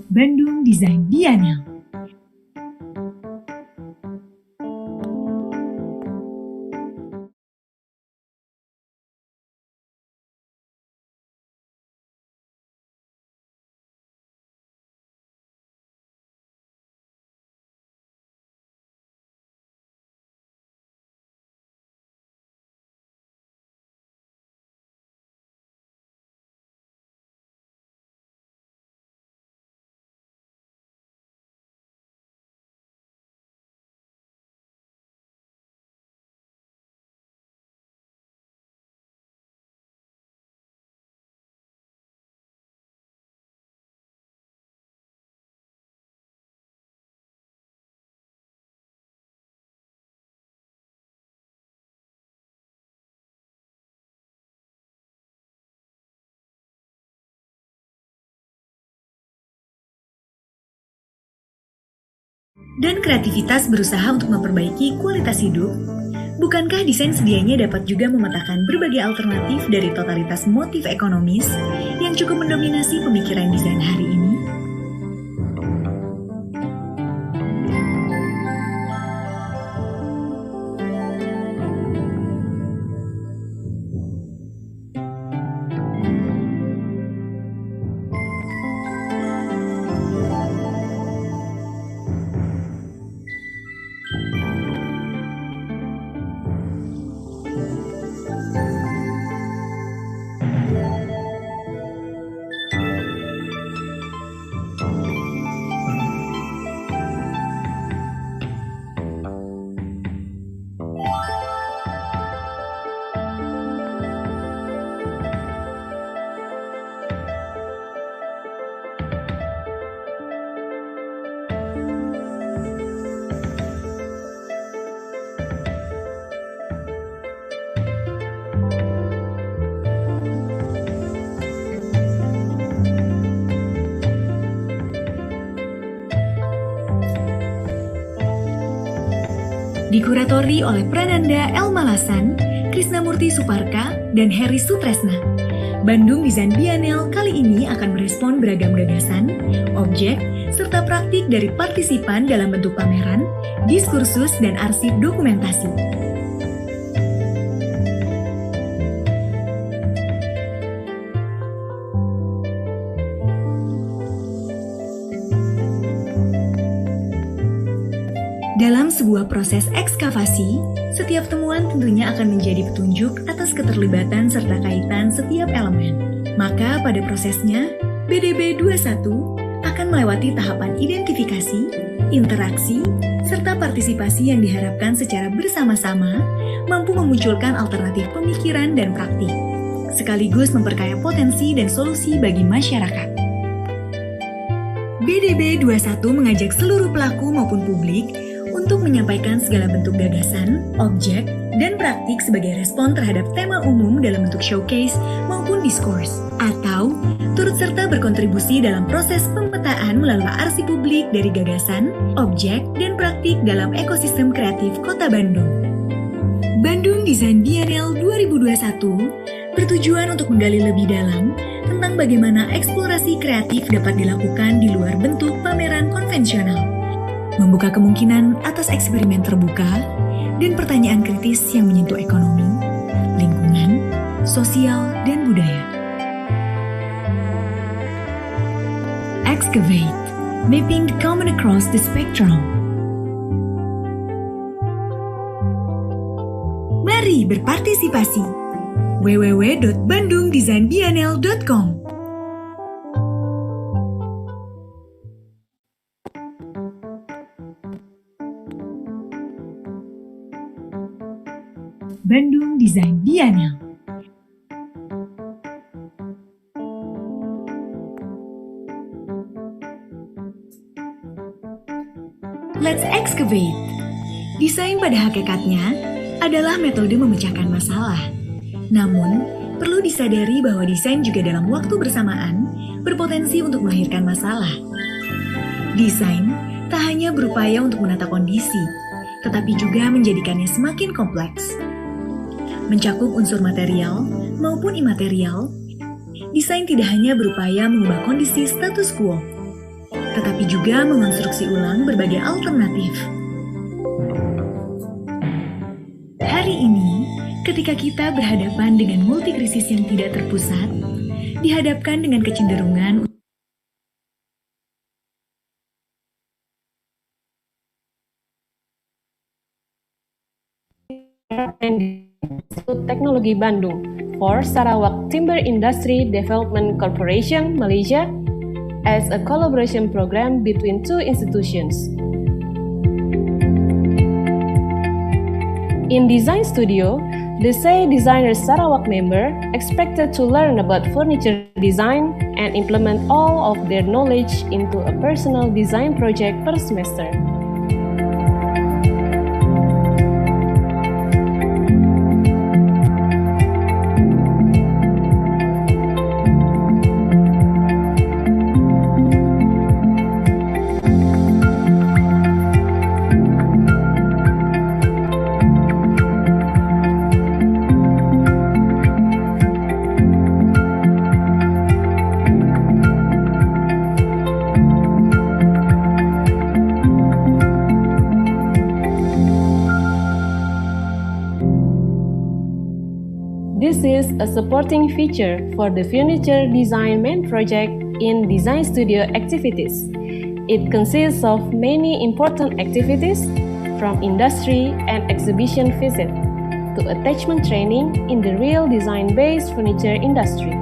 Bandung Design Biennale. Dan kreativitas berusaha untuk memperbaiki kualitas hidup, bukankah desain sedianya dapat juga memetakan berbagai alternatif dari totalitas motif ekonomis yang cukup mendominasi pemikiran desain hari ini? Dikuratori oleh Prananda L. Malasan, Krisnamurti Suparka, dan Heri Sutresna. Bandung Design Biennale kali ini akan merespon beragam gagasan, objek, serta praktik dari partisipan dalam bentuk pameran, diskursus, dan arsip dokumentasi. Dalam sebuah proses ekskavasi, setiap temuan tentunya akan menjadi petunjuk atas keterlibatan serta kaitan setiap elemen. Maka pada prosesnya, BDB 21 akan melewati tahapan identifikasi, interaksi, serta partisipasi yang diharapkan secara bersama-sama mampu memunculkan alternatif pemikiran dan praktik, sekaligus memperkaya potensi dan solusi bagi masyarakat. BDB 21 mengajak seluruh pelaku maupun publik untuk menyampaikan segala bentuk gagasan, objek, dan praktik sebagai respon terhadap tema umum dalam bentuk showcase maupun diskurs, atau turut serta berkontribusi dalam proses pemetaan melalui arsip publik dari gagasan, objek, dan praktik dalam ekosistem kreatif Kota Bandung. Bandung Design Biennale 2021 bertujuan untuk menggali lebih dalam tentang bagaimana eksplorasi kreatif dapat dilakukan di luar bentuk pameran konvensional, membuka kemungkinan atas eksperimen terbuka dan pertanyaan kritis yang menyentuh ekonomi, lingkungan, sosial, dan budaya. Excavate, mapping the common across the spectrum. Mari berpartisipasi. www.bandungdesignbiennale.com. Bandung Design Biennale. Let's excavate. Desain pada hakikatnya adalah metode memecahkan masalah. Namun, perlu disadari bahwa desain juga dalam waktu bersamaan berpotensi untuk melahirkan masalah. Desain tak hanya berupaya untuk menata kondisi, tetapi juga menjadikannya semakin kompleks. Mencakup unsur material maupun imaterial desain tidak hanya berupaya mengubah kondisi status quo, tetapi juga mengonstruksi ulang berbagai alternatif. Hari ini, ketika kita berhadapan dengan multikrisis yang tidak terpusat, dihadapkan dengan kecenderungan Institut Teknologi Bandung for Sarawak Timber Industry Development Corporation, Malaysia, as a collaboration program between two institutions. In Design Studio, the SAE Designers Sarawak member expected to learn about furniture design and implement all of their knowledge into a personal design project per semester. This is a supporting feature for the furniture design main project in Design Studio activities. It consists of many important activities, from industry and exhibition visit to attachment training in the real design-based furniture industry.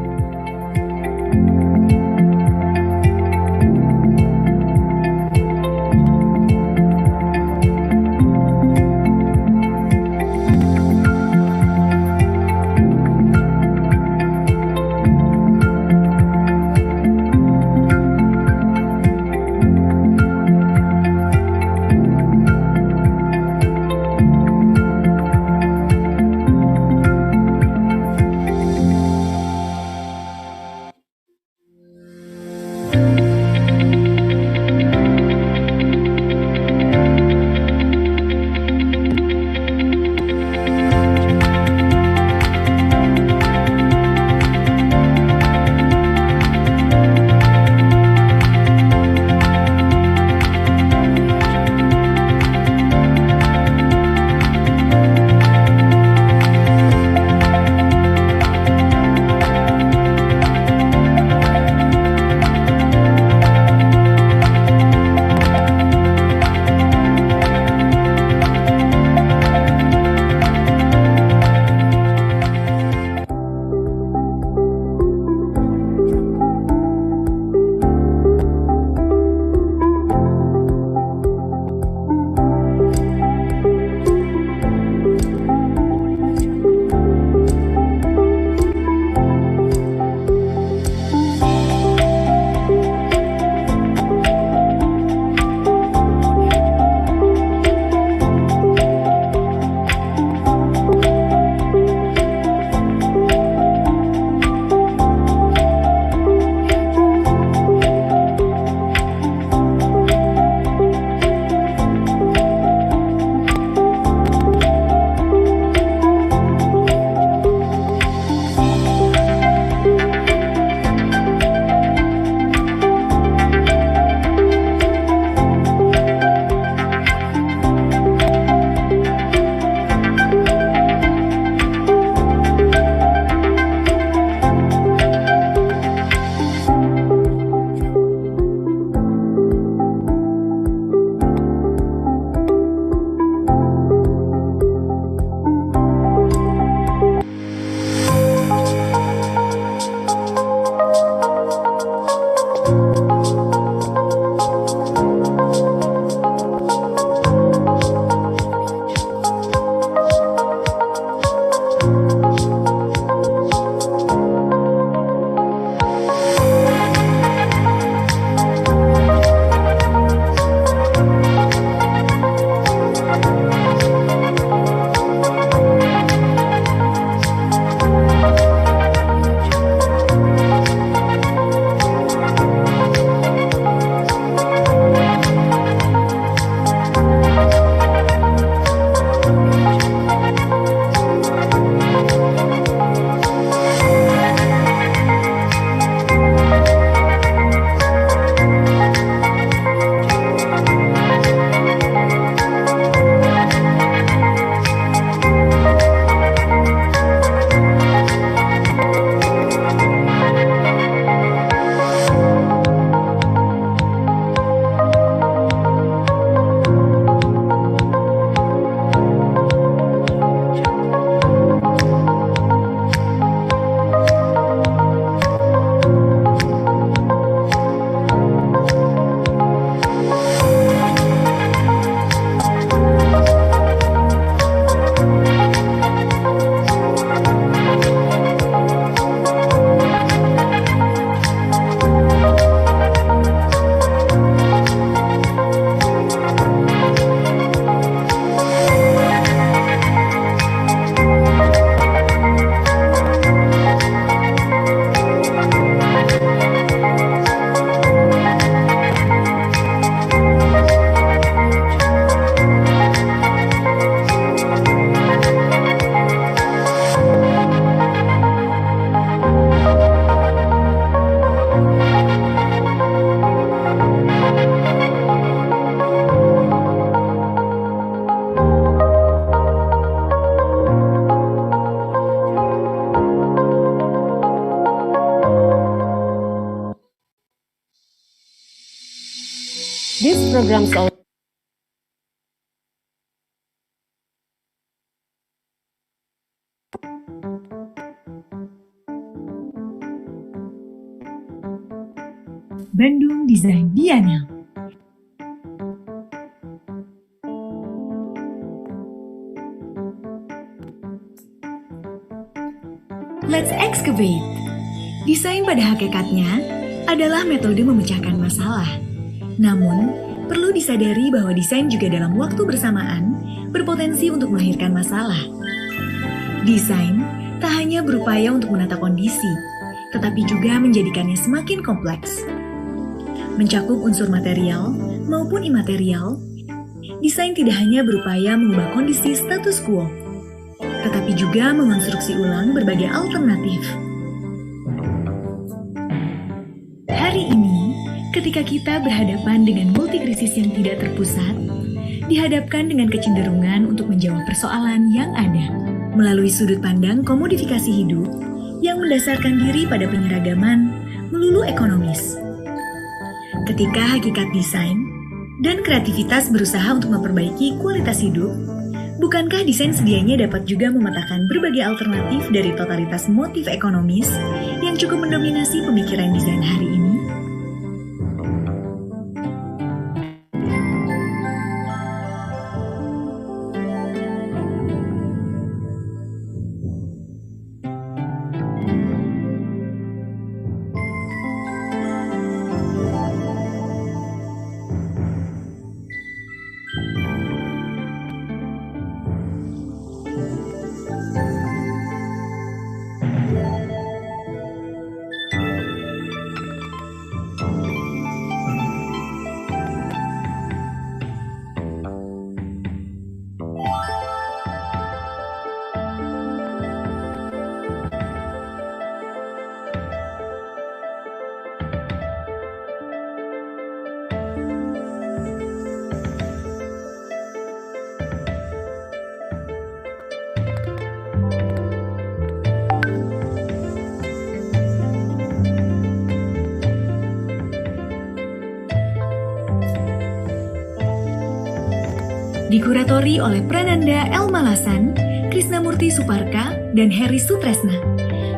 programs also. Bandung Design Biennale. Let's excavate. Desain pada hakikatnya adalah metode memecahkan masalah. Namun, perlu disadari bahwa desain juga dalam waktu bersamaan berpotensi untuk melahirkan masalah. Desain tak hanya berupaya untuk menata kondisi, tetapi juga menjadikannya semakin kompleks. Mencakup unsur material maupun imaterial, desain tidak hanya berupaya mengubah kondisi status quo, tetapi juga mengonstruksi ulang berbagai alternatif. Hari ini, ketika kita berhadapan dengan multikrisis yang tidak terpusat, dihadapkan dengan kecenderungan untuk menjawab persoalan yang ada melalui sudut pandang komodifikasi hidup yang mendasarkan diri pada penyeragaman melulu ekonomis. Ketika hakikat desain dan kreativitas berusaha untuk memperbaiki kualitas hidup, bukankah desain sedianya dapat juga memetakan berbagai alternatif dari totalitas motif ekonomis yang cukup mendominasi pemikiran desain hari ini? Dikuratori oleh Prananda L. Malasan, Krisnamurti Suparka, dan Heri Sutresna.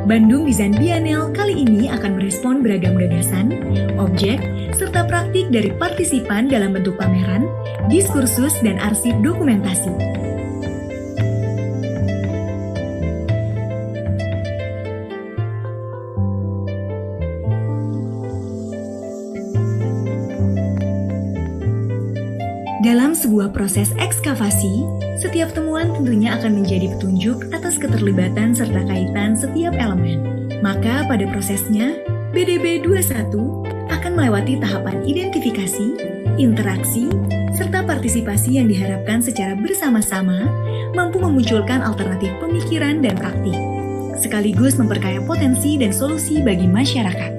Bandung Design Biennale kali ini akan merespon beragam gagasan, objek, serta praktik dari partisipan dalam bentuk pameran, diskursus, dan arsip dokumentasi. Dalam sebuah proses ekskavasi, setiap temuan tentunya akan menjadi petunjuk atas keterlibatan serta kaitan setiap elemen. Maka pada prosesnya, BDB 21 akan melewati tahapan identifikasi, interaksi, serta partisipasi yang diharapkan secara bersama-sama mampu memunculkan alternatif pemikiran dan praktik, sekaligus memperkaya potensi dan solusi bagi masyarakat.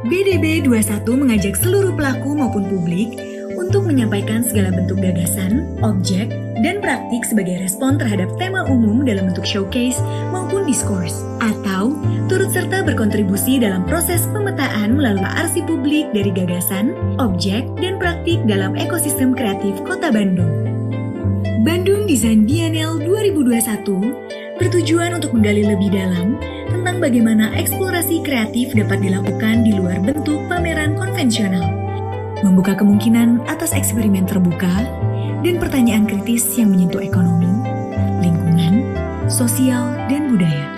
BDB 21 mengajak seluruh pelaku maupun publik untuk menyampaikan segala bentuk gagasan, objek, dan praktik sebagai respon terhadap tema umum dalam bentuk showcase maupun diskurs, atau turut serta berkontribusi dalam proses pemetaan melalui arsip publik dari gagasan, objek, dan praktik dalam ekosistem kreatif Kota Bandung. Bandung Design Biennale 2021 bertujuan untuk menggali lebih dalam tentang bagaimana eksplorasi kreatif dapat dilakukan di luar bentuk pameran konvensional, membuka kemungkinan atas eksperimen terbuka dan pertanyaan kritis yang menyentuh ekonomi, lingkungan, sosial, dan budaya.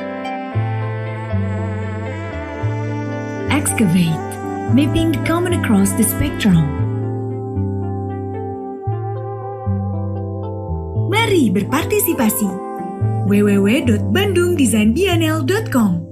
Excavate, mapping the common across the spectrum. Mari berpartisipasi. www.bandungdesignbiennale.com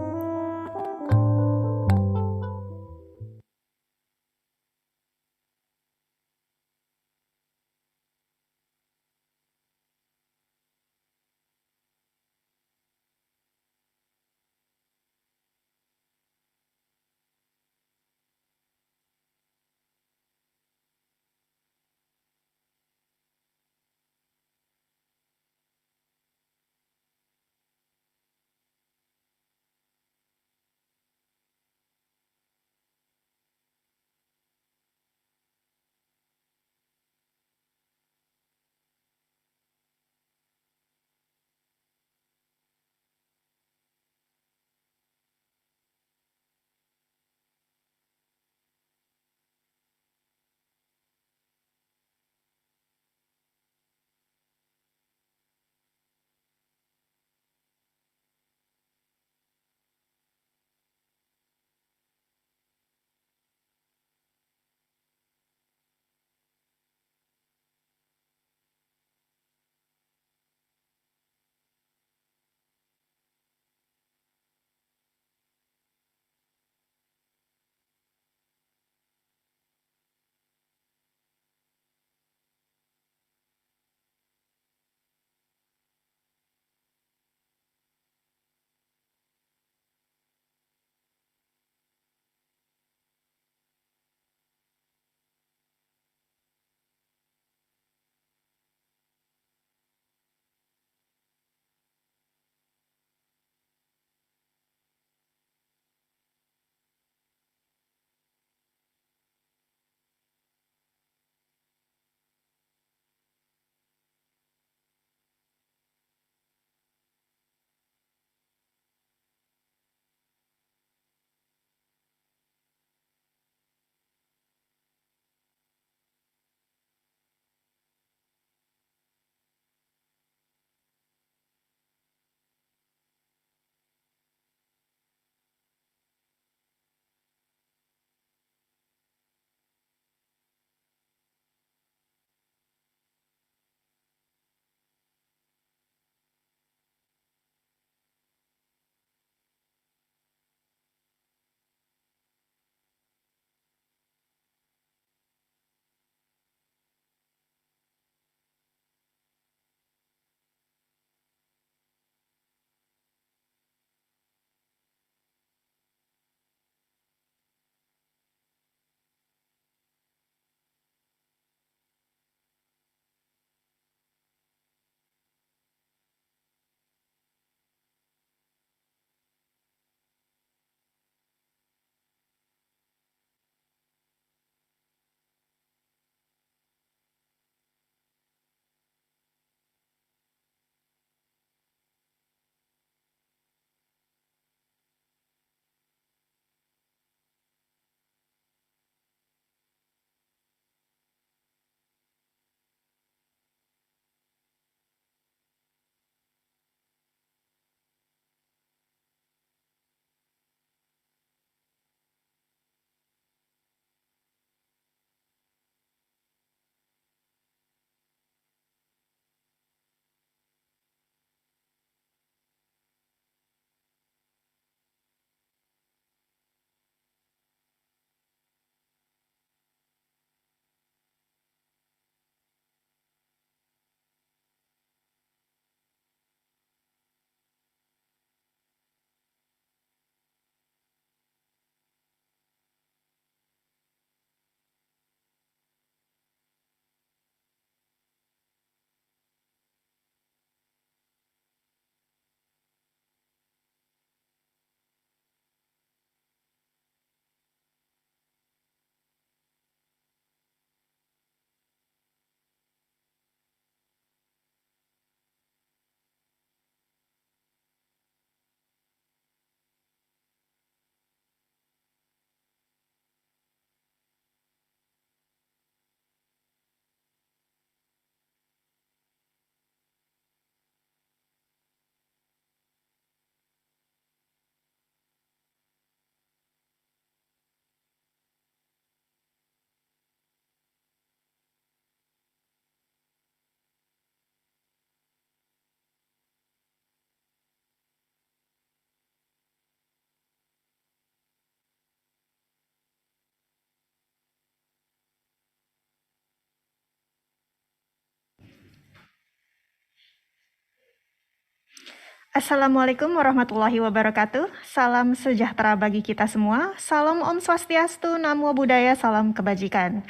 Assalamualaikum warahmatullahi wabarakatuh. Salam sejahtera bagi kita semua. Salam Om Swastiastu, Namo Buddhaya, salam kebajikan.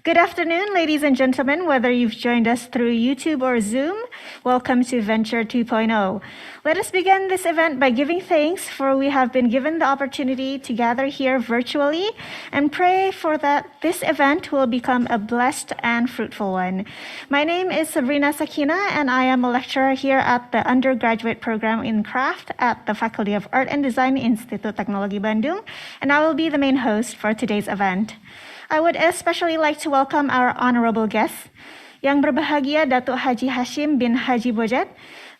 Good afternoon, ladies and gentlemen, whether you've joined us through YouTube or Zoom, welcome to Venture 2.0. Let us begin this event by giving thanks for we have been given the opportunity to gather here virtually and pray for that this event will become a blessed and fruitful one. My name is Sabrina Sakina and I am a lecturer here at the undergraduate program in craft at the Faculty of Art and Design Institut Teknologi Bandung, and I will be the main host for today's event. I would especially like to welcome our honorable guests, Yang Berbahagia Datuk Haji Hashim bin Haji Bojet,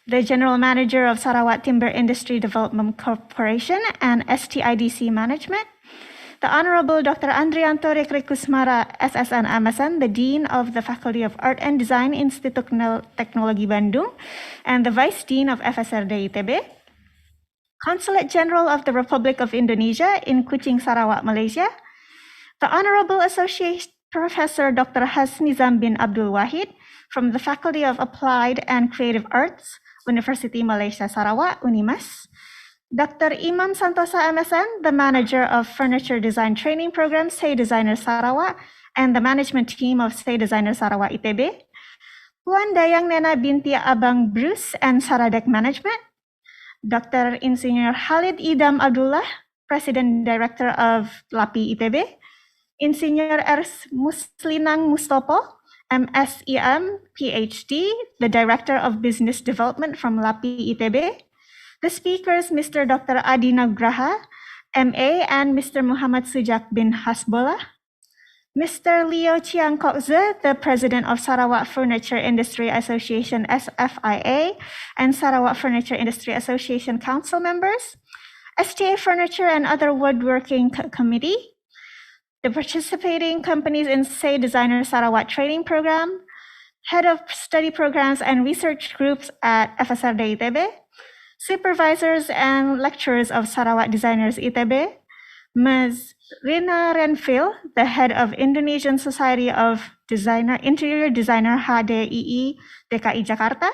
the General Manager of Sarawak Timber Industry Development Corporation and STIDC Management, the Honorable Dr. Andrianto Rekrikusmara, SSN MSN, the Dean of the Faculty of Art and Design Institut Teknologi Bandung, and the Vice Dean of FSRD ITB, Consulate General of the Republic of Indonesia in Kuching, Sarawak, Malaysia, the Honorable Associate Professor Dr. Hasnizam bin Abdul Wahid from the Faculty of Applied and Creative Arts, University Malaysia Sarawak, UNIMAS, Dr. Imam Santosa MSN, the Manager of Furniture Design Training Program, Say Designer Sarawak, and the management team of Say Designer Sarawak ITB, Puan Dayang Nena binti Abang Bruce and Saradek Management, Dr. Insinyur Khalid Idam Abdullah, President Director of LAPI ITB, Insinyur Ers Muslinang Mustopo, MSEM, PhD, the Director of Business Development from LAPI ITB, the speakers Mr. Dr. Adi Nagraha, MA, and Mr. Muhammad Sujak bin Hasbollah, Mr. Leo Chiang Kokze, the President of Sarawak Furniture Industry Association, SFIA, and Sarawak Furniture Industry Association Council members, STA Furniture and other woodworking committee, the participating companies in Say Designer Sarawak training program, head of study programs and research groups at FSRD ITB, supervisors and lecturers of Sarawak Designers ITB, Ms. Rina Renfil, the head of Indonesian Society of Interior Designer HDII DKI Jakarta,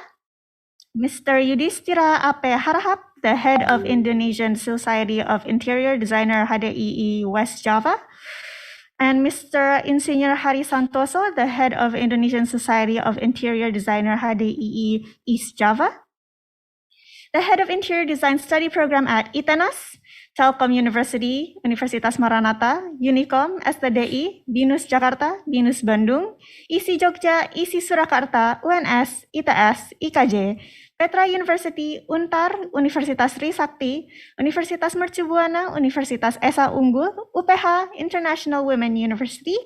Mr. Yudhistira Ape Harahap, the head of Indonesian Society of Interior Designer HDII West Java, and Mr. Insinyur Hari Santoso, the head of Indonesian Society of Interior Designer HDII East Java, the head of Interior Design Study Program at ITENAS, Telkom University, Universitas Maranatha, Unicom, STDI, BINUS Jakarta, BINUS Bandung, ISI Jogja, ISI Surakarta, UNS, ITS, IKJ, Petra University, UNTAR, Universitas Trisakti, Universitas Mercu Buana, Universitas Esa Unggul, UPH, International Women University,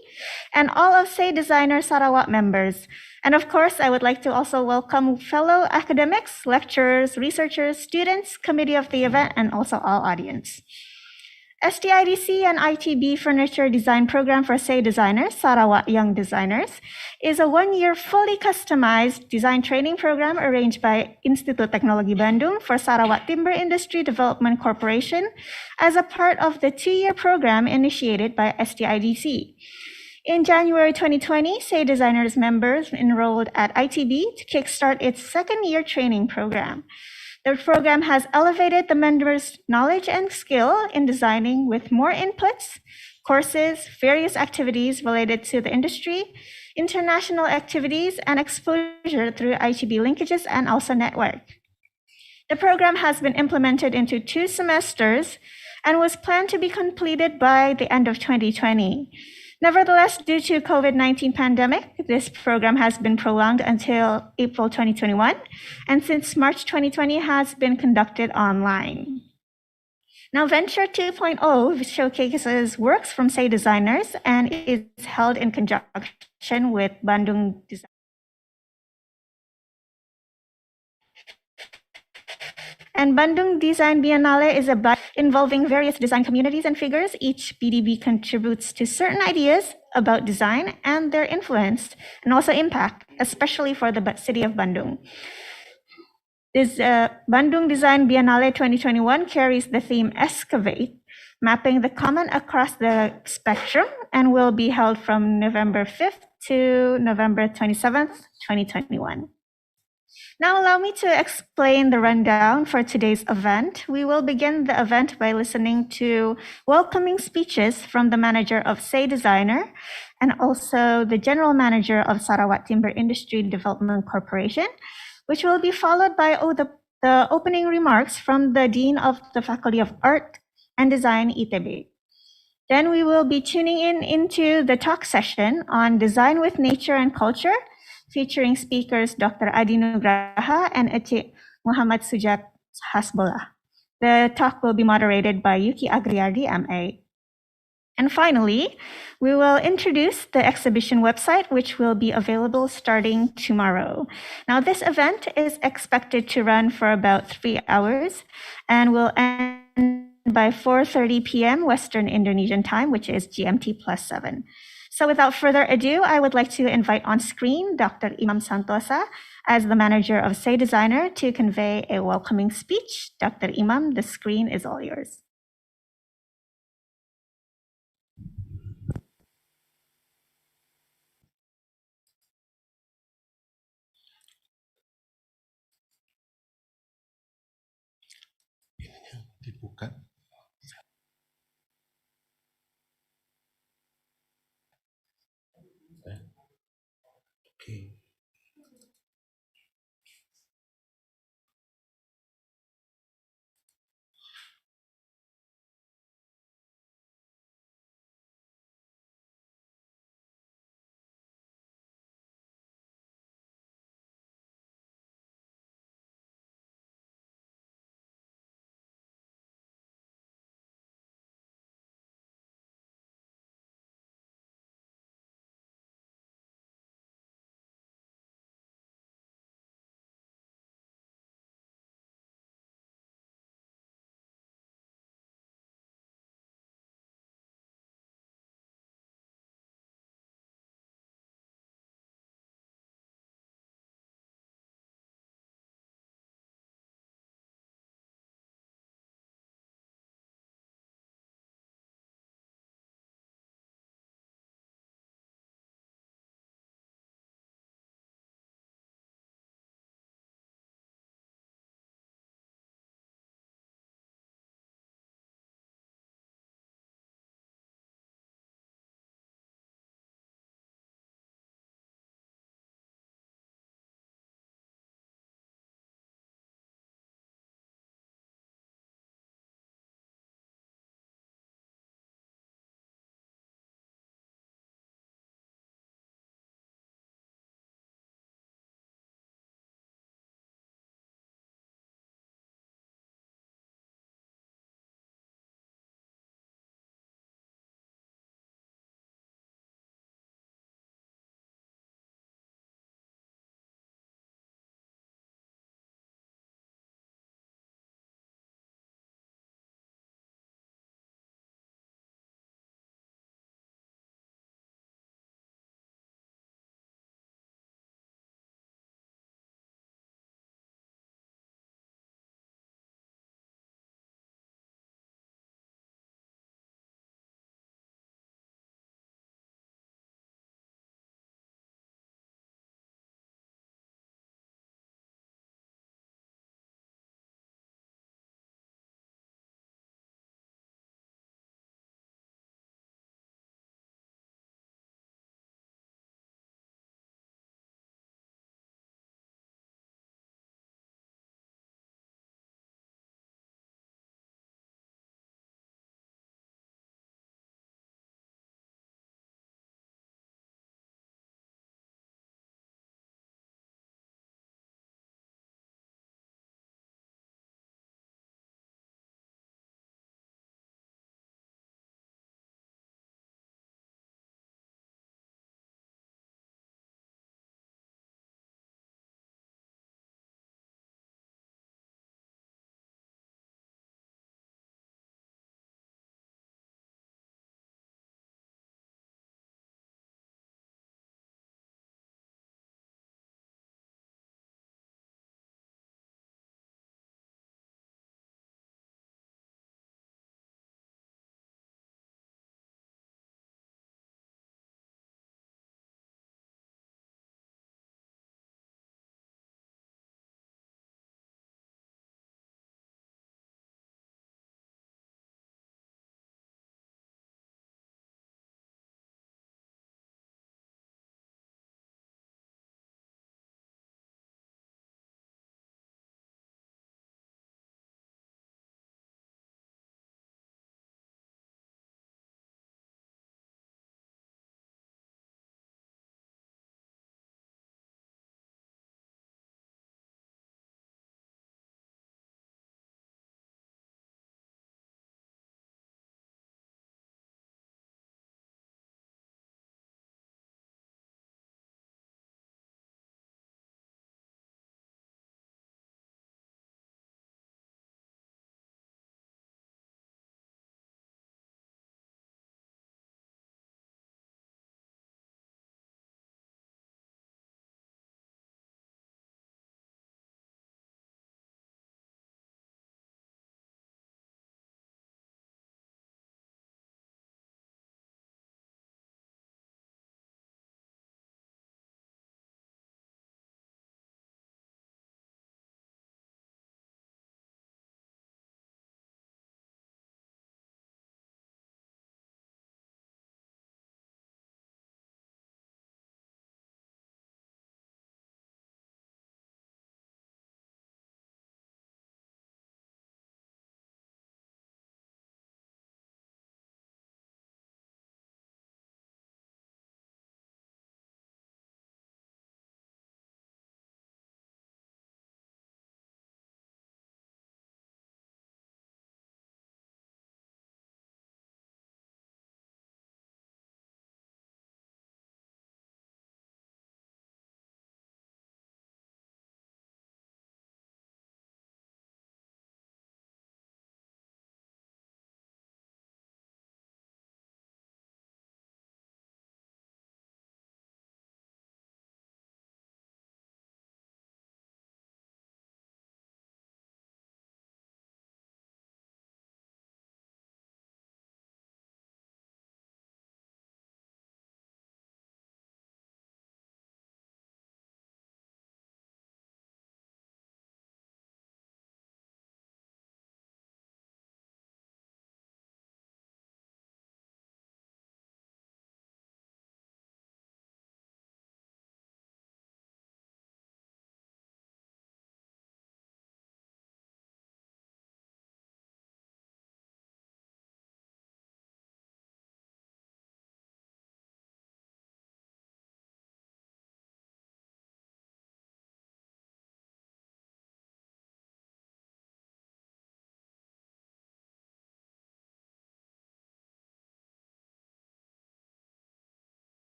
and all of Say Designer Sarawak members. And of course, I would like to also welcome fellow academics, lecturers, researchers, students, committee of the event, and also all audience. STIDC and ITB Furniture Design Program for Say Designers, Sarawak Young Designers, is a one-year fully customized design training program arranged by Institut Teknologi Bandung for Sarawak Timber Industry Development Corporation as a part of the two-year program initiated by STIDC. In January 2020, Say Designers members enrolled at ITB to kickstart its second-year training program. The program has elevated the members' knowledge and skill in designing with more inputs, courses, various activities related to the industry, international activities, and exposure through ITB linkages and also network. The program has been implemented into 2 semesters and was planned to be completed by the end of 2020. Nevertheless, due to COVID-19 pandemic, this program has been prolonged until April 2021, and since March 2020 has been conducted online. Now, Venture 2.0 showcases works from Say Designers and is held in conjunction with Bandung Design. And Bandung Design Biennale is a involving various design communities and figures. Each BDB contributes to certain ideas about design and their influence and also impact, especially for the city of Bandung. This Bandung Design Biennale 2021 carries the theme Excavate, mapping the common across the spectrum, and will be held from November 5th to November 27th, 2021. Now allow me to explain the rundown for today's event. We will begin the event by listening to welcoming speeches from the manager of Say Designer and also the general manager of Sarawak Timber Industry Development Corporation, which will be followed by the opening remarks from the Dean of the Faculty of Art and Design, ITB. Then we will be tuning in into the talk session on Design with Nature and Culture, featuring speakers Dr. Adi Nugraha and Encik Muhammad Sujat Hasbullah. The talk will be moderated by Yuki Agriardi, MA. And finally, we will introduce the exhibition website, which will be available starting tomorrow. Now, this event is expected to run for about 3 hours and will end by 4:30 p.m. Western Indonesian time, which is GMT +7. So without further ado, I would like to invite on screen Dr. Imam Santosa as the manager of Say Designer to convey a welcoming speech. Dr. Imam, the screen is all yours. Dibuka. Oke.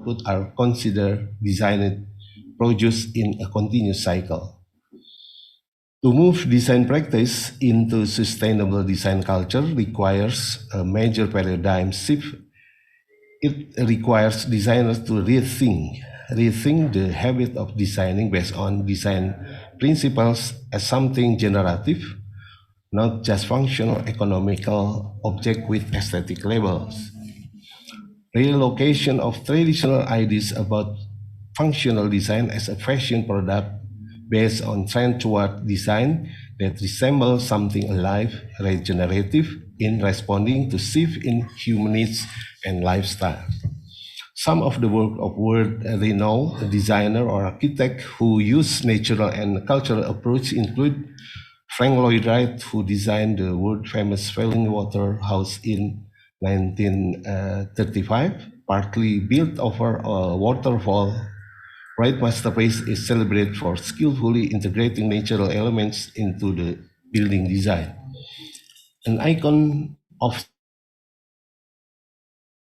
output are considered designed produce in a continuous cycle. To move design practice into sustainable design culture requires a major paradigm shift. It requires designers to rethink the habit of designing based on design principles as something generative, not just functional economical object with aesthetic labels. Relocation of traditional ideas about functional design as a fashion product based on trend toward design that resembles something alive, regenerative in responding to shift in human needs and lifestyle. Some of the work of world-renowned designer or architect who use natural and cultural approach include Frank Lloyd Wright, who designed the world-famous Fellingwater House in 1935, partly built over a waterfall. Wright masterpiece is celebrated for skillfully integrating natural elements into the building design. An icon of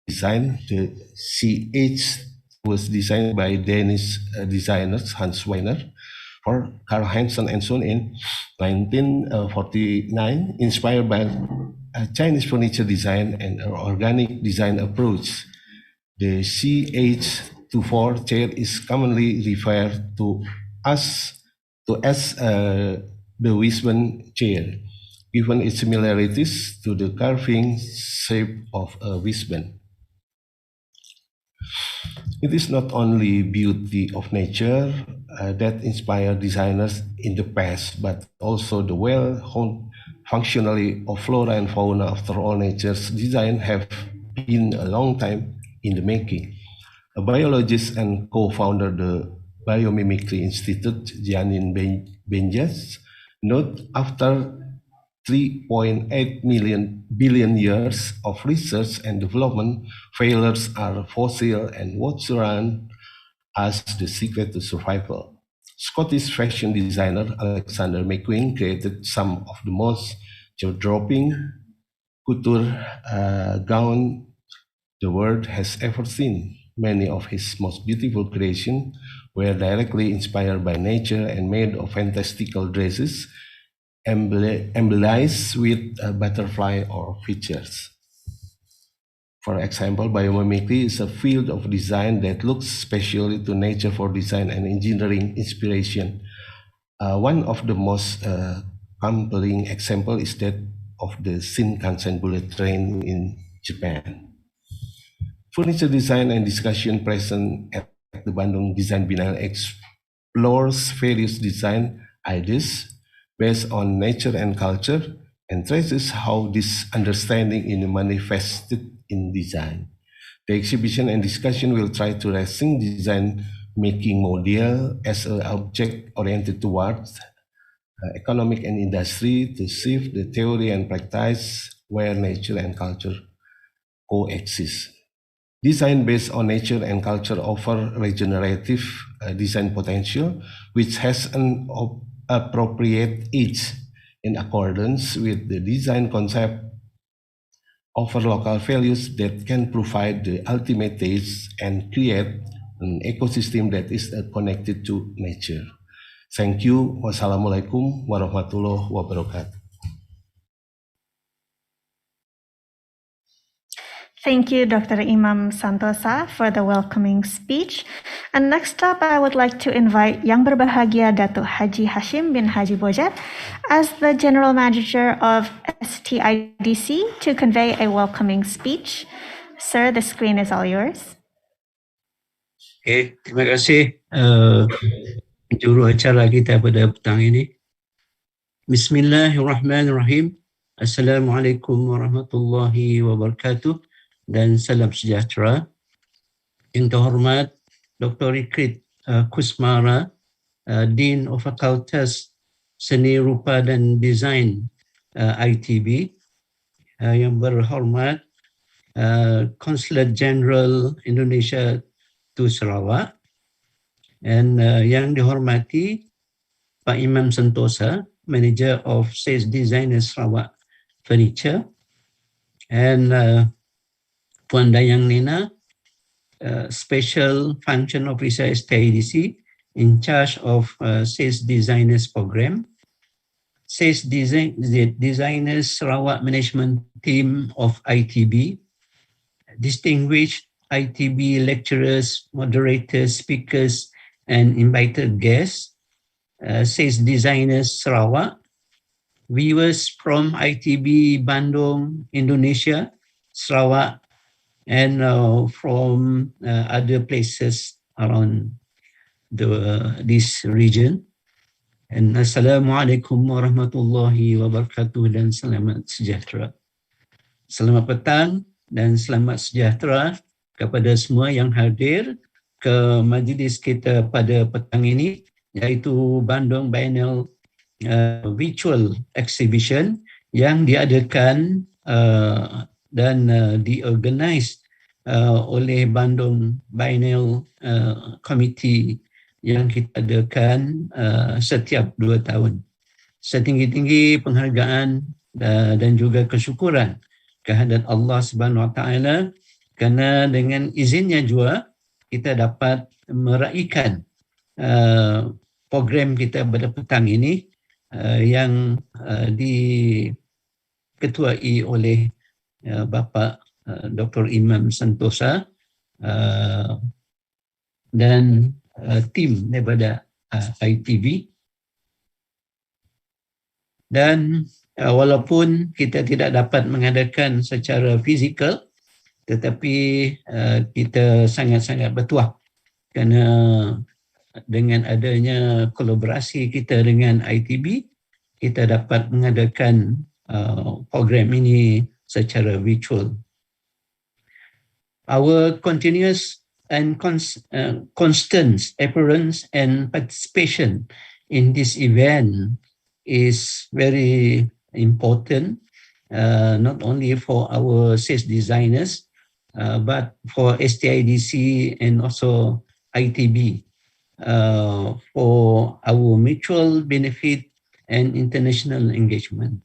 design, the CH was designed by Danish designers Hans Weiner for Carl Hansen and Son in 1949, inspired by Chinese furniture design and an organic design approach. The CH24 chair is commonly referred to as the Wisman chair, given its similarities to the carving shape of a Wisman. It is not only beauty of nature that inspired designers in the past, but also the well-honed functionality of flora and fauna. After all, nature's design have been a long time in the making. A biologist and co-founder of the Biomimicry Institute, Janine Benjes, note after 3.8 billion years of research and development, failures are fossil and what surround us the secret to survival. Scottish fashion designer Alexander McQueen created some of the most jaw-dropping couture gown the world has ever seen. Many of his most beautiful creations were directly inspired by nature and made of fantastical dresses embellished with butterfly or feathers. For example, biomimicry is a field of design that looks specially to nature for design and engineering inspiration. One of the most compelling example is that of the Shinkansen bullet train in Japan. Furniture design and discussion present at the Bandung Design Biennale explores various design ideas based on nature and culture and traces how this understanding is manifested in design. The exhibition and discussion will try to rethink design making model as an object oriented towards economic and industry to shift the theory and practice where nature and culture coexist. Design based on nature and culture offer regenerative design potential, which has an appropriate age in accordance with the design concept, offer local values that can provide the ultimate taste and create an ecosystem that is connected to nature. Thank you. Wassalamualaikum warahmatullahi wabarakatuh. Thank you, Dr. Imam Santosa, for the welcoming speech. And next up, I would like to invite Yang Berbahagia Datuk Haji Hashim bin Haji Bojat as the General Manager of STIDC to convey a welcoming speech. Sir, the screen is all yours. Okay, terima kasih juru acara kita pada petang ini. Bismillahirrahmanirrahim. Assalamualaikum warahmatullahi wabarakatuh. Dan salam sejahtera. Yang terhormat Dr. Rikrit Kusmara, Dean of Fakultas Seni Rupa dan Desain ITB. Yang berhormat Consulate General Indonesia to Sarawak. Dan yang dihormati Pak Imam Santosa, Manager of Sales Designer Sarawak Furniture. And Puan Dayang Nina, Special Function Officer STIDC in charge of Sales Designers Program, Sales Designers Sarawak Management Team of ITB, distinguished ITB lecturers, moderators, speakers, and invited guests, Sales Designers Sarawak, viewers from ITB Bandung, Indonesia, Sarawak, and from other places around this region. And Assalamualaikum warahmatullahi wabarakatuh dan selamat sejahtera. Selamat petang dan selamat sejahtera kepada semua yang hadir ke majlis kita pada petang ini, iaitu Bandung Biennale Virtual Exhibition yang diadakan dan diorganize oleh Bandung Biennale Committee yang kita adakan setiap 2 tahun. Setinggi-tinggi penghargaan dan juga kesyukuran kehadrat Allah Subhanahu Wa Taala kerana dengan izinnya juga kita dapat meraihkan program kita pada petang ini yang diketuai oleh Bapa Dr. Imam Santosa dan tim daripada ITB. Dan walaupun kita tidak dapat mengadakan secara fizikal, tetapi kita sangat-sangat bertuah kerana dengan adanya kolaborasi kita dengan ITB, kita dapat mengadakan program ini secara virtual. Our continuous and constant appearance and participation in this event is very important, not only for our sales designers, but for STIDC and also ITB, for our mutual benefit and international engagement.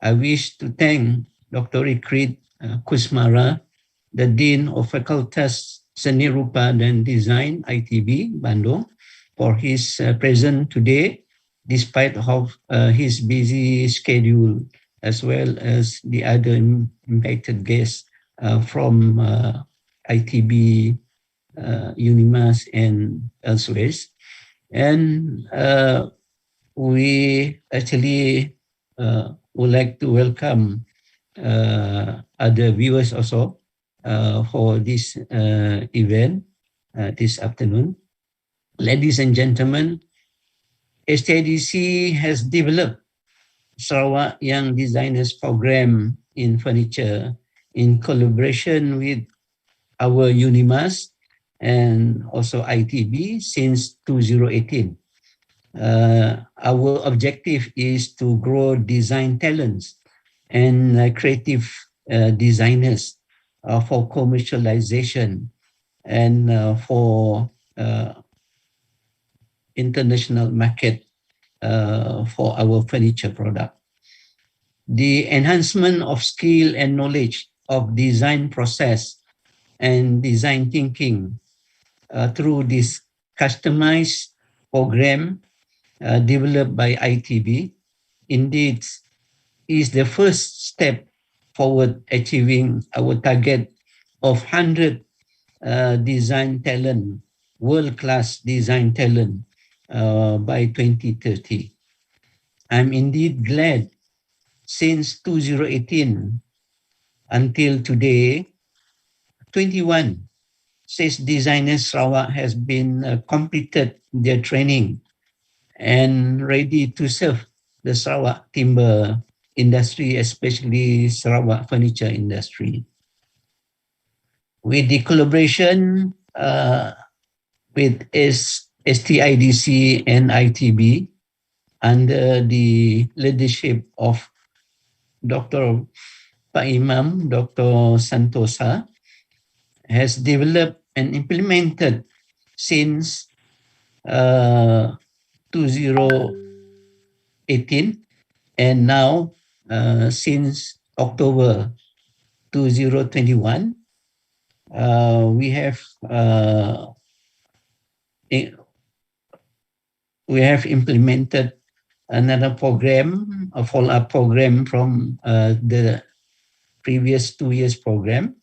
I wish to thank Dr. Ikrit Kusmara, the Dean of Fakultas Seni Rupa dan Design ITB Bandung, for his presence today despite of his busy schedule, as well as the other invited guests from ITB, Unimas and elsewhere. And we actually would like to welcome other viewers also for this event this afternoon. Ladies and gentlemen, STIDC has developed Sarawak Young Designers Program in Furniture in collaboration with our Unimas and also ITB since 2018. Our objective is to grow design talents and creative designers for commercialization and for international market for our furniture product. The enhancement of skill and knowledge of design process and design thinking through this customized program developed by ITB indeed is the first step forward achieving our target of 100 design talent, world-class design talent by 2030. I'm indeed glad since 2018 until today, 21 sales designers Sarawak has been completed their training and ready to serve the Sarawak timber industry, especially Sarawak furniture industry. With the collaboration with STIDC and ITB under the leadership of Dr. Pak Imam, Dr. Santosa, has developed and implemented since 2018 and now since October 2021, we have implemented another program, a follow-up program from the previous 2 years program,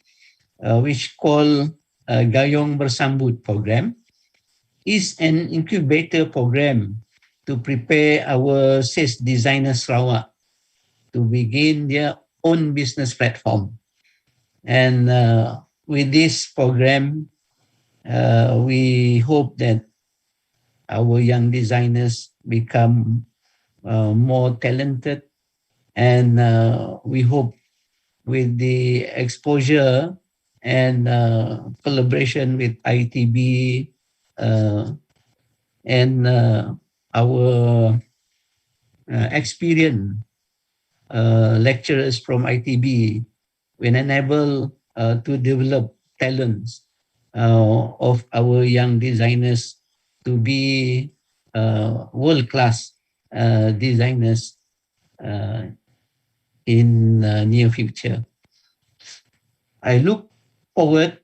which called Gayung Bersambut program. Is an incubator program to prepare our sales designers Sarawak to begin their own business platform. And with this program, we hope that our young designers become more talented, and we hope with the exposure and collaboration with ITB and our experienced lecturers from ITB will enable to develop talents of our young designers to be world-class designers in near future. I look forward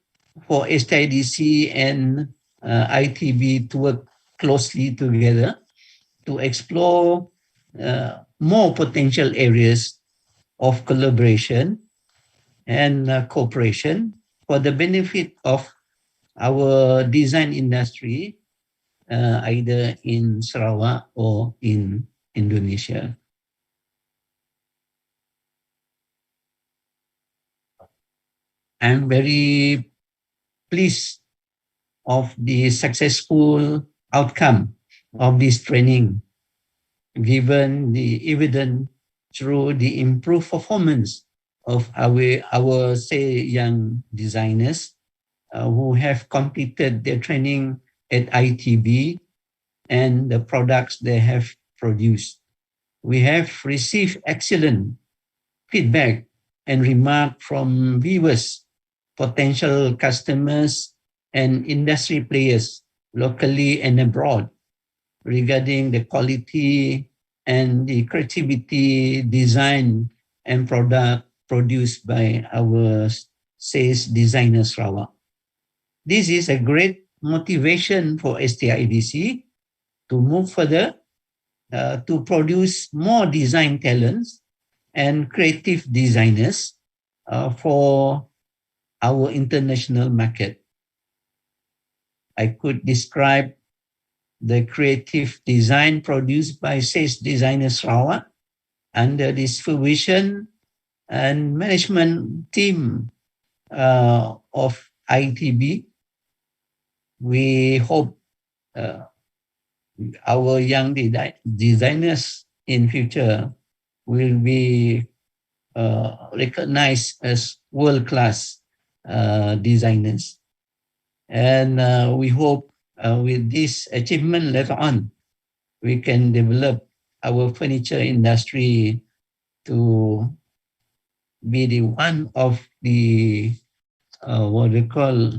for STIDC and ITB to work closely together to explore more potential areas of collaboration and cooperation for the benefit of our design industry, either in Sarawak or in Indonesia. I'm very pleased of the successful outcome of this training, given the evidence through the improved performance of our say young designers who have completed their training at ITB and the products they have produced. We have received excellent feedback and remark from viewers, potential customers, and industry players locally and abroad regarding the quality and the creativity, design, and product produced by our sales designers Sarawak. This is a great motivation for STIDC to move further, to produce more design talents and creative designers for our international market. I could describe the creative design produced by sales designers Sarawak under this supervision and management team of ITB. We hope our young designers in future will be recognized as world-class designers. And we hope with this achievement later on, we can develop our furniture industry to be the one of the what they call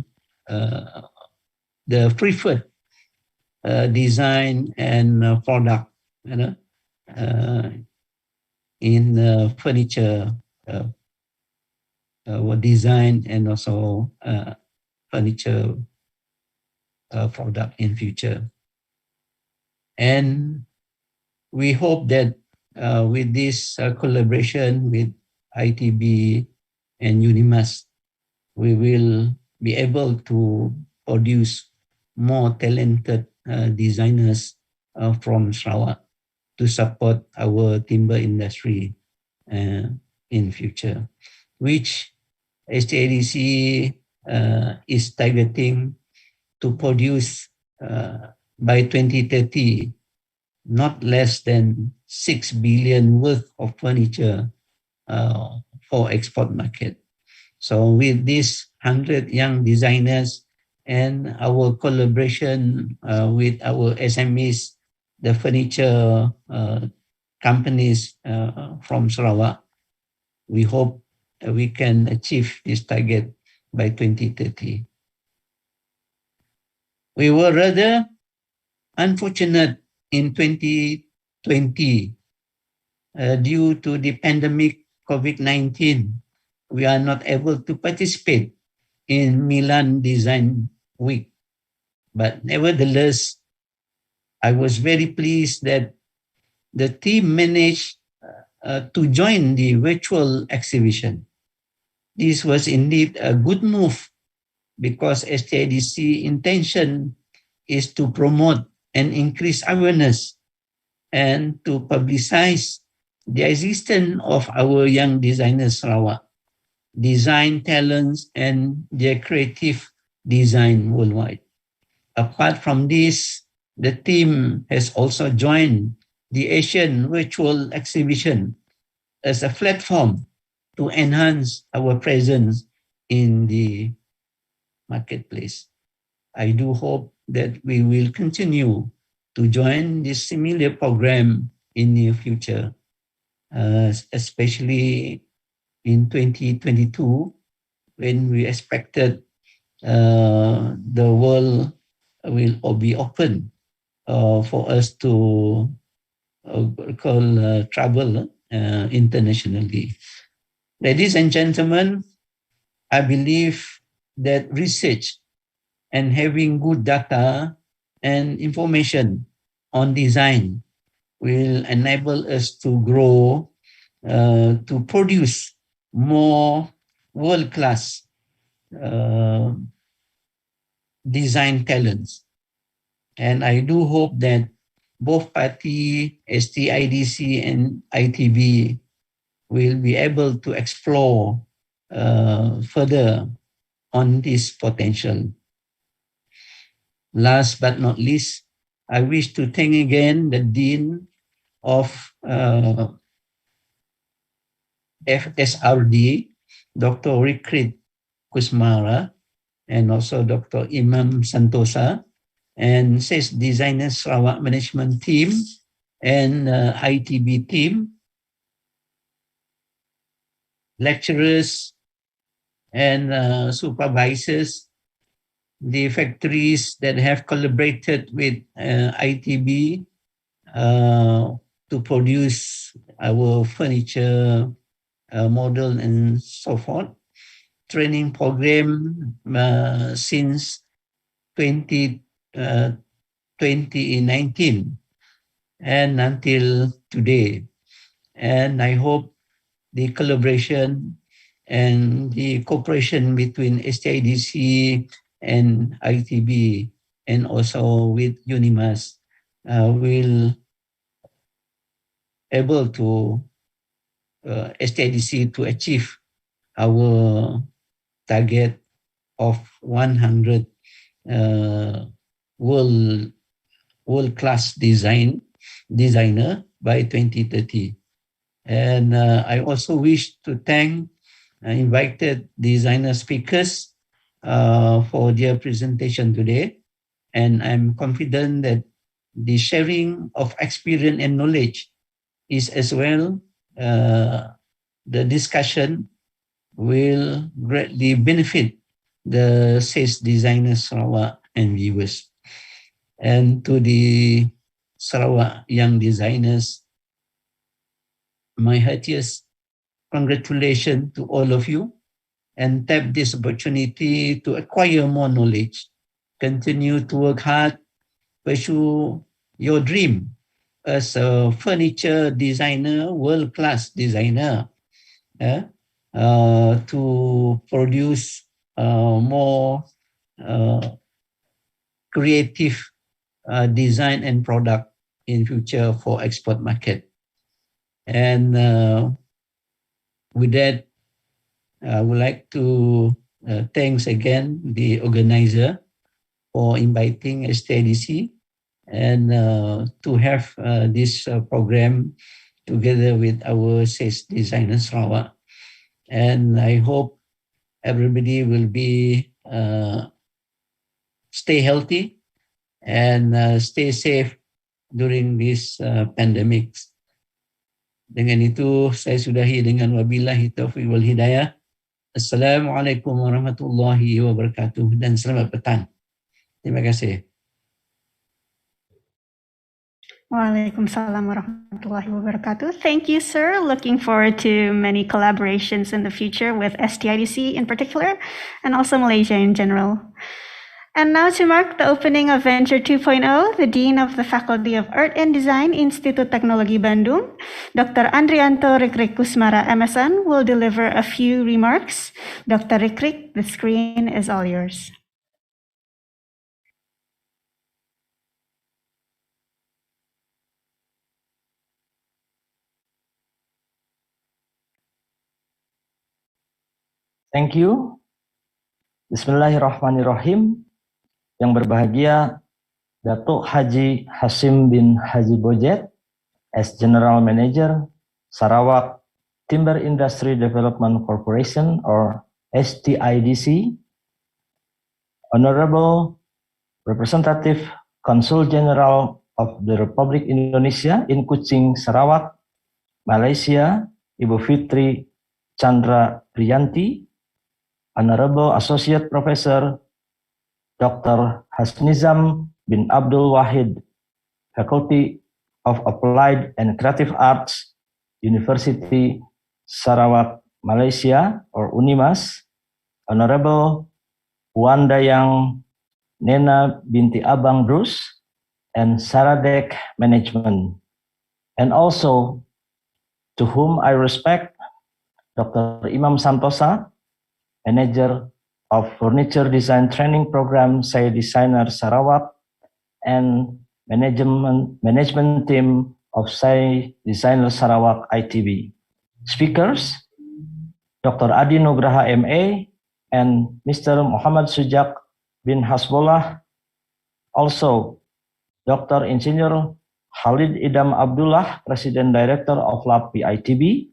the preferred design and product, you know, in furniture design and also furniture product in future. And we hope that with this collaboration with ITB and UNIMAS, we will be able to produce more talented designers from Sarawak to support our timber industry in future, which STIDC is targeting to produce by 2030 not less than 6 billion worth of furniture for export market. So with these 100 young designers and our collaboration with our SMEs, the furniture companies from Sarawak, we hope we can achieve this target by 2030. We were rather unfortunate in 2020 due to the pandemic COVID-19. We are not able to participate in Milan Design Week. But nevertheless, I was very pleased that the team managed to join the virtual exhibition. This was indeed a good move because STIDC intention is to promote and increase awareness and to publicize the existence of our young designers Sarawak, design talents and their creative design worldwide. Apart from this, the team has also joined the Asian Virtual Exhibition as a platform to enhance our presence in the marketplace. I do hope that we will continue to join this similar program in near future, especially in 2022, when we expected the world will be open for us to travel internationally. Ladies and gentlemen, I believe that research and having good data and information on design will enable us to grow, to produce more world-class design talents. And I do hope that both party, STIDC and ITB, will be able to explore further on this potential. Last but not least, I wish to thank again the Dean of FSRD, Dr. Rikrit Kusmara, and also Dr. Imam Santosa, and SES Designers Sarawak Management Team and ITB team, lecturers and supervisors, the factories that have collaborated with ITB to produce our furniture model and so forth. Training program since 2019 and until today. And I hope the collaboration and the cooperation between STIDC and ITB and also with UNIMAS will able to STIDC to achieve our target of 100 world-class designer by 2030. And I also wish to thank invited designer speakers for their presentation today. And I'm confident that the sharing of experience and knowledge is as well the discussion will greatly benefit the SES Designers Sarawak and viewers. And to the Sarawak young designers, my heartiest congratulations to all of you, and tap this opportunity to acquire more knowledge, continue to work hard, pursue your dream as a furniture designer, world-class designer, to produce more creative design and product in future for export market. And with that, I would like to thanks again the organizer for inviting STIDC and to have this program together with our SES Designers Sarawak. And I hope everybody will be stay healthy and stay safe during this pandemic. Dengan itu, saya sudahi dengan wabillahi taufiq wal hidayah. Assalamualaikum warahmatullahi wabarakatuh dan selamat petang. Terima kasih. Waalaikumsalam warahmatullahi wabarakatuh. Thank you, sir. Looking forward to many collaborations in the future with STIDC in particular, and also Malaysia in general. And now to mark the opening of Venture 2.0, the Dean of the Faculty of Art and Design, Institut Teknologi Bandung, Dr. Andrianto Rikrik Kusmara, MSN, will deliver a few remarks. Dr. Rikrik, the screen is all yours. Thank you. Bismillahirrahmanirrahim. Yang berbahagia, Datuk Haji Hashim bin Haji Bojet, as General Manager, Sarawak Timber Industry Development Corporation, or STIDC, Honorable Representative Consul General of the Republic Indonesia in Kuching, Sarawak, Malaysia, Ibu Fitri Chandra Priyanti, Honorable Associate Professor Dr. Hasnizam bin Abdul Wahid, Faculty of Applied and Creative Arts, University Sarawak, Malaysia, or UNIMAS, Honorable Puan Dayang Nena binti Abang Bruce, and Saradek Management. And also, to whom I respect, Dr. Imam Santosa, Manager of Furniture Design Training Program, Saya Designer Sarawak, and management team of Saya Designer Sarawak ITB. Speakers, Dr. Adi Nugraha MA and Mr. Muhammad Sujak bin Hasbollah. Also, Dr. Engineer Khalid Idam Abdullah, President Director of LAPI ITB,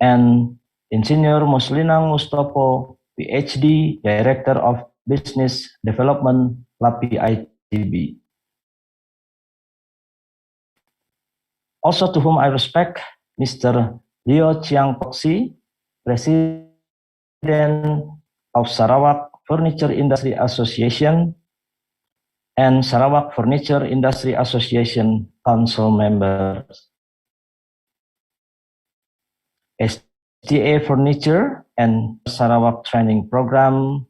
and Engineer Muslinang Mustopo, PhD, Director of Business Development, LAPI ITB. Also to whom I respect, Mr. Leo Chiang Poksi, President of Sarawak Furniture Industry Association, and Sarawak Furniture Industry Association Council members. STA Furniture and Sarawak Training Program,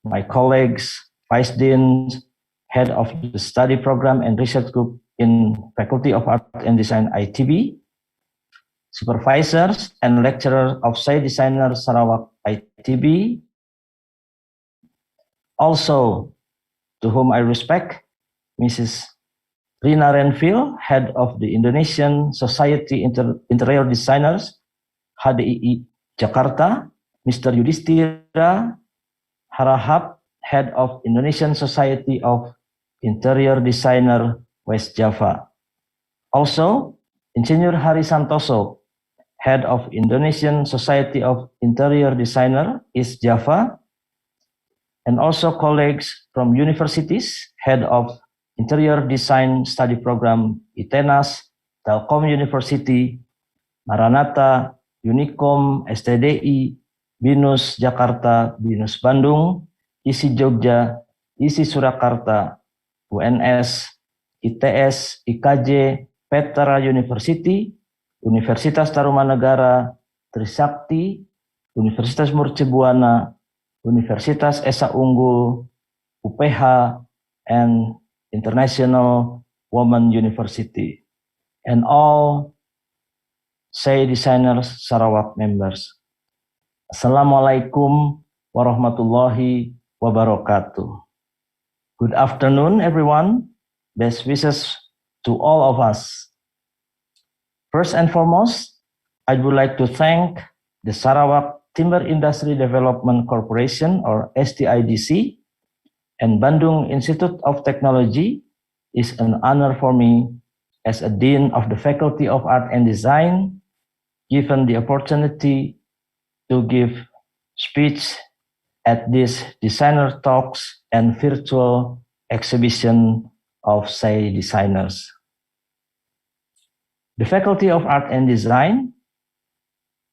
my colleagues, Vice Deans, Head of the Study Program and Research Group in Faculty of Art and Design ITB, supervisors and lecturers of Saya Designer Sarawak ITB, also to whom I respect, Mrs. Rina Renville, Head of the Indonesian Society Interior Designers, HDII Jakarta, Mr. Yudhistira Harahap, Head of Indonesian Society of Interior Designer West Java. Also, Engineer Hari Santoso, Head of Indonesian Society of Interior Designer East Java, and also colleagues from universities, Head of Interior Design Study Program ITENAS, Telkom University, Maranatha, Unicom, STDI, BINUS Jakarta, BINUS Bandung, ISI Jogja, ISI Surakarta, UNS, ITS, IKJ, Petra University, Universitas Tarumanegara, Trisakti, Universitas Mercubuana, Universitas Esa Unggul, UPH, and International Women University, and all Saya Designers Sarawak members. Assalamualaikum warahmatullahi wabarakatuh. Good afternoon, everyone. Best wishes to all of us. First and foremost, I would like to thank the Sarawak Timber Industry Development Corporation, or STIDC, and Bandung Institute of Technology. Is an honor for me as a Dean of the Faculty of Art and Design, given the opportunity to give speech at this designer talks and virtual exhibition of Saya Designers. The Faculty of Art and Design,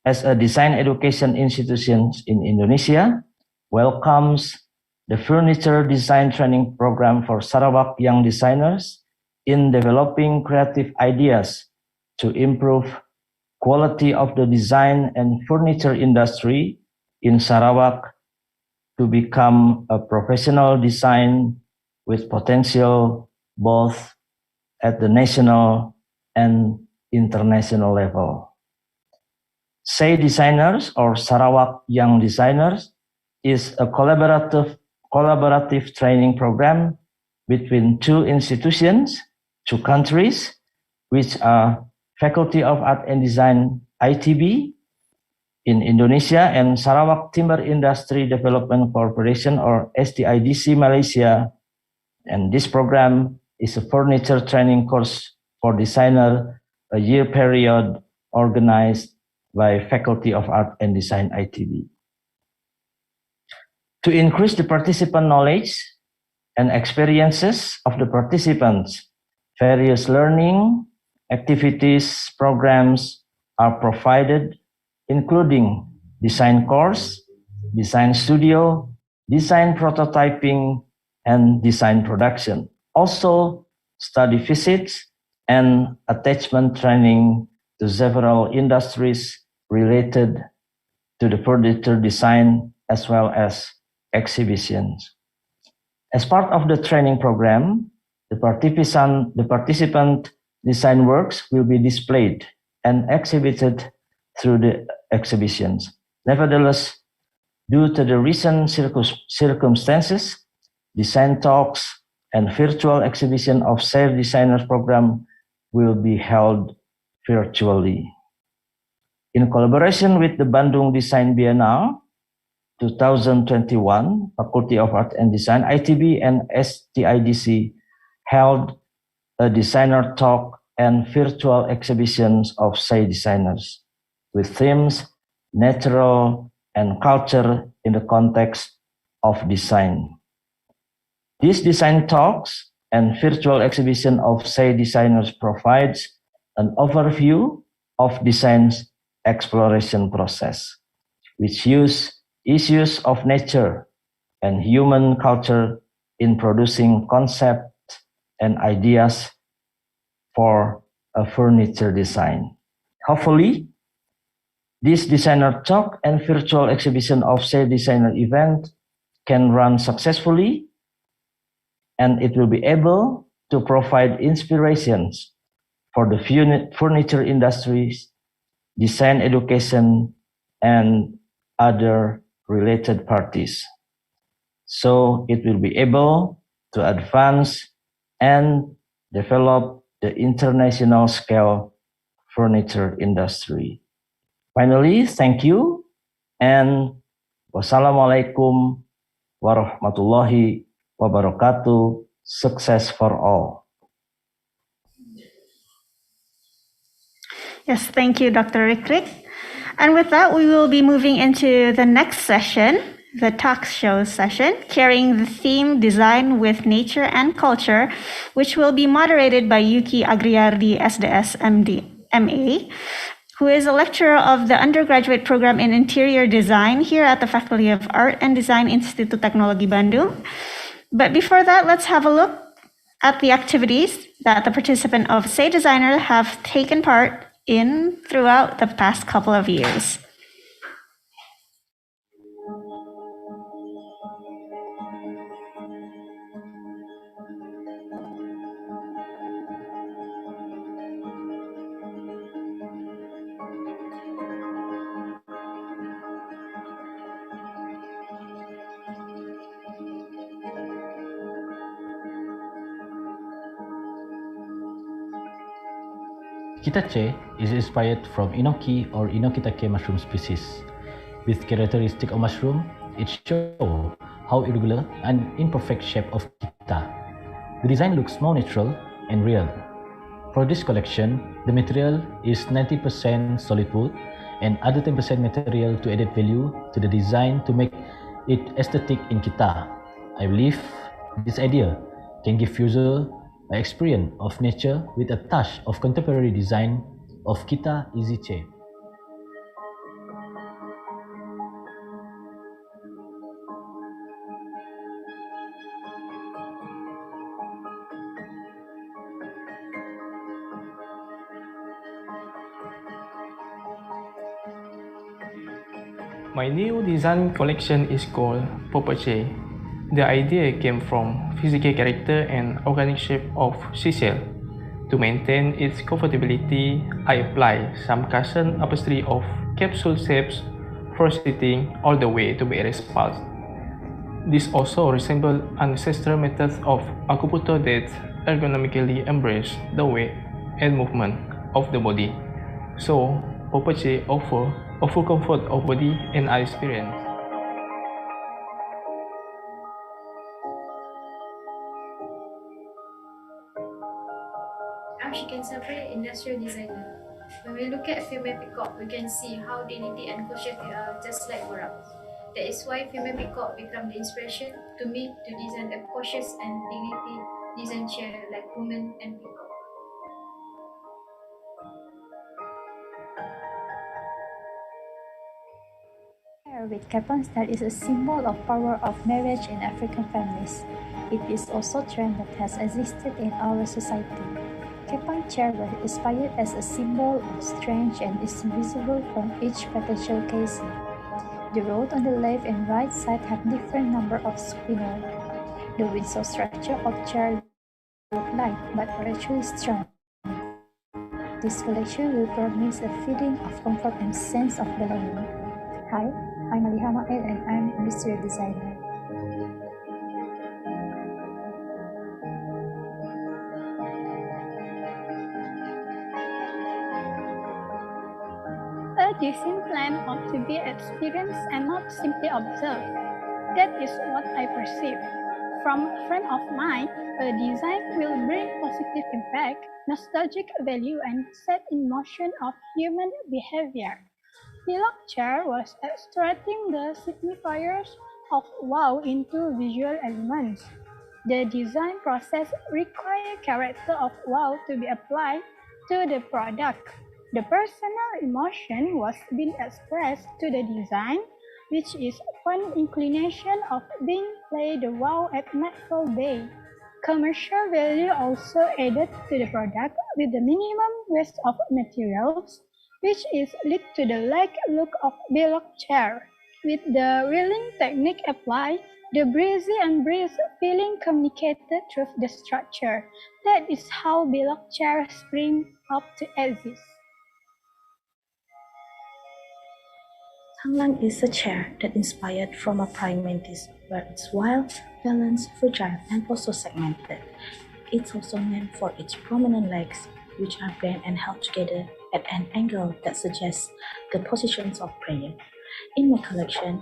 as a design education institution in Indonesia, welcomes the Furniture Design Training Program for Sarawak Young Designers in developing creative ideas to improve quality of the design and furniture industry in Sarawak to become a professional design with potential both at the national and international level. Say Designers or Sarawak Young Designers is a collaborative training program between two institutions, two countries, which are Faculty of Art and Design ITB in Indonesia and Sarawak Timber Industry Development Corporation or STIDC Malaysia. And this program is a furniture training course for designer, a year period organized by Faculty of Art and Design ITB. To increase the participant knowledge and experiences of the participants, various learning activities, programs are provided, including design course, design studio, design prototyping, and design production. Also, study visits and attachment training to several industries related to the furniture design as well as exhibitions. As part of the training program, the participant design works will be displayed and exhibited through the exhibitions. Nevertheless, due to the recent circumstances, design talks and virtual exhibition of SAFE Designers program will be held virtually. In collaboration with the Bandung Design Biennale 2021, Faculty of Art and Design, ITB and STIDC held a designer talk and virtual exhibitions of SAFE Designers with themes natural and culture in the context of design. These design talks and virtual exhibition of SAFE Designers provides an overview of design's exploration process, which use issues of nature and human culture in producing concepts and ideas for a furniture design. Hopefully, this designer talk and virtual exhibition of SAFE Designer event can run successfully, and it will be able to provide inspirations for the furniture industries, design education, and other related parties. So it will be able to advance and develop the international scale furniture industry. Finally, thank you, and wassalamualaikum warahmatullahi wabarakatuh. Success for all. Yes, thank you, Dr. Rikrik. And with that, we will be moving into the next session, the talk show session, carrying the theme Design with Nature and Culture, which will be moderated by Yuki Agriardi, SDS MD, MA, who is a lecturer of the undergraduate program in interior design here at the Faculty of Art and Design Institut Teknologi Bandung. But before that, let's have a look at the activities that the participants of SAFE Designer have taken part in throughout the past couple of years. Kitache is inspired from enoki or Enokitake mushroom species. With characteristic of mushroom, it shows how irregular and imperfect shape of kita. The design looks more natural and real. For this collection, the material is 90% solid wood and other 10% material to added value to the design to make it aesthetic in kita. I believe this idea can give user an experience of nature with a touch of contemporary design of kita easy chair. My new design collection is called Popache. The idea came from physical character and organic shape of seashell. To maintain its comfortability, I apply some cushion upholstery of capsule shapes for sitting all the way to be repulsed. This also resembles ancestral methods of acupuncture that ergonomically embrace the weight and movement of the body. So, Popache offers a full comfort of body and eye experience. I'm Shiken Safri, industrial designer. When we look at female peacock, we can see how dignity and cautious they are, just like warabs. That is why female peacock become the inspiration to me to design a cautious and dignity design chair like women and peacock. With capon style is a symbol of power of marriage in African families. It is also a trend that has existed in our society. Capon chair was inspired as a symbol of strength and is visible from each potential casing. The rows on the left and right side have different number of spinel. The windsor structure of chair look light but are actually strong. This collection will promise a feeling of comfort and sense of belonging. Hi, I'm Aliha Maed and I'm an industrial designer. A design plan ought to be experienced and not simply observed. That is what I perceive. From a frame of mind, a design will bring positive impact, nostalgic value, and set in motion of human behavior. Pillock chair was extracting the signifiers of wow into visual elements. The design process required character of wow to be applied to the product. The personal emotion was being expressed to the design, which is one inclination of being played the wow at Nightfall Bay. Commercial value also added to the product with the minimum waste of materials, which is lead to the leg look of Pillock chair. With the reeling technique applied, the breezy and breeze feeling communicated through the structure. That is how Pillock chair spring up to exist. Tanglang is a chair that inspired from a praying mantis, where it's wild, balanced, fragile, and also segmented. It's also named for its prominent legs, which are bent and held together at an angle that suggests the positions of prayer. In my collection,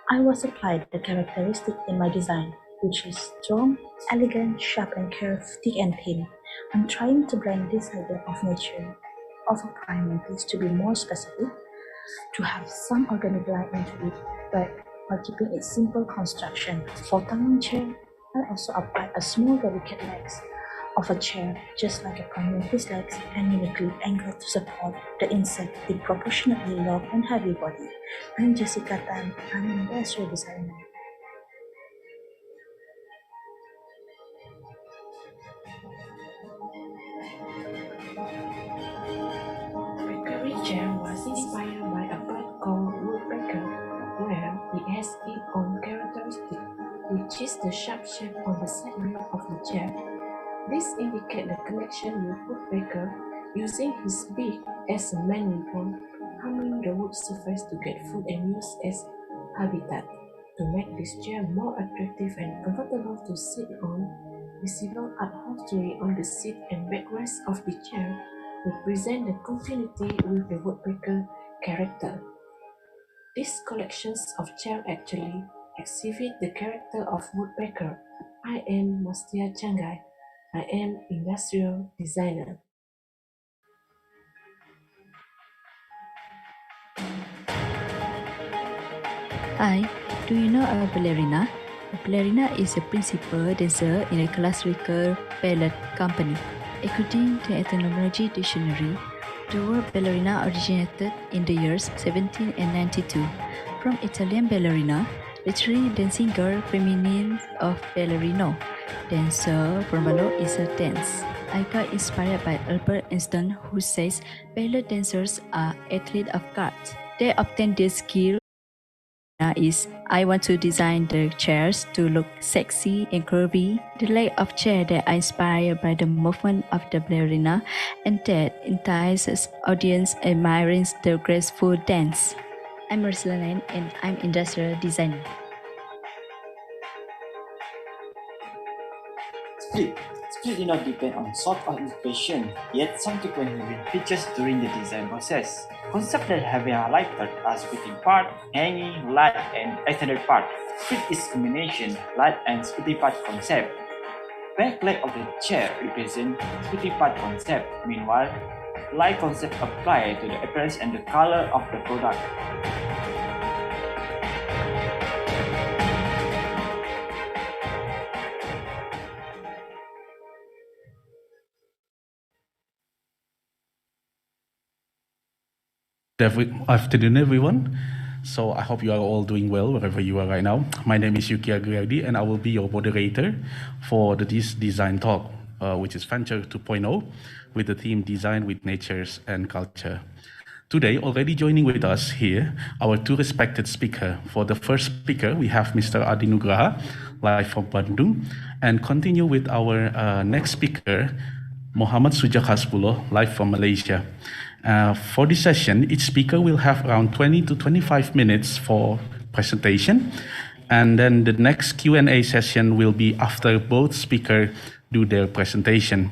I was applied the characteristic in my design, which is strong, elegant, sharp and curved, thick and thin. I'm trying to blend this idea of nature, of a prime mantis to be more specific, to have some organic line into it, but while keeping its simple construction. For Tanglang chair, I also applied a small delicate legs of a chair, just like a prime mantis legs, and uniquely angled to support the insect with proportionately long and heavy body. I'm Jessica Tan, I'm an industrial designer. Bakery chair was inspired by a bird called woodpecker, where it has its own characteristic, which is the sharp shape on the side rail of the chair. This indicates the connection with woodpecker, using his beak as a mandible, hammering the wood surface to get food and use as habitat. To make this chair more attractive and comfortable to sit on, visible upholstery on the seat and backrest of the chair represent the continuity with the woodpecker character. These collections of chairs actually exhibit the character of woodpecker. I am Mustia Changai. I am industrial designer. Hi, do you know a ballerina? A ballerina is a principal dancer in a classical ballet company. According to Etymology Dictionary, the word ballerina originated in the years 1792 from Italian ballerina, literally dancing girl, feminine of ballerino. Dancer from below is a dance. I got inspired by Albert Einstein, who says ballet dancers are athletes of God. They obtain their skill is I want to design the chairs to look sexy and curvy. The leg of chair that are inspired by the movement of the ballerina and that entices audience admiring the graceful dance. I'm Marcelina and I'm industrial designer. Split do not depend on sort of inspiration, yet some frequently features during the design process. Concepts that have been highlighted are splitting part, hanging, light, and extended part. Split is combination light and splitting part concept. Back leg of the chair represents splitting part concept. Meanwhile, light concept apply to the appearance and the color of the product. Good afternoon, everyone. So I hope you are all doing well wherever you are right now. My name is Yuki Agriardi, and I will be your moderator for this design talk, which is Venture 2.0, with the theme Design with Natures and Culture. Today, already joining with us here, our two respected speakers. For the first speaker, we have Mr. Adi Nugraha, live from Bandung, and continue with our next speaker, Muhammad Sujak Hasbuloh, live from Malaysia. For this session, each speaker will have around 20 to 25 minutes for presentation, and then the next Q&A session will be after both speakers do their presentation.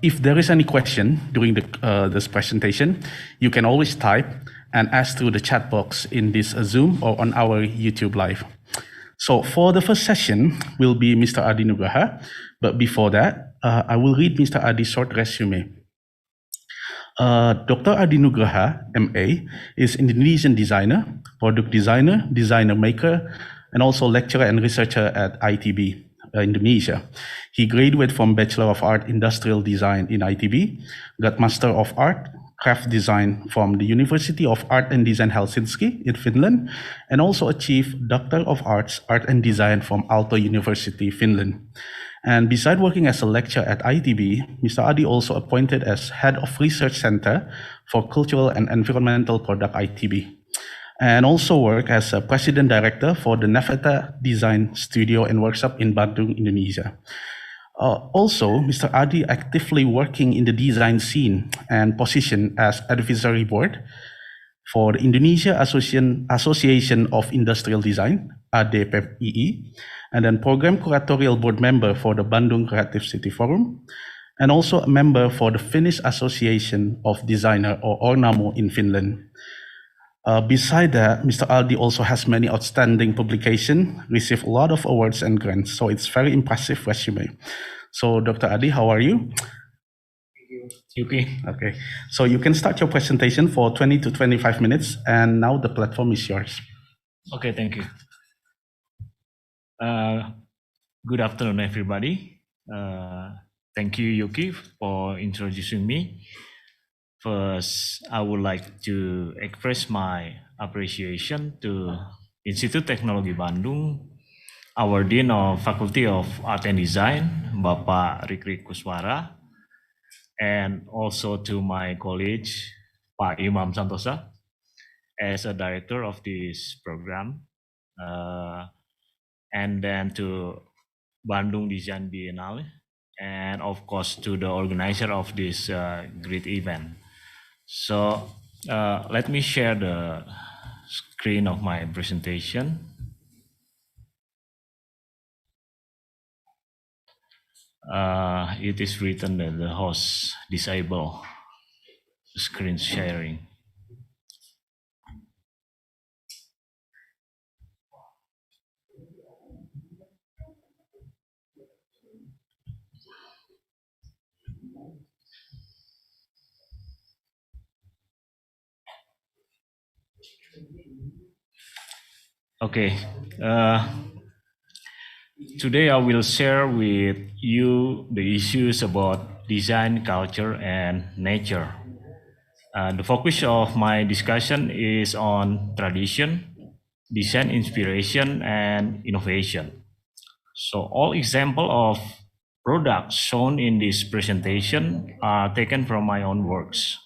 If there is any question during this presentation, you can always type and ask through the chat box in this Zoom or on our YouTube Live. So for the first session will be Mr. Adi Nugraha, but before that, I will read Mr. Adi's short resume. Dr. Adi Nugraha, MA, is Indonesian designer, product designer, designer maker, and also lecturer and researcher at ITB, Indonesia. He graduated from Bachelor of Art Industrial Design in ITB, got Master of Art Craft Design from the University of Art and Design Helsinki in Finland, and also achieved Doctor of Arts Art and Design from Aalto University, Finland. And beside working as a lecturer at ITB, Mr. Adi also appointed as Head of Research Center for Cultural and Environmental Product ITB, and also worked as a President Director for the Navata Design Studio and Workshop in Bandung, Indonesia. Also, Mr. Adi actively working in the design scene and position as Advisory Board for the Indonesia Association of Industrial Design, ADPII, and then Program Curatorial Board member for the Bandung Creative City Forum, and also a member for the Finnish Association of Designer, or Ornamo, in Finland. Beside that, Mr. Adi also has many outstanding publications, received a lot of awards and grants, so it's very impressive resume. So, Dr. Adi, how are you? Okay. Okay, so you can start your presentation for 20 to 25 minutes, and now the platform is yours. Okay, thank you. Good afternoon, everybody. Thank you, Yuki, for introducing me. First, I would like to express my appreciation to Institut Teknologi Bandung, our Dean of Faculty of Art and Design, Bapak Rikri Kuswara, and also to my colleague, Pak Imam Santosa, as a director of this program, and then to Bandung Design Biennale, and of course to the organizer of this great event. So let me share the screen of my presentation. It is written that the host disable screen sharing. Okay, today I will share with you the issues about design, culture, and nature. The focus of my discussion is on tradition, design inspiration, and innovation. So all examples of products shown in this presentation are taken from my own works.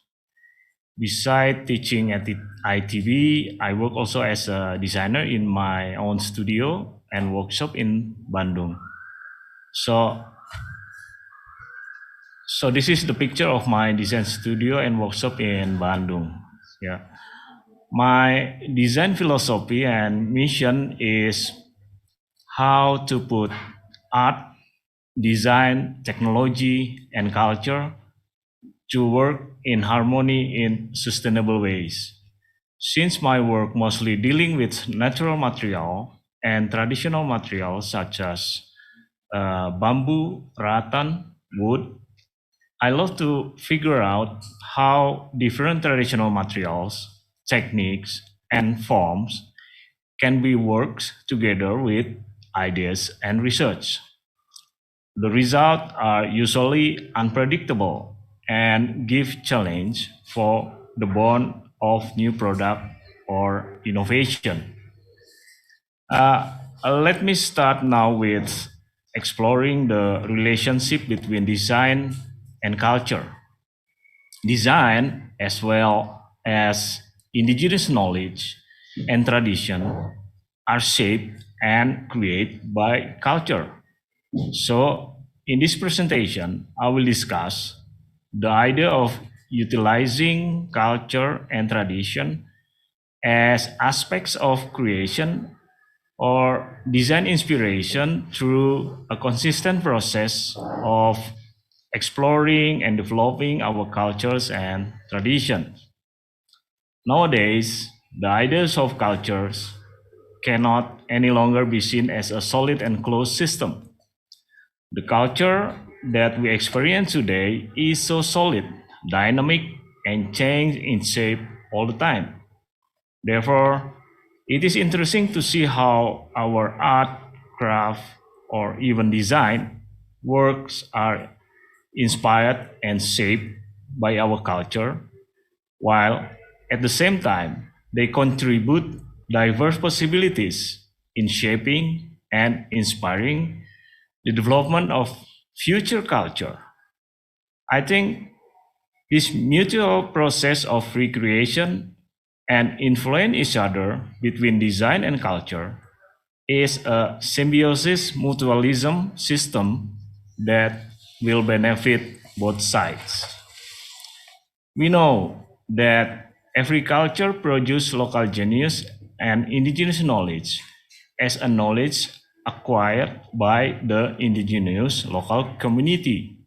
Besides teaching at the ITB, I work also as a designer in my own studio and workshop in Bandung. So this is the picture of my design studio and workshop in Bandung. Yeah. My design philosophy and mission is how to put art, design, technology, and culture to work in harmony in sustainable ways. Since my work mostly dealing with natural material and traditional materials such as bamboo, rattan, wood, I love to figure out how different traditional materials, techniques, and forms can be worked together with ideas and research. The results are usually unpredictable and give challenge for the born of new product or innovation. Let me start now with exploring the relationship between design and culture. Design, as well as indigenous knowledge and tradition, are shaped and created by culture. So, in this presentation, I will discuss the idea of utilizing culture and tradition as aspects of creation or design inspiration through a consistent process of exploring and developing our cultures and traditions. Nowadays, the ideas of cultures cannot any longer be seen as a solid and closed system. The culture that we experience today is so solid, dynamic, and change in shape all the time. Therefore, it is interesting to see how our art, craft, or even design works are inspired and shaped by our culture, while at the same time, they contribute diverse possibilities in shaping and inspiring the development of future culture. I think this mutual process of recreation and influence each other between design and culture is a symbiosis mutualism system that will benefit both sides. We know that every culture produces local genius and indigenous knowledge as a knowledge acquired by the indigenous local community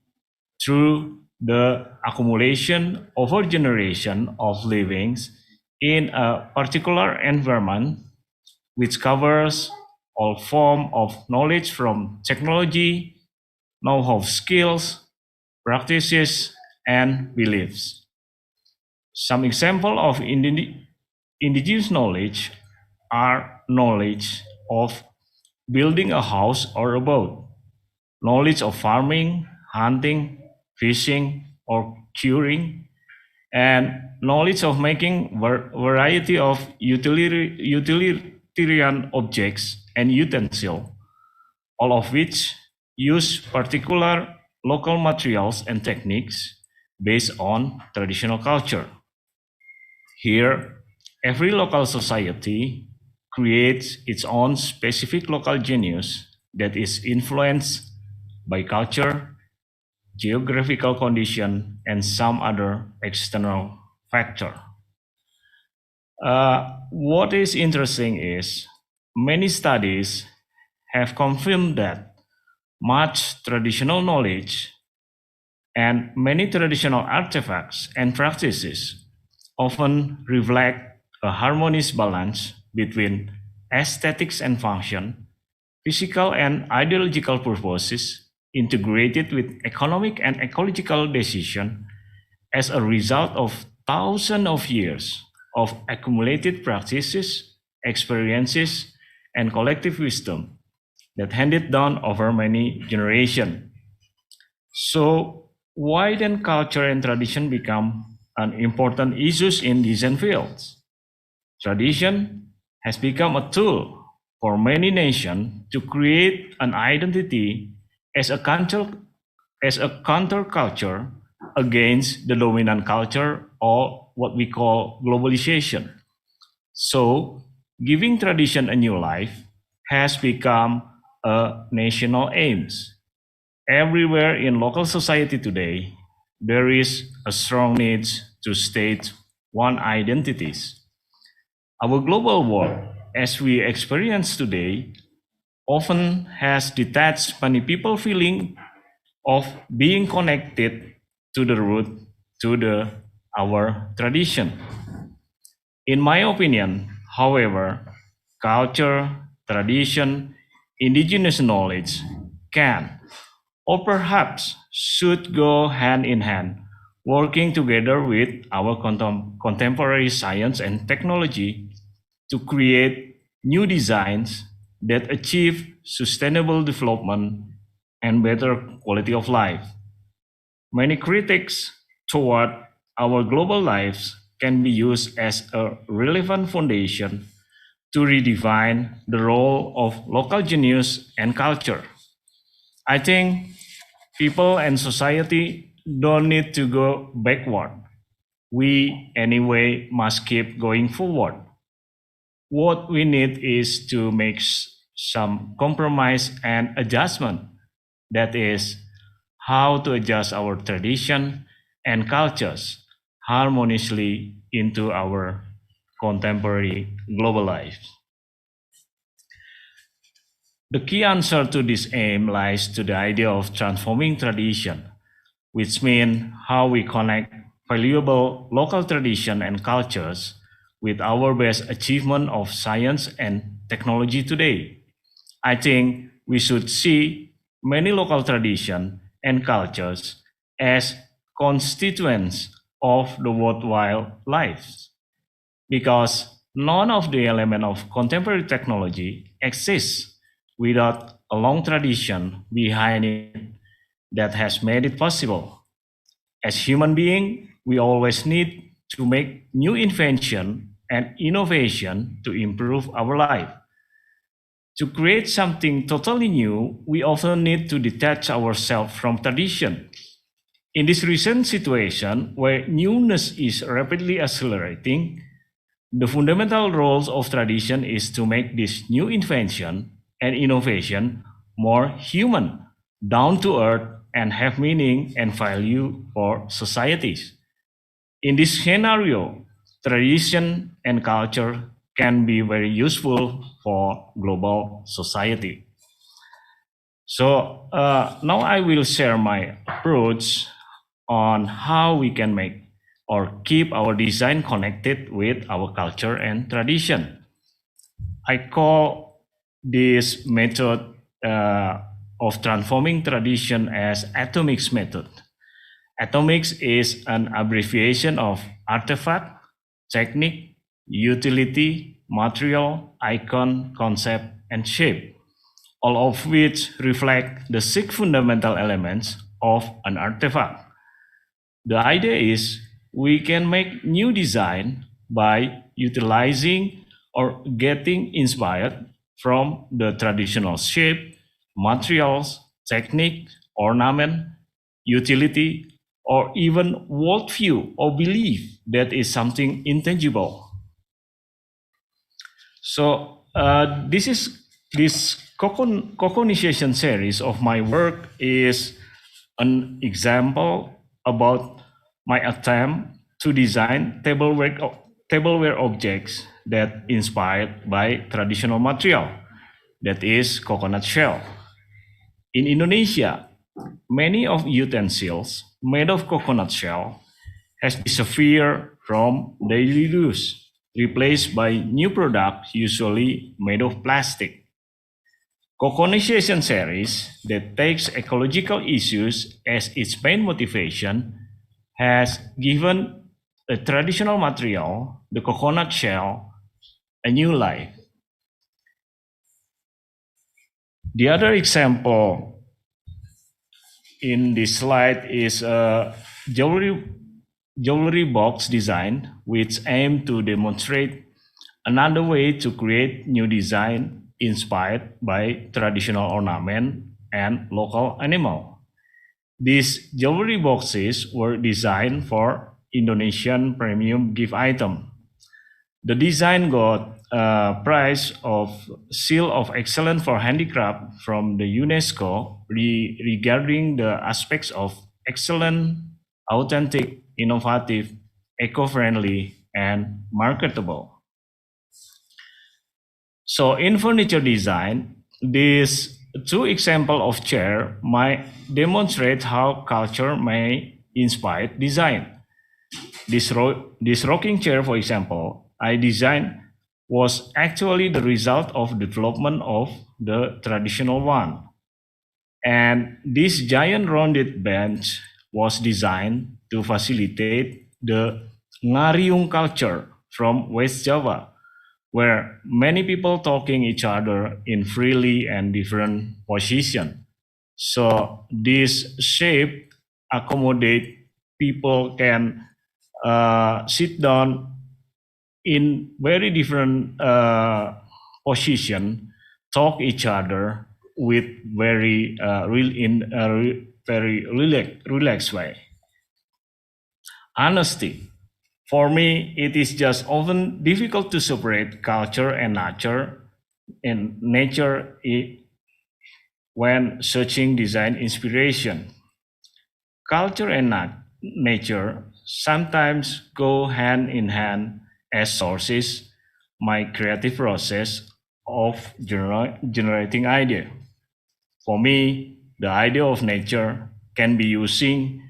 through the accumulation over generation of livings in a particular environment, which covers all form of knowledge from technology, know-how skills, practices, and beliefs. Some example of indigenous knowledge are knowledge of building a house or a boat, knowledge of farming, hunting, fishing, or curing, and knowledge of making variety of utilitarian objects and utensils, all of which use particular local materials and techniques based on traditional culture. Here, every local society creates its own specific local genius that is influenced by culture, geographical condition, and some other external factor. What is interesting is many studies have confirmed that much traditional knowledge and many traditional artifacts and practices often reflect a harmonious balance between aesthetics and function, physical and ideological purposes, integrated with economic and ecological decision as a result of thousands of years of accumulated practices, experiences, and collective wisdom that handed down over many generations. So why then culture and tradition become an important issues in design fields? Tradition has become a tool for many nations to create an identity as a counterculture against the dominant culture or what we call globalization. So, giving tradition a new life has become a national aim. Everywhere in local society today, there is a strong need to state one identities. Our global world, as we experience today, often has detached many people feeling of being connected to the root, to our tradition. In my opinion, however, culture, tradition, indigenous knowledge can or perhaps should go hand in hand, working together with our contemporary science and technology to create new designs that achieve sustainable development and better quality of life. Many critics toward our global lives can be used as a relevant foundation to redefine the role of local genius and culture. I think people and society don't need to go backward. We, anyway, must keep going forward. What we need is to make some compromise and adjustment. That is, how to adjust our tradition and cultures harmoniously into our contemporary global life. The key answer to this aim lies to the idea of transforming tradition, which means how we connect valuable local tradition and cultures with our best achievement of science and technology today. I think we should see many local traditions and cultures as constituents of the worthwhile lives, because none of the elements of contemporary technology exists without a long tradition behind it that has made it possible. As human beings, we always need to make new invention and innovation to improve our life. To create something totally new, we often need to detach ourselves from tradition. In this recent situation where newness is rapidly accelerating, the fundamental roles of tradition is to make this new invention and innovation more human, down to earth, and have meaning and value for societies. In this scenario, tradition and culture can be very useful for global society. So now I will share my approach on how we can make or keep our design connected with our culture and tradition. I call this method of transforming tradition as atomics method. Atomics is an abbreviation of artifact, technique, utility, material, icon, concept, and shape, all of which reflect the six fundamental elements of an artifact. The idea is we can make new design by utilizing or getting inspired from the traditional shape, materials, technique, ornament, utility, or even worldview or belief that is something intangible. So this cognition series of my work is an example about my attempt to design tableware objects that inspired by traditional material, that is coconut shell. In Indonesia, many of utensils made of coconut shell has disappeared from daily use, replaced by new products usually made of plastic. Cognition series that takes ecological issues as its main motivation has given a traditional material, the coconut shell, a new life. The other example in this slide is a jewelry box design, which aim to demonstrate another way to create new design inspired by traditional ornament and local animal. These jewelry boxes were designed for Indonesian premium gift item. The design got a prize of Seal of Excellence for Handicraft from the UNESCO regarding the aspects of excellent, authentic, innovative, eco-friendly, and marketable. So in furniture design, these two examples of chair might demonstrate how culture may inspire design. This rocking chair, for example, I designed was actually the result of development of the traditional one. And this giant rounded bench was designed to facilitate the ngariung culture from West Java, where many people talking each other in freely and different position. So this shape accommodate people can sit down in very different position, talk each other with very very relaxed way. Honesty. For me, it is just often difficult to separate culture and nature. And nature when searching design inspiration. Culture and nature sometimes go hand in hand as sources my creative process of generating idea. For me, the idea of nature can be using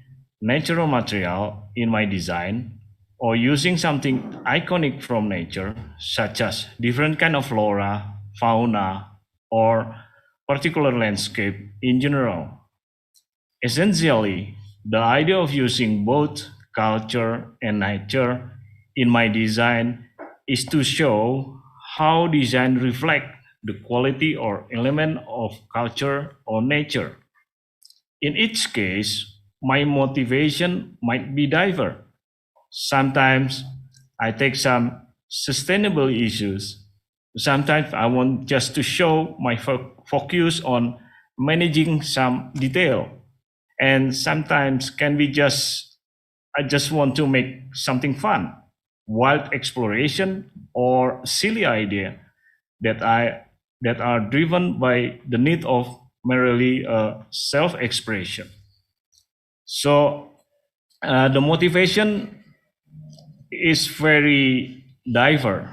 natural material in my design or using something iconic from nature, such as different kind of flora, fauna, or particular landscape in general. Essentially, the idea of using both culture and nature in my design is to show how design reflect the quality or element of culture or nature. In each case, my motivation might be diverse. Sometimes I take some sustainable issues. Sometimes I want just to show my focus on managing some detail. And sometimes can be just, I just want to make something fun, wild exploration or silly idea that are driven by the need of merely self-expression. So the motivation is very diverse,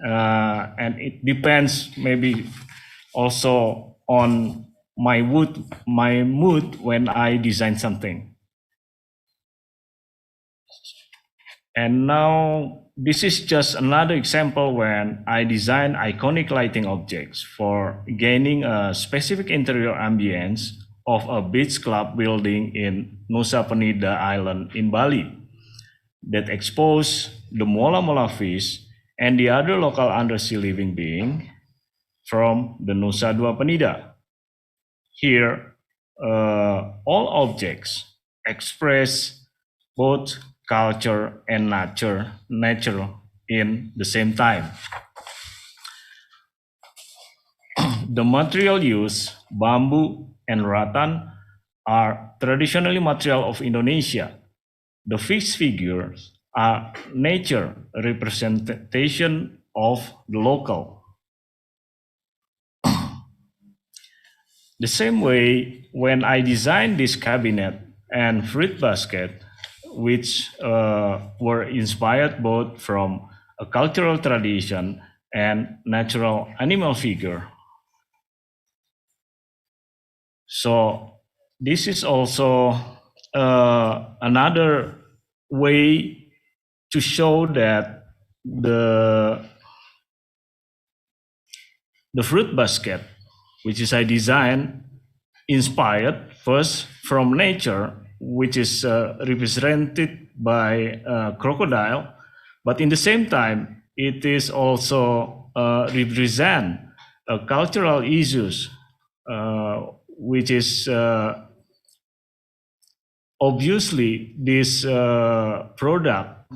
and it depends maybe also on my mood when I design something. And now this is just another example when I design iconic lighting objects for gaining a specific interior ambience of a beach club building in Nusa Penida Island in Bali that expose the mola-mola fish and the other local undersea living being from the Nusa Dua Penida. Here, all objects express both culture and nature in the same time. The material used, bamboo and rattan, are traditionally material of Indonesia. The fish figures are nature representation of the local. The same way, when I designed this cabinet and fruit basket, which were inspired both from a cultural tradition and natural animal figure. So this is also another way to show that the fruit basket, which is I designed, inspired first from nature, which is represented by a crocodile, but in the same time, it is also represent cultural issues, which is obviously this product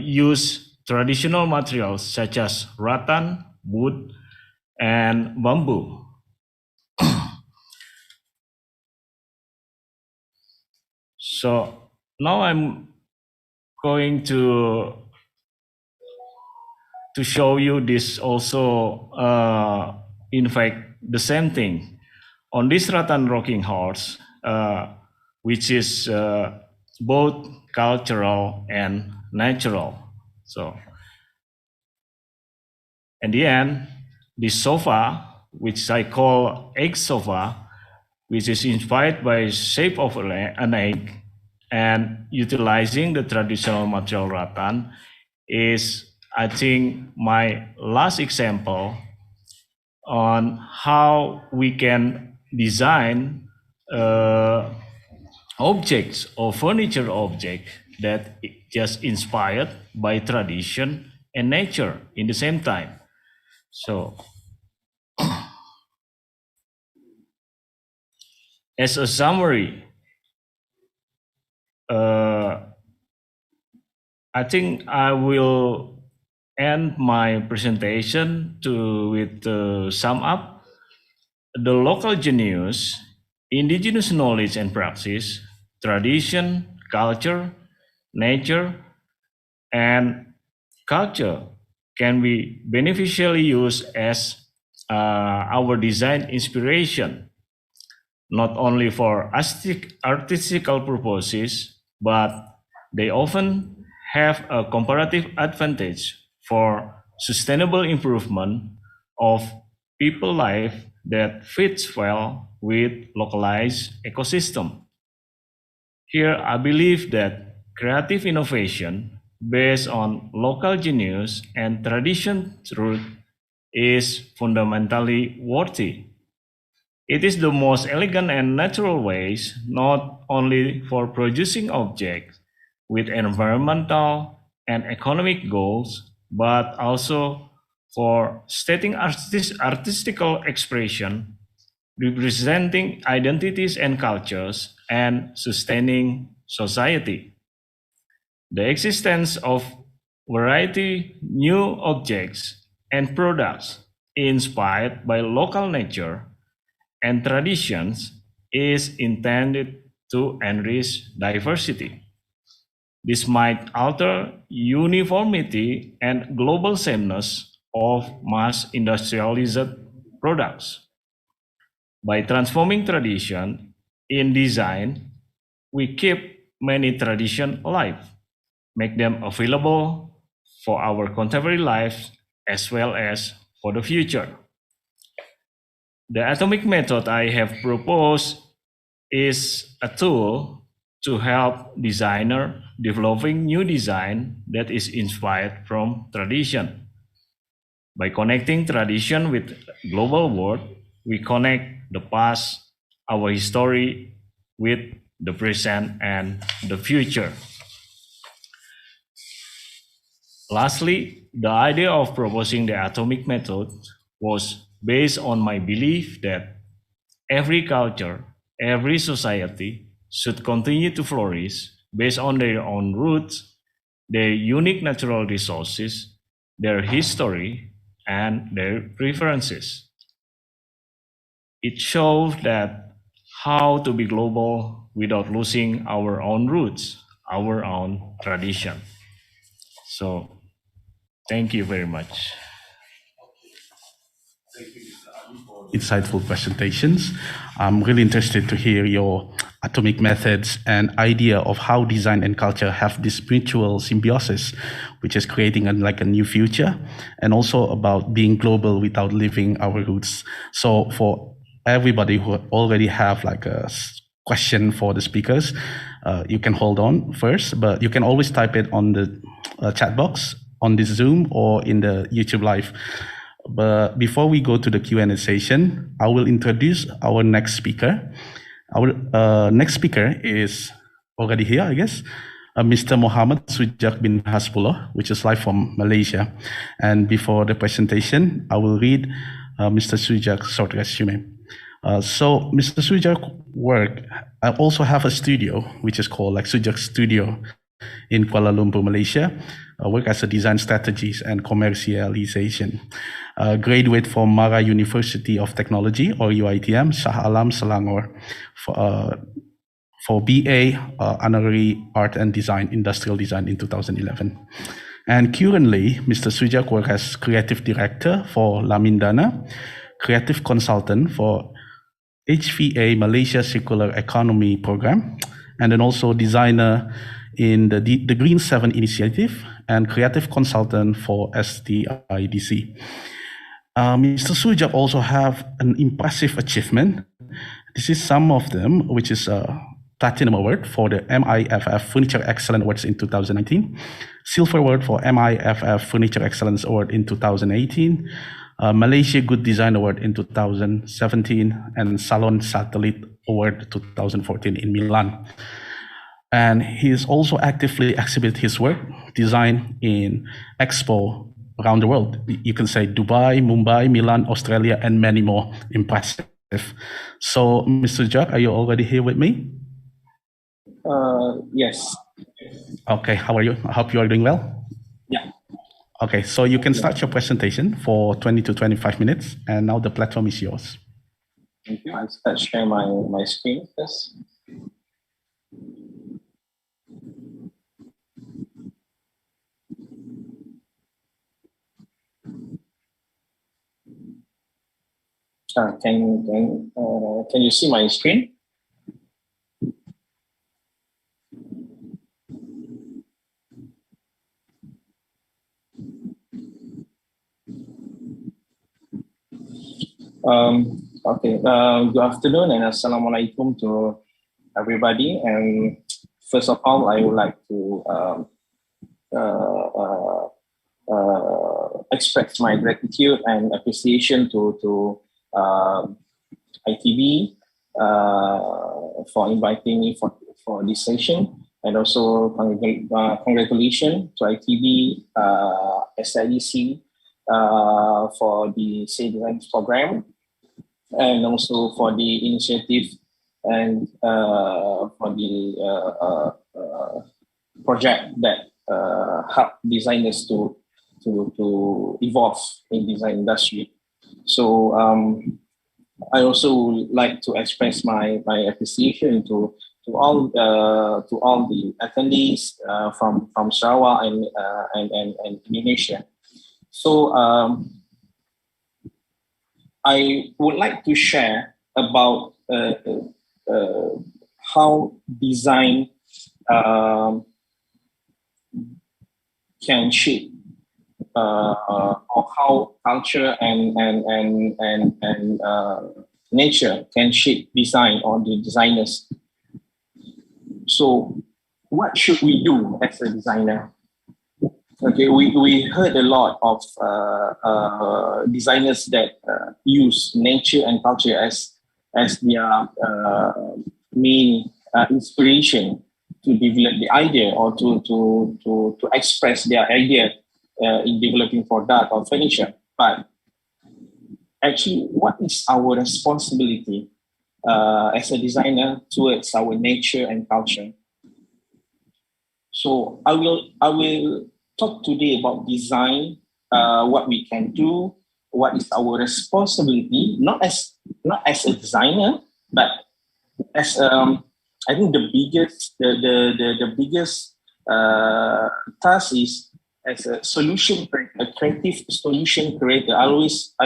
use traditional materials such as rattan, wood, and bamboo. So now I'm going to show you this also, in fact, the same thing. On this rattan rocking horse, which is both cultural and natural. So, in the end, this sofa, which I call egg sofa, which is inspired by shape of an egg and utilizing the traditional material rattan, is, I think, my last example on how we can design objects or furniture object that just inspired by tradition and nature in the same time. So, as a summary, I think I will end my presentation with sum up the local genius, indigenous knowledge and practice, tradition, culture, nature, and culture can be beneficially used as our design inspiration, not only for artistical purposes, but they often have a comparative advantage for sustainable improvement of people life that fits well with localized ecosystem. Here, I believe that creative innovation based on local genius and tradition truth is fundamentally worthy. It is the most elegant and natural ways, not only for producing objects with environmental and economic goals, but also for stating artistical expression, representing identities and cultures, and sustaining society. The existence of variety new objects and products inspired by local nature and traditions is intended to enrich diversity. This might alter uniformity and global sameness of mass industrialized products. By transforming tradition in design, we keep many traditions alive, make them available for our contemporary lives as well as for the future. The atomic method I have proposed is a tool to help designer developing new design that is inspired from tradition. By connecting tradition with global world, we connect the past, our history, with the present and the future. Lastly, the idea of proposing the atomic method was based on my belief that every culture, every society should continue to flourish based on their own roots, their unique natural resources, their history, and their preferences. It shows that how to be global without losing our own roots, our own tradition. So, thank you very much. Insightful presentations. I'm really interested to hear your atomic methods and idea of how design and culture have this mutual symbiosis, which is creating a new future, and also about being global without leaving our roots. So for everybody who already have a question for the speakers, you can hold on first, but you can always type it on the chat box on this Zoom or in the YouTube Live. But before we go to the Q&A session, I will introduce our next speaker. Our next speaker is already here, I guess, Mr. Muhammad Sujak bin Hasbullah, which is live from Malaysia. And before the presentation, I will read Mr. Sujak's short resume. So Mr. Sujak's work, I also have a studio, which is called Sujak Studio in Kuala Lumpur, Malaysia. I work as a design strategist and commercialization. Graduate from Mara University of Technology, or UITM, Shah Alam, Selangor, for BA Honorary Art and Design, Industrial Design in 2011. And currently, Mr. Sujak works as Creative Director for Lamindana, Creative Consultant for HVA Malaysia Circular Economy Program, and then also designer in the Green 7 initiative and creative consultant for STIDC. Mr. Sujak also have an impressive achievement. This is some of them, which is a Platinum Award for the MIFF Furniture Excellence Awards in 2019, Silver Award for MIFF Furniture Excellence Award in 2018, Malaysia Good Design Award in 2017, and Salon Satellite Award 2014 in Milan. And he is also actively exhibit his work, design in expo around the world. You can say Dubai, Mumbai, Milan, Australia, and many more. Impressive. So, Mr. Jack, are you already here with me? Yes. Okay, how are you? I hope you are doing well. Yeah. Okay, so you can start your presentation for 20 to 25 minutes, and now the platform is yours. Thank you. I'll start sharing my screen first. Can you see my screen? Okay. Good afternoon and assalamualaikum to everybody. And first of all, I would like to express my gratitude and appreciation to ITB for inviting me for this session, and also congratulations to ITB, SIDC for the Say Design program, and also for the initiative and for the project that help designers to evolve in design industry. So I also would like to express my appreciation to all the attendees from Sarawak and Indonesia. So I would like to share about how design can shape or how culture and nature can shape design or the designers. So what should we do as a designer? Okay, we heard a lot of designers that use nature and culture as their main inspiration to develop the idea or to express their idea in developing product or furniture. But actually, what is our responsibility as a designer towards our nature and culture? So I will talk today about design, what we can do, what is our responsibility, not as a designer, but as I think the biggest task is as a creative solution creator. I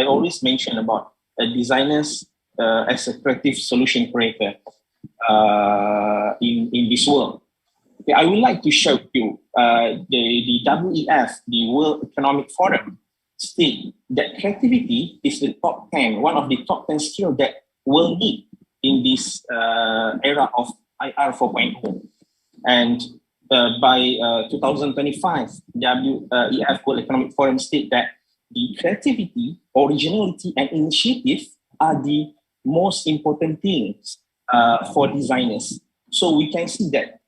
always mention about designers as a creative solution creator in this world. Okay, I would like to share with you the WEF, the World Economic Forum, state that creativity is one of the top 10 skills that we'll need in this era of IR 4.0. And by 2025, WEF World Economic Forum state that the creativity, originality, and initiative are the most important things for designers. So we can see that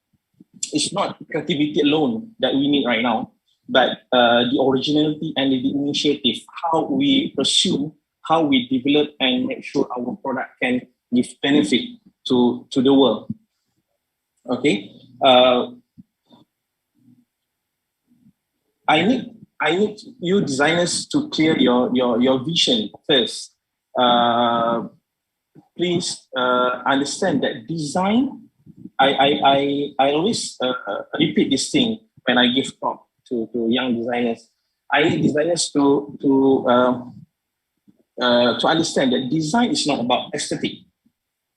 it's not creativity alone that we need right now, but the originality and the initiative, how we pursue, how we develop and make sure our product can give benefit to the world. Okay. I need you designers to clear your vision first. Please understand that design I always repeat this thing when I give talk to young designers. I need designers to understand that design is not about aesthetic.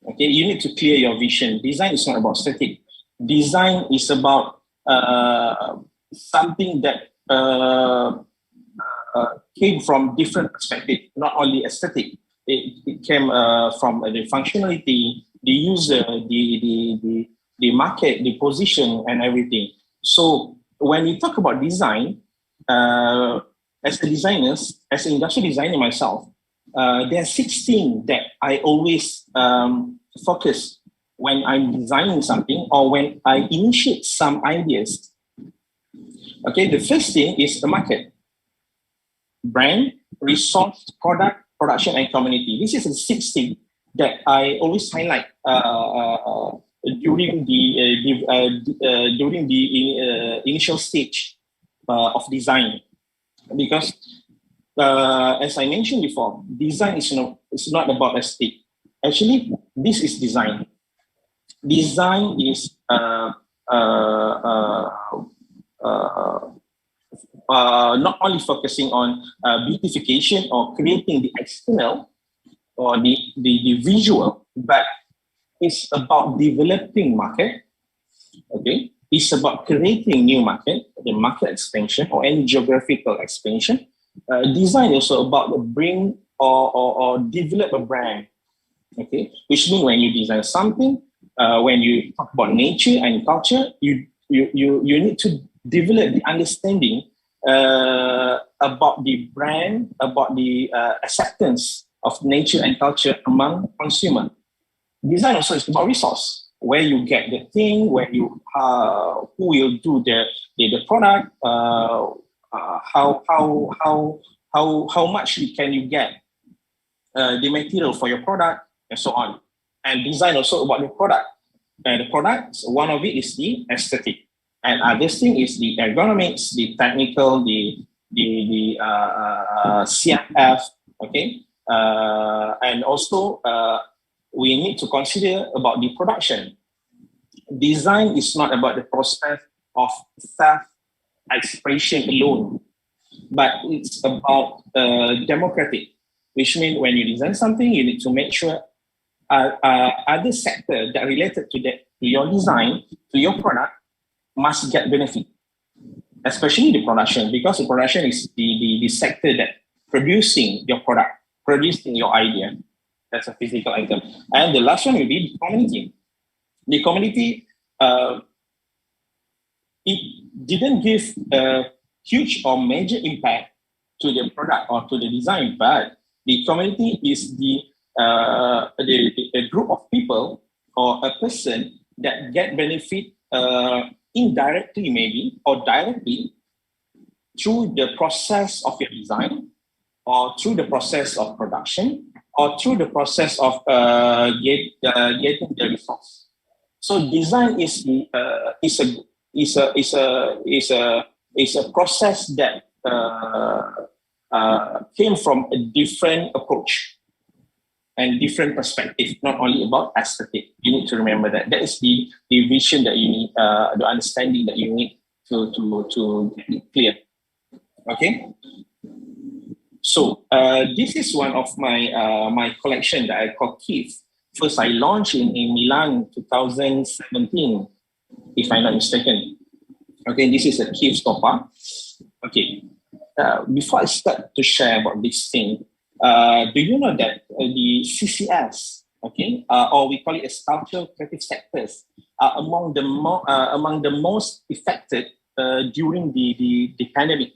Okay, you need to clear your vision. Design is not about aesthetic. Design is about something that came from different perspectives, not only aesthetic. It came from the functionality, the user, the market, the position, and everything. So when we talk about design, as an industrial designer myself, there are 6 things that I always focus when I'm designing something or when I initiate some ideas. Okay, the first thing is the market, brand, resource, product, production, and community. This is the 6 things that I always highlight during the initial stage of design, because as I mentioned before, design is not about aesthetic. Actually, this is design. Design is not only focusing on beautification or creating the external or the visual, but it's about developing market. Okay, it's about creating new market, the market expansion or any geographical expansion. Design is also about bring or develop a brand. Okay, which means when you design something, when you talk about nature and culture, you need to develop the understanding about the brand, about the acceptance of nature and culture among consumer. Design also is about resource, where you get the thing, where you who will do the product, how much can you get the material for your product, and so on. And design also about the product. And the product, one of it is the aesthetic, and other thing is the ergonomics, the technical, the CFF. Okay, and also we need to consider about the production. Design is not about the process of self-expression alone, but it's about democratic, which means when you design something, you need to make sure other sector that related to your design, to your product, must get benefit, especially the production, because the production is the sector that producing your product, producing your idea. That's a physical item. And the last one will be the community. The community, it didn't give a huge or major impact to the product or to the design, but the community is the group of people or a person that get benefit indirectly maybe or directly through the process of your design, or through the process of production, or through the process of getting the resource. So design is a process that came from a different approach and different perspective, not only about aesthetic. You need to remember that. That is the vision that you need, the understanding that you need to get it clear. Okay. So this is one of my collection that I call Keith. First, I launched in Milan 2017, if I'm not mistaken. Okay, this is a Keith sofa. Okay. Before I start to share about this thing, do you know that the CCS, okay, or we call it as cultural creative sectors, are among the most affected during the pandemic?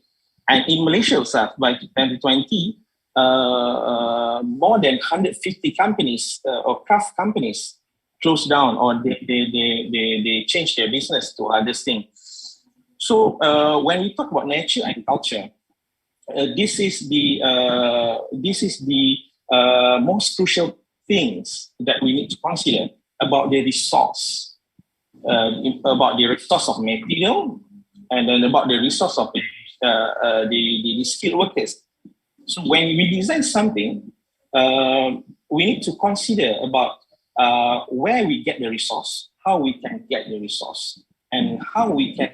And in Malaysia itself, by 2020, more than 150 companies or craft companies closed down, or they changed their business to other things. So when we talk about nature and culture, this is the most crucial things that we need to consider about the resource, about the resource of material, and then about the resource of the skilled workers. So when we design something, we need to consider about where we get the resource, how we can get the resource and how we can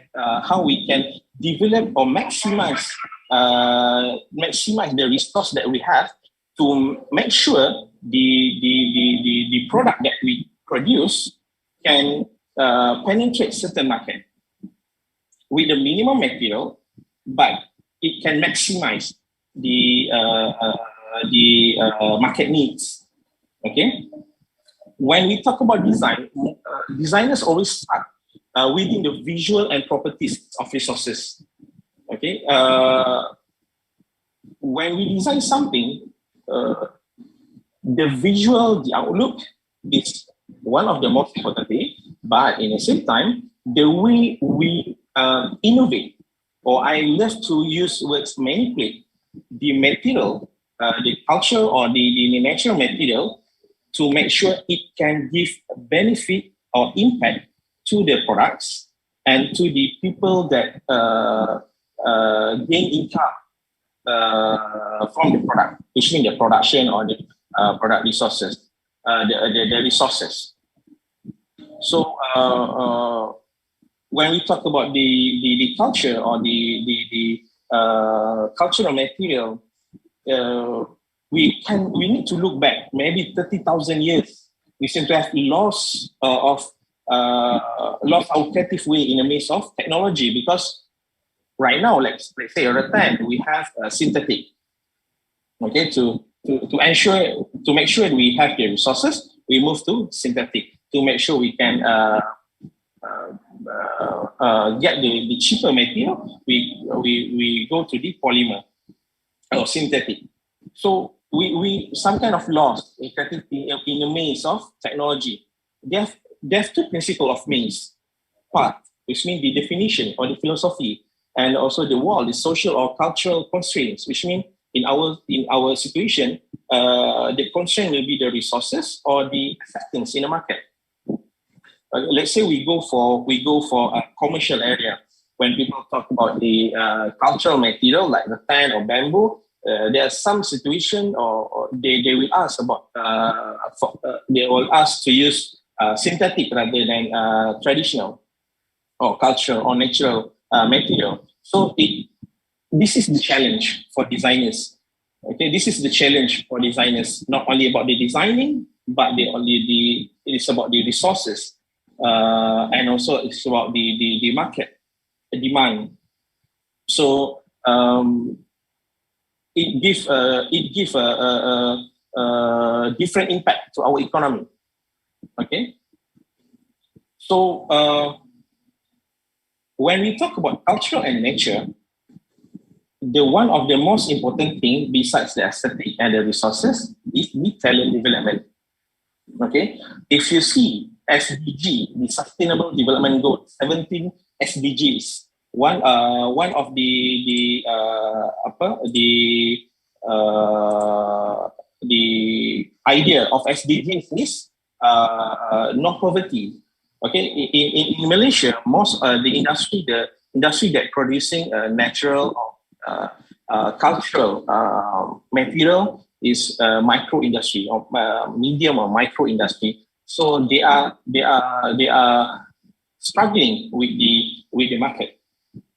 develop or maximize the resource that we have to make sure the product that we produce can penetrate certain market with the minimum material, but it can maximize the market needs. Okay. When we talk about design, designers always start within the visual and properties of resources. Okay. When we design something, the visual, the outlook is one of the most important things, but in the same time, the way we innovate, or I love to use words manipulate the material, the culture or the natural material to make sure it can give benefit or impact to the products and to the people that gain income from the product, which means the production or the product resources, the resources. So when we talk about the culture or the cultural material, we need to look back maybe 30,000 years. We seem to have lost our creative way in the midst of technology, because right now, let's say a rattan, we have synthetic. Okay, to make sure we have the resources, we move to synthetic to make sure we can get the cheaper material. We go to the polymer or synthetic. So we some kind of loss in the maze of technology. There's two principles of maze part, which means the definition or the philosophy, and also the wall, the social or cultural constraints, which means in our situation, the constraint will be the resources or the acceptance in the market. Let's say we go for a commercial area. When people talk about the cultural material like rattan or bamboo, there are some situation or they will ask about they will ask to use synthetic rather than traditional or cultural or natural material. So this is the challenge for designers. Okay, this is the challenge for designers. Not only about the designing, but it is about the resources, and also it's about the market, the demand. So it gives a different impact to our economy. Okay, so when we talk about culture and nature, the one of the most important thing besides the aesthetic and the resources is the talent development. Okay, if you see SDG, the Sustainable Development Goal, 17 SDGs. One of the idea of SDGs is no poverty. Okay, in Malaysia, most the industry that producing natural or cultural material is micro industry or medium or micro industry. So they are struggling with the market.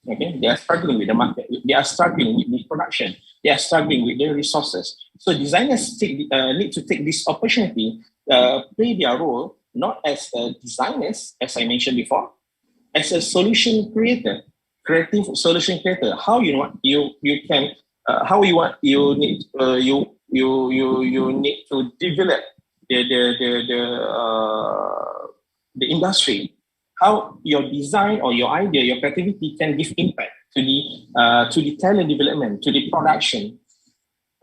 Okay, they are struggling with the market. They are struggling with the production. They are struggling with their resources. So designers need to take this opportunity, play their role not as designers, as I mentioned before, as a solution creator, creative solution creator. How you need to develop the industry. How your design or your idea, your creativity can give impact to the talent development, to the production,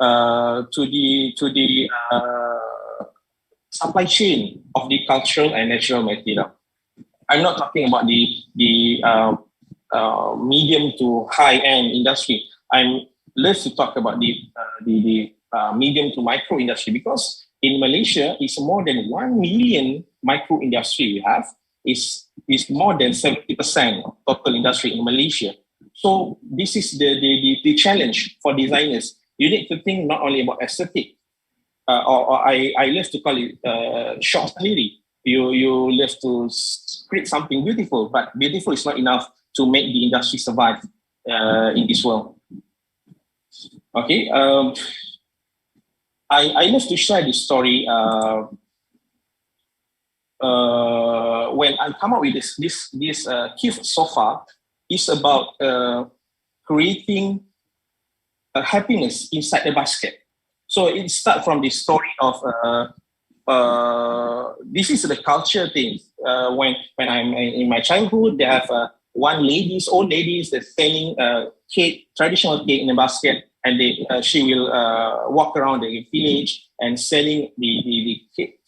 to the supply chain of the cultural and natural material. I'm not talking about the medium to high end industry. I'm love to talk about the medium to micro industry, because in Malaysia, it's more than 1 million micro industry we have. Is more than 70% of total industry in Malaysia. So this is the challenge for designers. You need to think not only about aesthetic, or I love to call it short sendiri. You love to create something beautiful, but beautiful is not enough to make the industry survive in this world. Okay, I love to share this story. When I come up with this gift sofa, is about creating a happiness inside the basket. So it starts from the story of this is the culture thing. When I'm in my childhood, they have old ladies that's selling cake, traditional cake in a basket, and she will walk around the village and selling the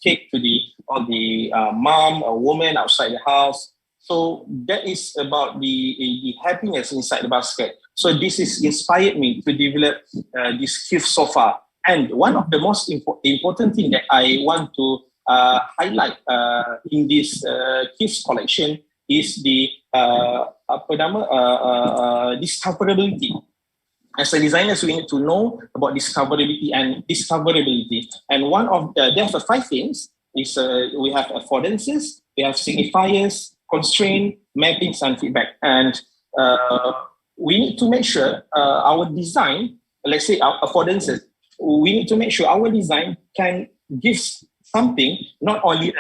cake to all the mom or woman outside the house. So that is about the happiness inside the basket. So this is inspired me to develop this gift sofa. And one of the most important thing that I want to highlight in this gifts collection is the discoverability. As a designers, we need to know about discoverability. And one of there are 5 things. Is we have affordances, we have signifiers, constraint, mappings, and feedback. And we need to make sure our design, let's say our affordances, we need to make sure our design can give something, not only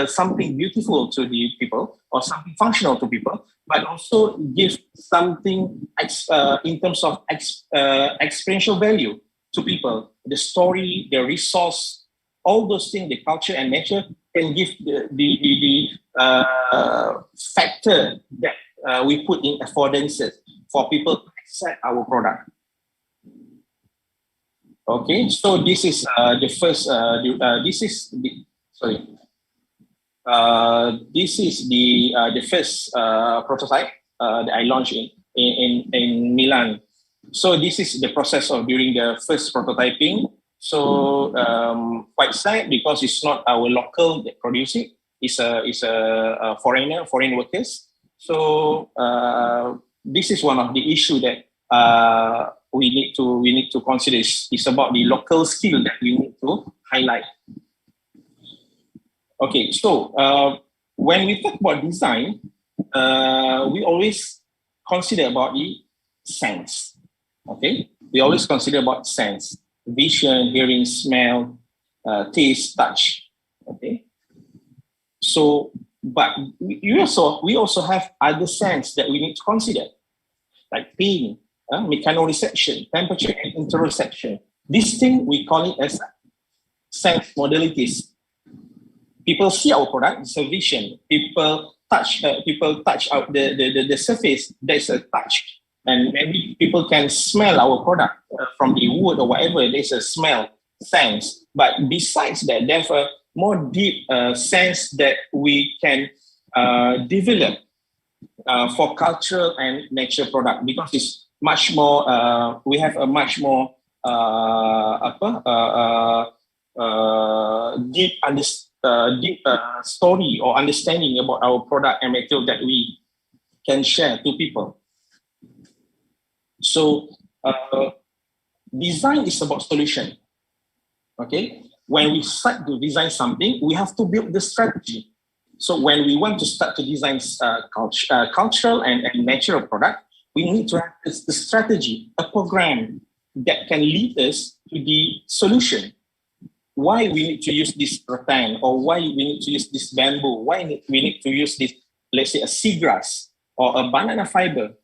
something beautiful to the people or something functional to people, but also give something in terms of experiential value to people. The story, the resource, all those things, the culture and nature can give the factor that we put in affordances for people to accept our product. Okay, so this is the first. This is the first prototype that I launched in Milan. So this is the process of during the first prototyping. So quite sad because it's not our local that produce it. It's a foreign workers. So this is one of the issue that we need to consider. It's about the local skill that we need to highlight. Okay, so when we talk about design, we always consider about the sense. Okay, we always consider about sense, vision, hearing, smell, taste, touch. Okay, so but we also have other sense that we need to consider, like pain, mechanoreception, temperature, and interoception. This thing we call it as sense modalities. People see our product, it's a vision. People touch out the surface, there's a touch. And maybe people can smell our product from the wood or whatever, there's a smell, sense. But besides that, there's a more deep sense that we can develop for cultural and nature product, because it's much more, we have a much more deep story or understanding about our product and material that we can share to people. So design is about solution. Okay, when we start to design something, we have to build the strategy. So when we want to start to design cultural and natural product, we need to have the strategy, a program that can lead us to the solution. Why we need to use this rattan, or why we need to use this bamboo, why we need to use this, let's say, a seagrass or a banana fiber,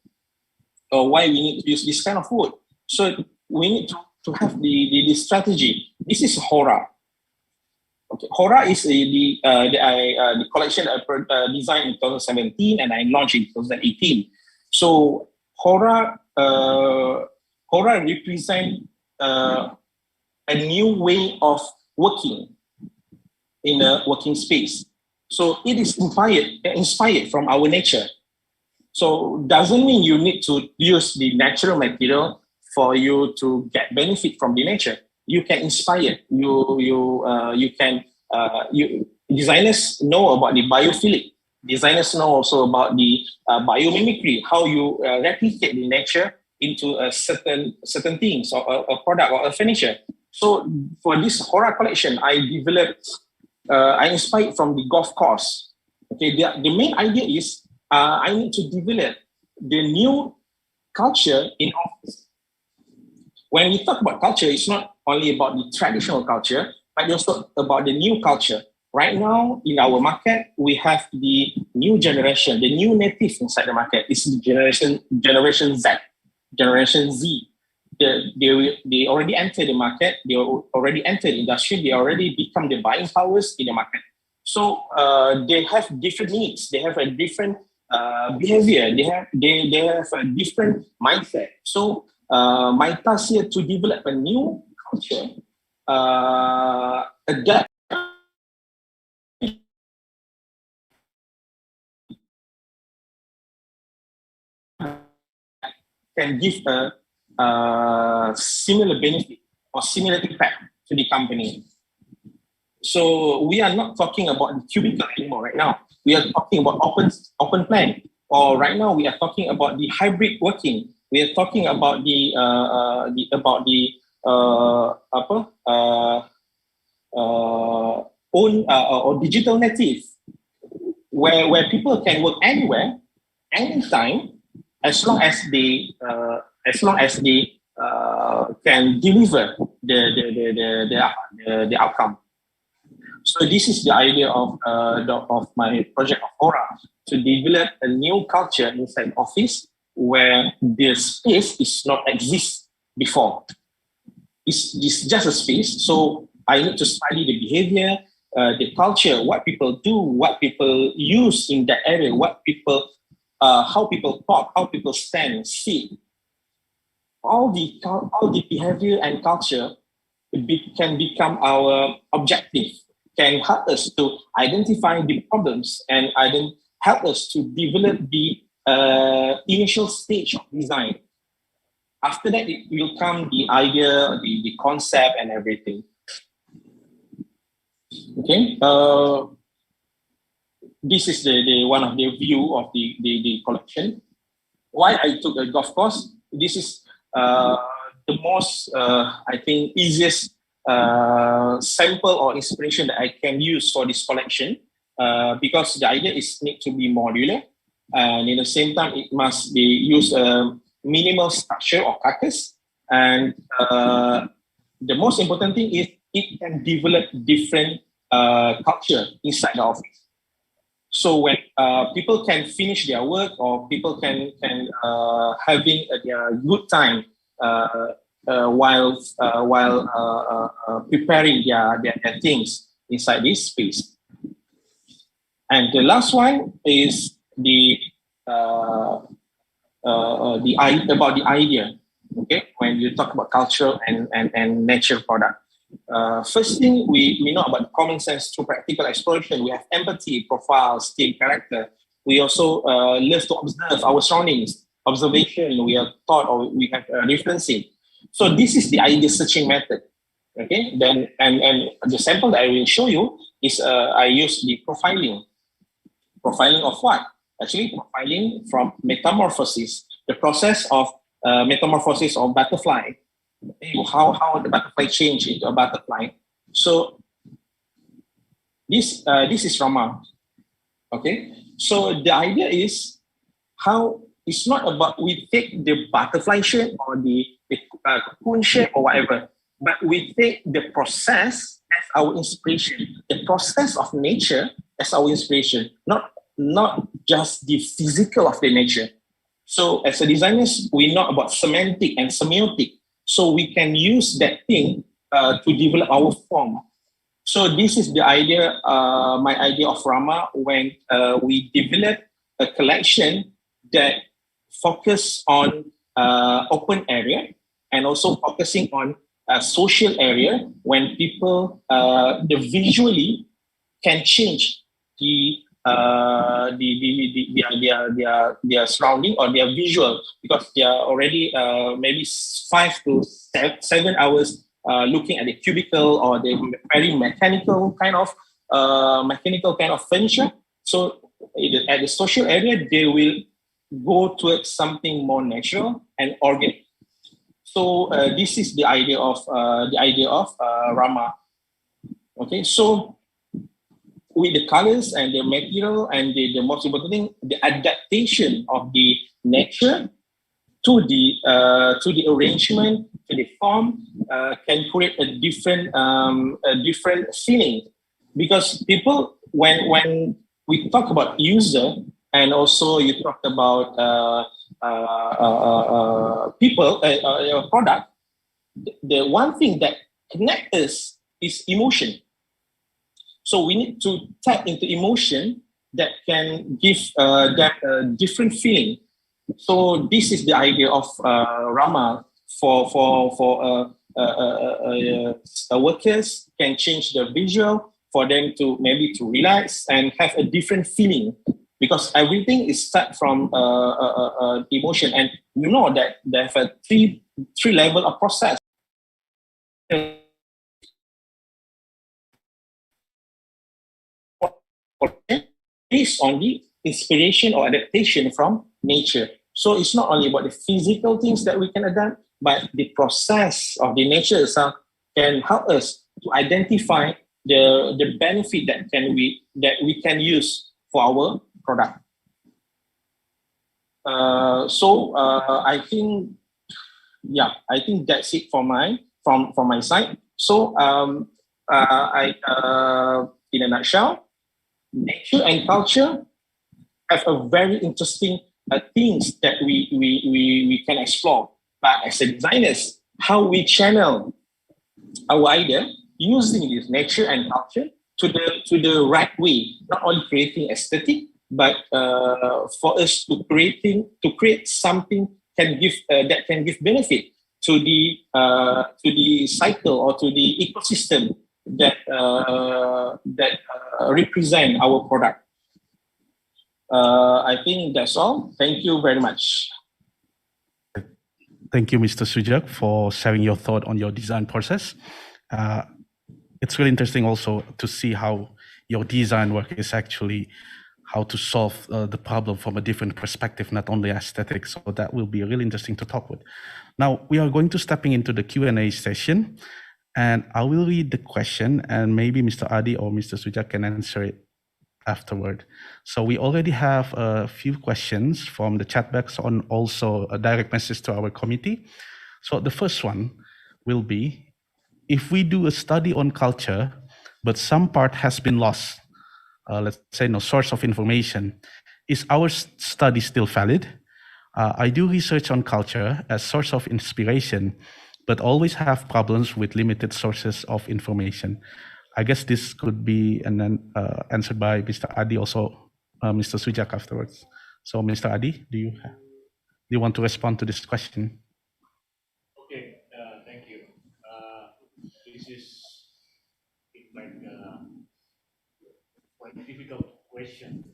or why we need to use this kind of wood. So we need to have the strategy. This is Hora. Okay, Hora is the collection I designed in 2017 and I launched in 2018. So Hora represents a new way of working in a working space. So it is inspired from our nature. So doesn't mean you need to use the natural material for you to get benefit from the nature. You can inspire. Designers know about the biophilic. Designers know also about the biomimicry, how you replicate the nature into a certain things or a product or a furniture. So for this Hora collection, I developed I inspired from the golf course. Okay, the main idea is I need to develop the new culture in office. When we talk about culture, it's not only about the traditional culture, but also about the new culture. Right now, in our market, we have the new generation, the new native inside the market. It's the generation Z, Generation Z. They already entered the market. They already entered the industry. They already become the buying powers in the market. So they have different needs. They have a different behavior. They have a different mindset. So my task here to develop a new culture, adapt can give a similar benefit or similar impact to the company. So we are not talking about the cubicle anymore right now. We are talking about open plan. Or right now we are talking about the hybrid working. We are talking about own or digital native, where people can work anywhere, anytime, as long as they can deliver the outcome. So this is the idea of my project of Aura, to develop a new culture inside office where the space is not exist before. It's just a space. So I need to study the behavior, the culture, what people do, what people use in that area, how people talk, how people stand, sit. All the behavior and culture can become our objective, can help us to identify the problems and help us to develop the initial stage of design. After that, it will come the idea, the concept, and everything. Okay. This is the one of the view of the collection. Why I took a golf course? This is the most, I think, easiest sample or inspiration that I can use for this collection, because the idea is need to be modular, and in the same time it must be use a minimal structure or carcass, and the most important thing is it can develop different culture inside the office. So when people can finish their work, or people can having their good time while preparing their things inside this space. And the last one is about the idea. Okay, when you talk about culture and nature product. First thing, we know about the common sense through practical exploration. We have empathy, profile, skill, character. We also love to observe our surroundings, observation. We are taught, or we have referencing. So this is the idea searching method. Okay, then and the sample that I will show you is I use the profiling. Profiling of what? Actually, profiling from metamorphosis, the process of metamorphosis of butterfly. How the butterfly change into a butterfly. So this is Rama. Okay, so the idea is how it's not about we take the butterfly shape or the cocoon shape or whatever, but we take the process as our inspiration, the process of nature as our inspiration, not just the physical of the nature. So as a designers, we know about semantic and semiotic. So we can use that thing to develop our form. So this is the idea, my idea of Rama, when we develop a collection that focus on open area and also focusing on a social area, when people visually can change their surrounding or their visual, because they are already maybe 5 to 7 hours looking at the cubicle or the very mechanical kind of furniture. So at the social area, they will go towards something more natural and organic. So this is the idea of Rama. Okay, so with the colors and the material and the most important thing, the adaptation of the nature to the arrangement, to the form, can create a different feeling. Because people, when we talk about user, and also you talk about people, product, the one thing that connects us is emotion. So we need to tap into emotion that can give that different feeling. So this is the idea of Rama for workers, can change the visual for them to maybe to relax and have a different feeling, because everything is start from emotion, and you know that they have a three level of process. Based on the inspiration or adaptation from nature. So it's not only about the physical things that we can adapt, but the process of the nature itself can help us to identify the benefit that we can use for our product. I think that's it from my side. So in a nutshell, nature and culture have a very interesting things that we can explore. But as a designers, how we channel our idea using this nature and culture to the right way, not only creating aesthetic, but for us to create something that can give benefit to the cycle or to the ecosystem that represent our product. I think that's all. Thank you very much. Thank you, Mr. Sujak, for sharing your thought on your design process. It's really interesting also to see how your design work is actually how to solve the problem from a different perspective, not only aesthetics. So that will be really interesting to talk with. Now, we are going to stepping into the Q&A session, and I will read the question, and maybe Mr. Adi or Mr. Sujak can answer it afterward. So we already have a few questions from the chat box and also a direct message to our committee. So the first one will be, if we do a study on culture, but some part has been lost, let's say no source of information, is our study still valid? I do research on culture as source of inspiration, but always have problems with limited sources of information. I guess this could be answered by Mr. Adi, also Mr. Sujak afterwards. So Mr. Adi, do you want to respond to this question? Okay, thank you. This is in fact quite a difficult question,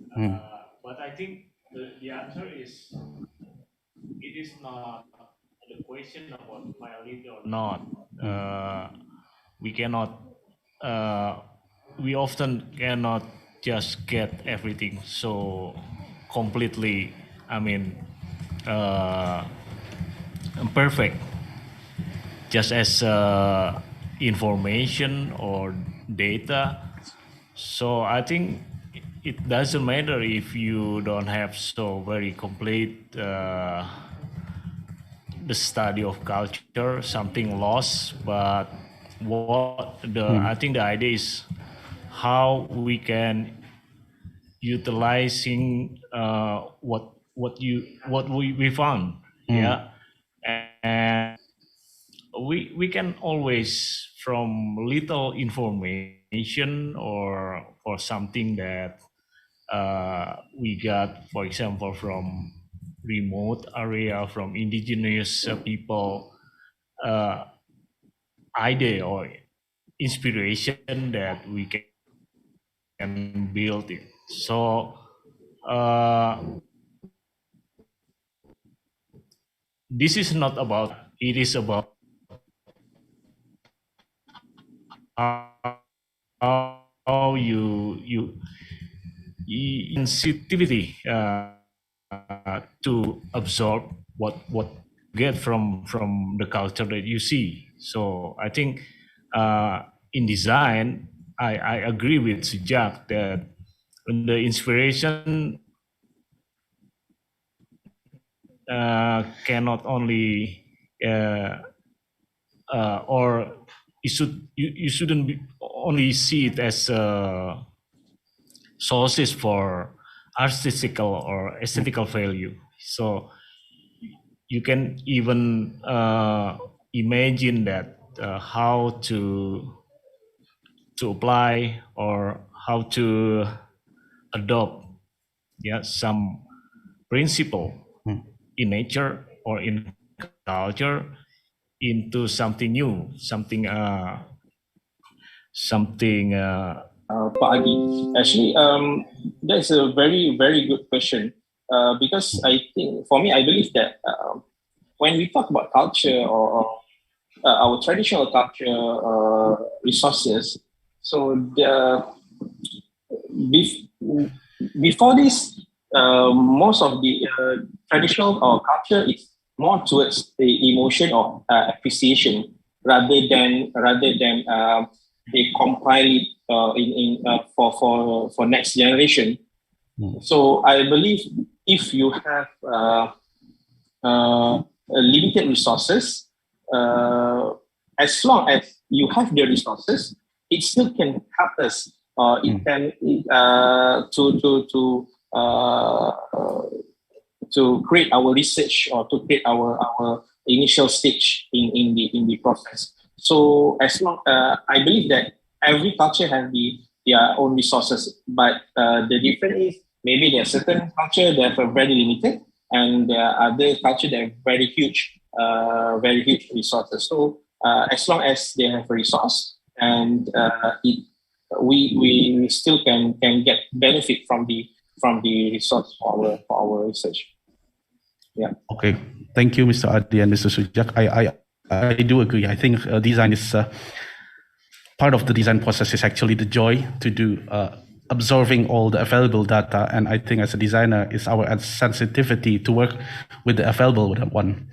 but I think the answer is it is not the question about valid or not. We cannot. We often cannot just get everything so completely. I mean, perfect. Just as information or data. So I think it doesn't matter if you don't have so very complete the study of culture, something lost, but I think the idea is how we can utilizing what we found, yeah, and we can always from little information or something that we got, for example, from remote area, from indigenous people, idea or inspiration that we can build it. So this is not about, it is about how you sensitivity to absorb what get from the culture that you see. So I think in design I agree with Sujak that the inspiration cannot only or you shouldn't only see it as sources for artistical or aesthetical value. So you can even imagine that how to apply or how to adopt some principle in nature or in culture into something new, something Pak Adi. Actually, that's a very, very good question because I think, for me, I believe that when we talk about culture or our traditional culture resources, so before this, most of the traditional culture is more towards the emotion of appreciation rather than they compile it for next generation. So I believe if you have limited resources, as long as you have the resources, it still can help us. It can to create our research or to create our initial stage in the process. So as long I believe that every culture has their own resources, but the difference is maybe there are certain culture that are very limited, and there are other culture that have very huge resources. So as long as they have a resource and we still can get benefit from the resource for our research. Yeah. Okay. Thank you, Mr. Adi and Mr. Sujak. I do agree. I think design is part of the design process is actually the joy to do observing all the available data. And I think as a designer, it's our sensitivity to work with the available one.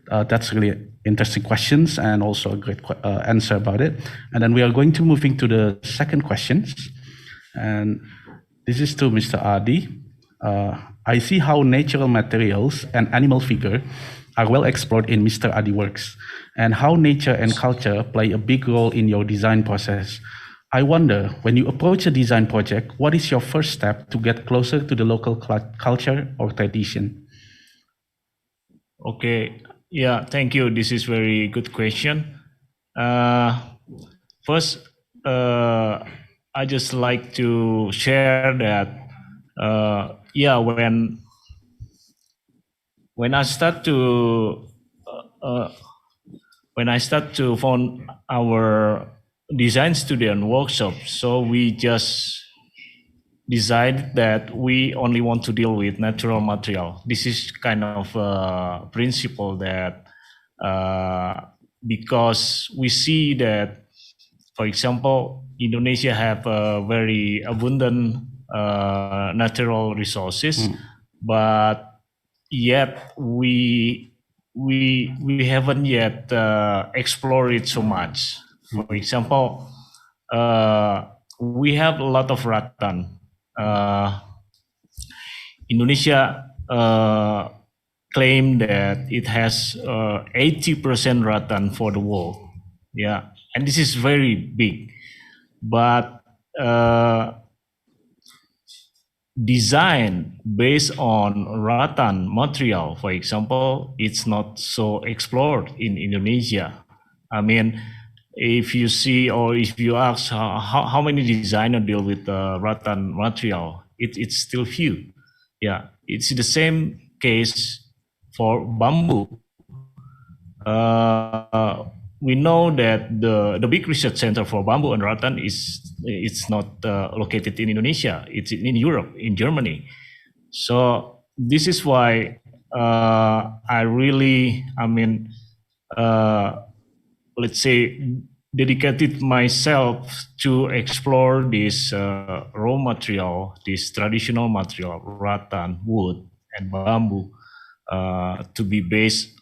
That's really interesting questions and also a great answer about it. And then we are going to moving to the second questions. And this is to Mr. Adi. I see how natural materials and animal figure are well explored in Mr. Adi works, and how nature and culture play a big role in your design process. I wonder, when you approach a design project, what is your first step to get closer to the local culture or tradition? Okay, yeah, thank you. This is very good question. First, I just like to share that, when I start to found our design studio and workshop, so we just decided that we only want to deal with natural material. This is kind of a principle that because we see that, for example, Indonesia have a very abundant natural resources, but yet we haven't yet explored it so much. For example, we have a lot of rattan. Indonesia claim that it has 80% rattan for the world. Yeah, and this is very big, but design based on rattan material, for example, it's not so explored in Indonesia. I mean, if you see or if you ask how many designers deal with rattan material, it's still few. Yeah, it's the same case for bamboo. We know that the big research center for bamboo and rattan it's not located in Indonesia. It's in Europe, in Germany. So this is why let's say, dedicated myself to explore this raw material, this traditional material, rattan, wood, and bamboo, to be based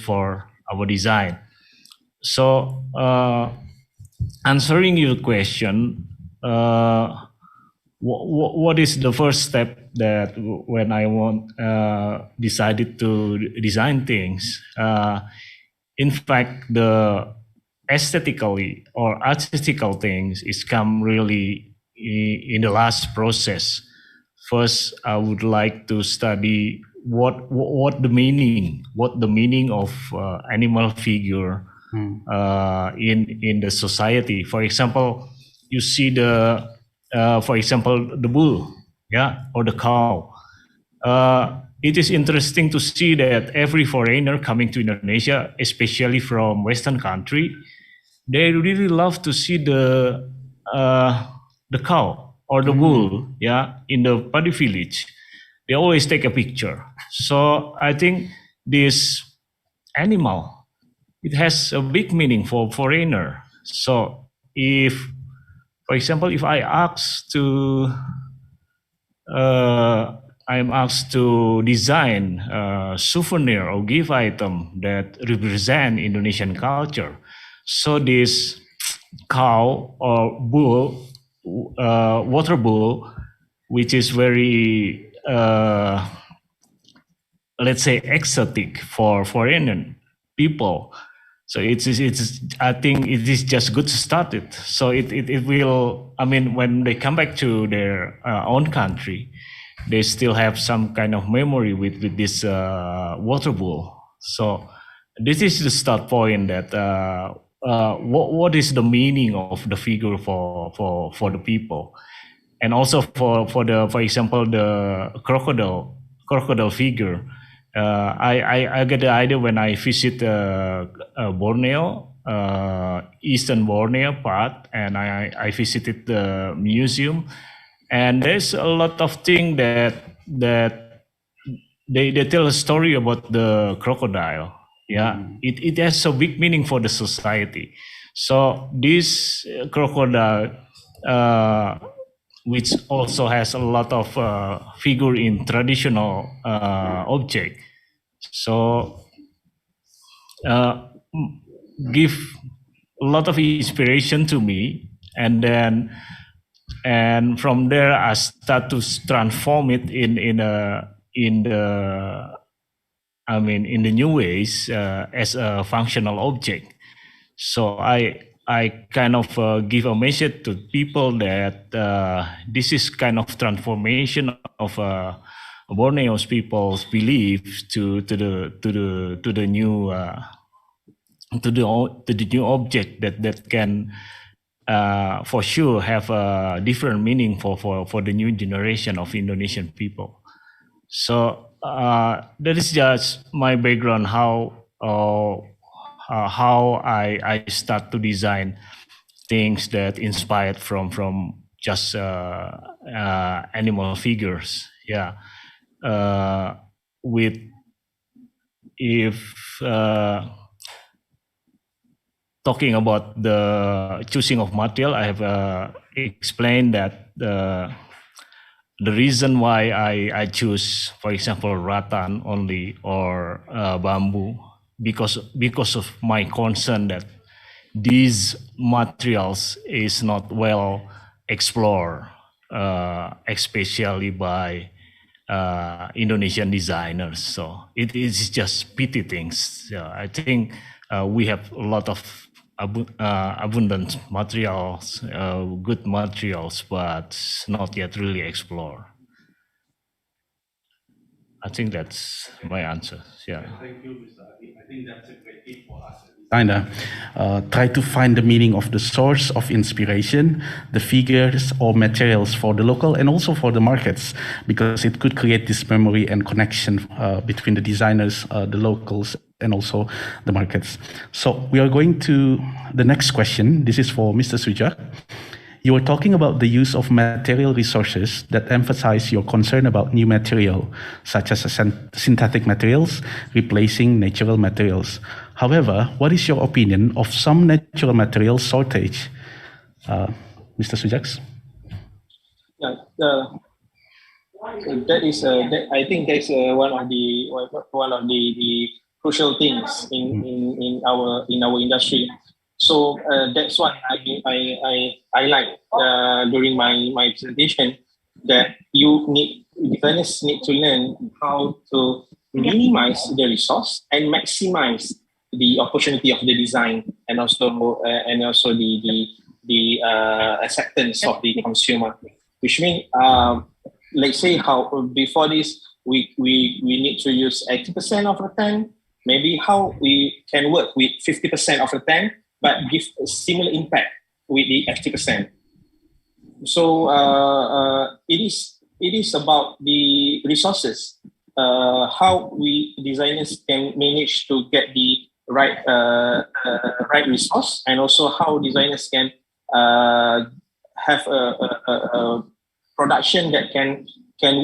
for our design. So answering your question, what is the first step that when I decided to design things? In fact, the aesthetically or artistical things is come really in the last process. First, I would like to study what the meaning of animal figure in the society. For example, you see for example the bull, or the cow. It is interesting to see that every foreigner coming to Indonesia, especially from Western country, they really love to see the cow or the bull, in the paddy village. They always take a picture. So I think this animal, it has a big meaning for foreigner. So if, for example, if I'm asked to design a souvenir or gift item that represent Indonesian culture, so this cow or bull, water bull, which is very, let's say, exotic for foreign people. So it's I think it is just good to start it. So it will, I mean, when they come back to their own country, they still have some kind of memory with this water bull. So this is the start point that what is the meaning of the figure for the people, and also for example the crocodile figure. I get the idea when I visit Borneo, Eastern Borneo part, and I visited the museum, and there's a lot of things that they tell a story about the crocodile. It has a big meaning for the society. So this crocodile, which also has a lot of figure in traditional object, so give a lot of inspiration to me, and from there I start to transform it in the new ways as a functional object. So I kind of give a message to people that this is kind of transformation of Borneo's people's belief to the new object that can for sure have a different meaning for the new generation of Indonesian people. So that is just my background, how I start to design things that inspired from just animal figures. Talking about the choosing of material, I have explained that the reason why I choose, for example, rattan only or bamboo, because of my concern that these materials is not well explored, especially by Indonesian designers. So it is just pity things. I think we have a lot of abundant materials, good materials, but not yet really explored. I think that's my answer. Thank you, Mr. Adi. I think that's a great tip for us. Designer, try to find the meaning of the source of inspiration, the figures or materials for the local and also for the markets, because it could create this memory and connection between the designers, the locals, and also the markets. So we are going to the next question. This is for Mr. Sujak. You were talking about the use of material resources that emphasize your concern about new material, such as synthetic materials replacing natural materials. However, what is your opinion of some natural material shortage? Mr. Sujaks? I think that's one of the crucial things in our industry. So that's what I like during my presentation, that designers need to learn how to minimize the resource and maximize the opportunity of the design, and also the acceptance of the consumer. Which means, let's say how before this we need to use 80% of the time. Maybe how we can work with 50% of the time, but give a similar impact with the 80%. So it is about the resources, how we designers can manage to get the right resource, and also how designers can have a production that can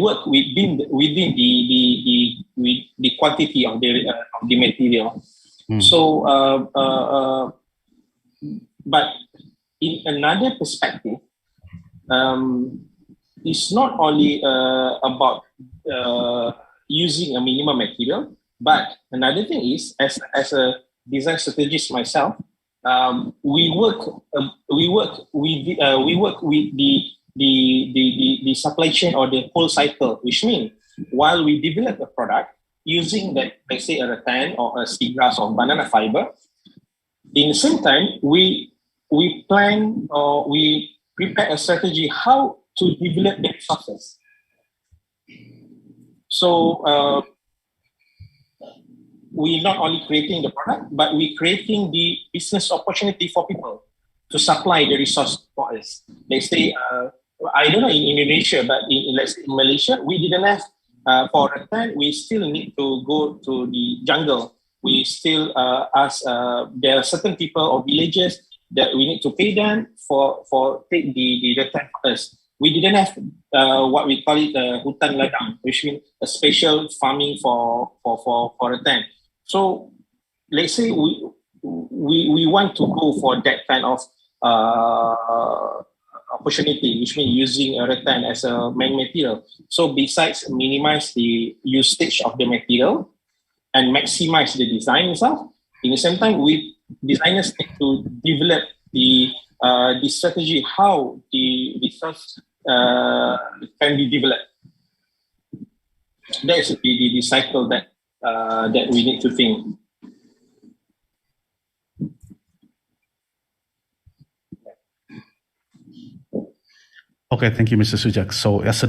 work within the quantity of the material. So, but in another perspective, it's not only about using a minimum material, but another thing is, as a design strategist myself, we work with the supply chain or the whole cycle, which means while we develop a product using that, let's say a rattan or a seagrass or banana fiber, in the same time we plan or we prepare a strategy how to develop the resources. So we not only creating the product, but we creating the business opportunity for people to supply the resource for us. Let's say, I don't know in Indonesia, but let's say in Malaysia, we didn't have, for rattan, we still need to go to the jungle. We still ask, there are certain people or villages that we need to pay them for take the rattan for us. We didn't have what we call it hutan ladang, which means a special farming for rattan. So let's say we want to go for that kind of opportunity, which means using a rattan as a main material. So besides minimize the usage of the material and maximize the design itself, in the same time, we designers need to develop the strategy how the resource can be developed. That is the cycle that we need to think. Okay, thank you, Mr. Sujak. So as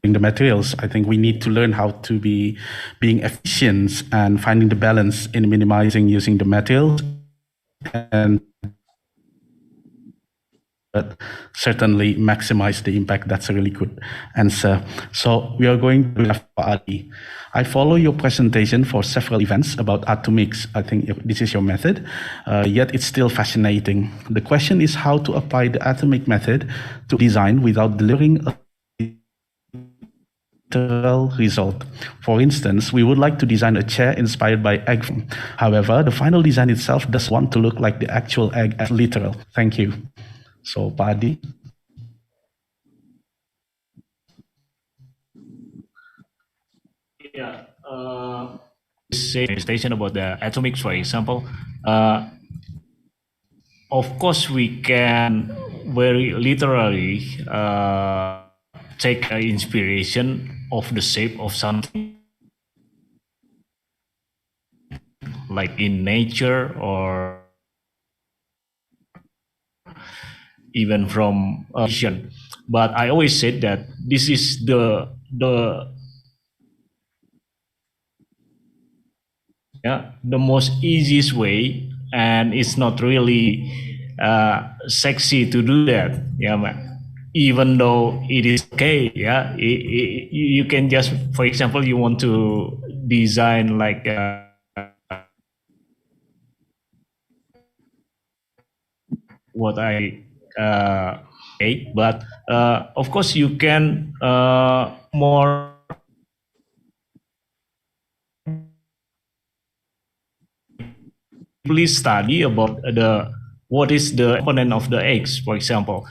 in the materials, I think we need to learn how to be being efficient and finding the balance in minimizing using the materials, and but certainly maximize the impact. That's a really good answer. So we are going to have Adi. I follow your presentation for several events about art to mix. I think this is your method, yet it's still fascinating. The question is how to apply the atomic method to design without delivering a literal result. For instance, we would like to design a chair inspired by egg. However, the final design itself does want to look like the actual egg as literal. Thank you. So, Padi. Yeah. Station about the atomics, for example. Of course, we can very literally take inspiration of the shape of something, like in nature or even from vision. But I always said that this is the most easiest way, and it's not really sexy to do that. Yeah, even though it is okay. Yeah, you can just, for example, you want to design like what I but of course you can more please study about what is the component of the eggs, for example,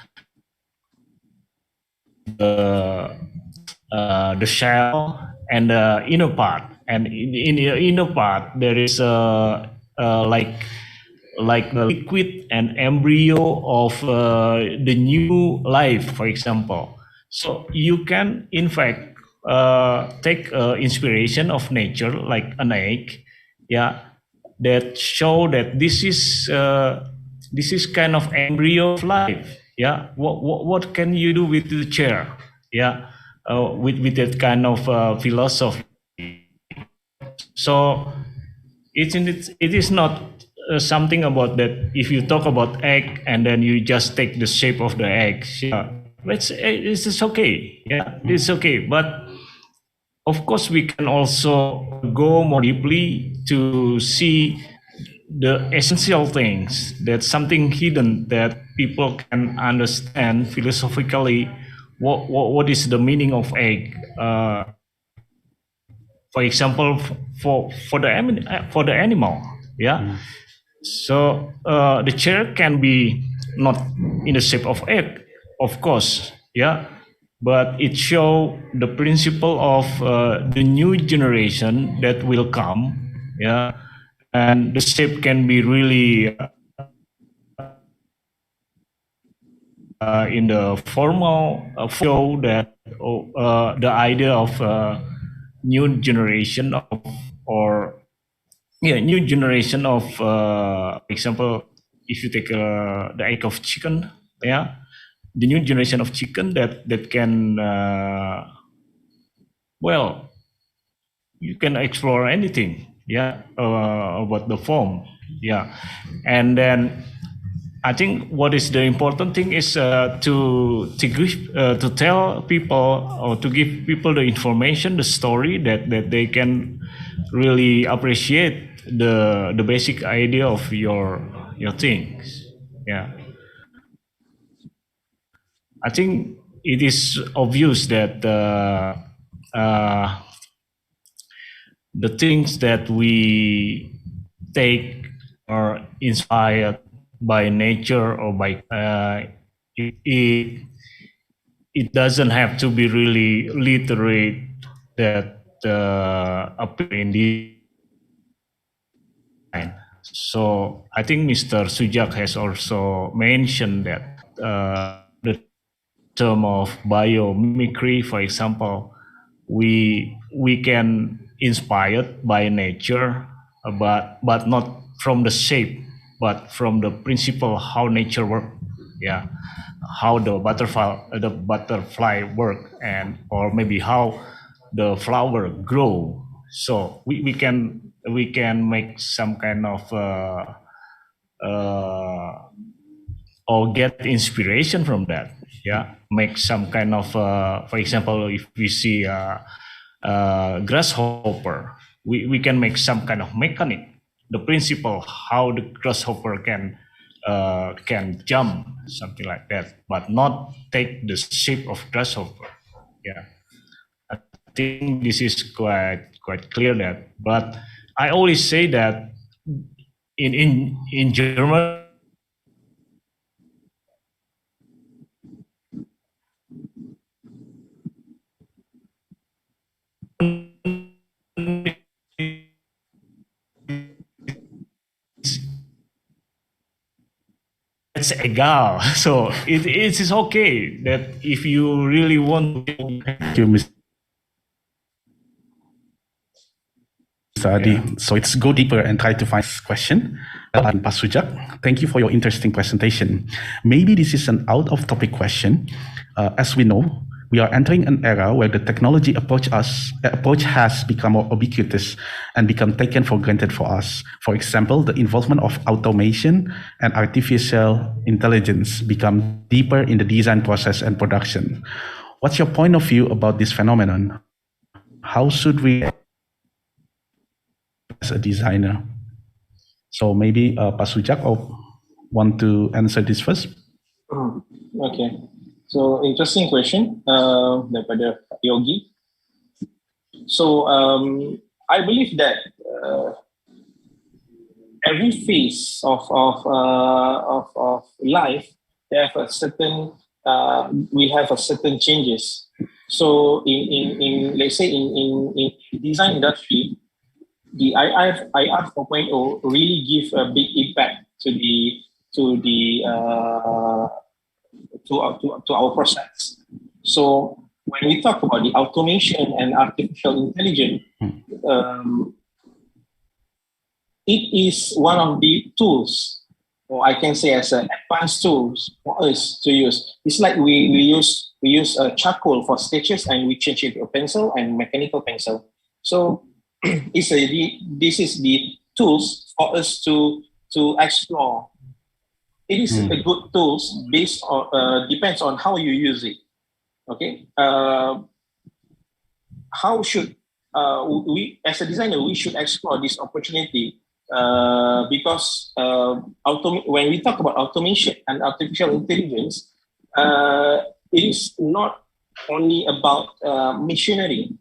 the shell and the inner part, and in the inner part there is like like a liquid and embryo of the new life, for example. So you can, in fact, take inspiration of nature, like an egg, yeah, that show that this is kind of embryo of life. Yeah, what can you do with the chair? Yeah, with that kind of philosophy. So it is not something about that. If you talk about egg and then you just take the shape of the egg, yeah, it's okay. Yeah, it's okay. But of course, we can also go more deeply to see the essential things. That's something hidden that people can understand philosophically. What is the meaning of egg? For example, for the animal, yeah. So the chair can be not in the shape of egg, of course, yeah, but it show the principle of the new generation that will come, yeah, and the shape can be really in the formal show that the idea of new generation of, or yeah, new generation of example, if you take the egg of chicken, yeah, the new generation of chicken that can well, you can explore anything, yeah, about the form, yeah. And then I think what is the important thing is to tell people, or to give people the information, the story that they can really appreciate the basic idea of your things. Yeah, I think it is obvious that the things that we take are inspired by nature or by it doesn't have to be really literate that appear in design. So I think Mr. Sujak has also mentioned that the term of biomimicry, for example, we can inspired by nature, but not from the shape, but from the principle how nature work. Yeah, how the butterfly work, and or maybe how the flower grow. So we can make some kind of or get inspiration from that. Yeah, make some kind of for example, if we see grasshopper, we can make some kind of mechanic, the principle how the grasshopper can jump, something like that, but not take the shape of grasshopper. Yeah, I think this is quite clear that. But I always say that in German, it's egal. So it is okay that if you really want to. Thank you, Mr. Adi. So let's go deeper and try to find this question. Pak Sujak, thank you for your interesting presentation. Maybe this is an out-of-topic question. As we know, we are entering an era where the technology approach has become more ubiquitous and become taken for granted for us. For example, the involvement of automation and artificial intelligence become deeper in the design process and production. What's your point of view about this phenomenon? How should we, as a designer? So maybe Pak Sujak want to answer this first? Okay. So interesting question daripada Yogi. So I believe that every phase of life, they have a certain we have a certain changes. So in let's say in design industry, the IR 4.0 really give a big impact our process. So when we talk about the automation and artificial intelligence, it is one of the tools, or I can say as an advanced tools for us to use. It's like we use a charcoal for sketches and we change it to a pencil and mechanical pencil. So this is the tools for us to explore. It is a good tools based on depends on how you use it. Okay, how should we as a designer we should explore this opportunity because when we talk about automation and artificial intelligence, it is not only about machinery.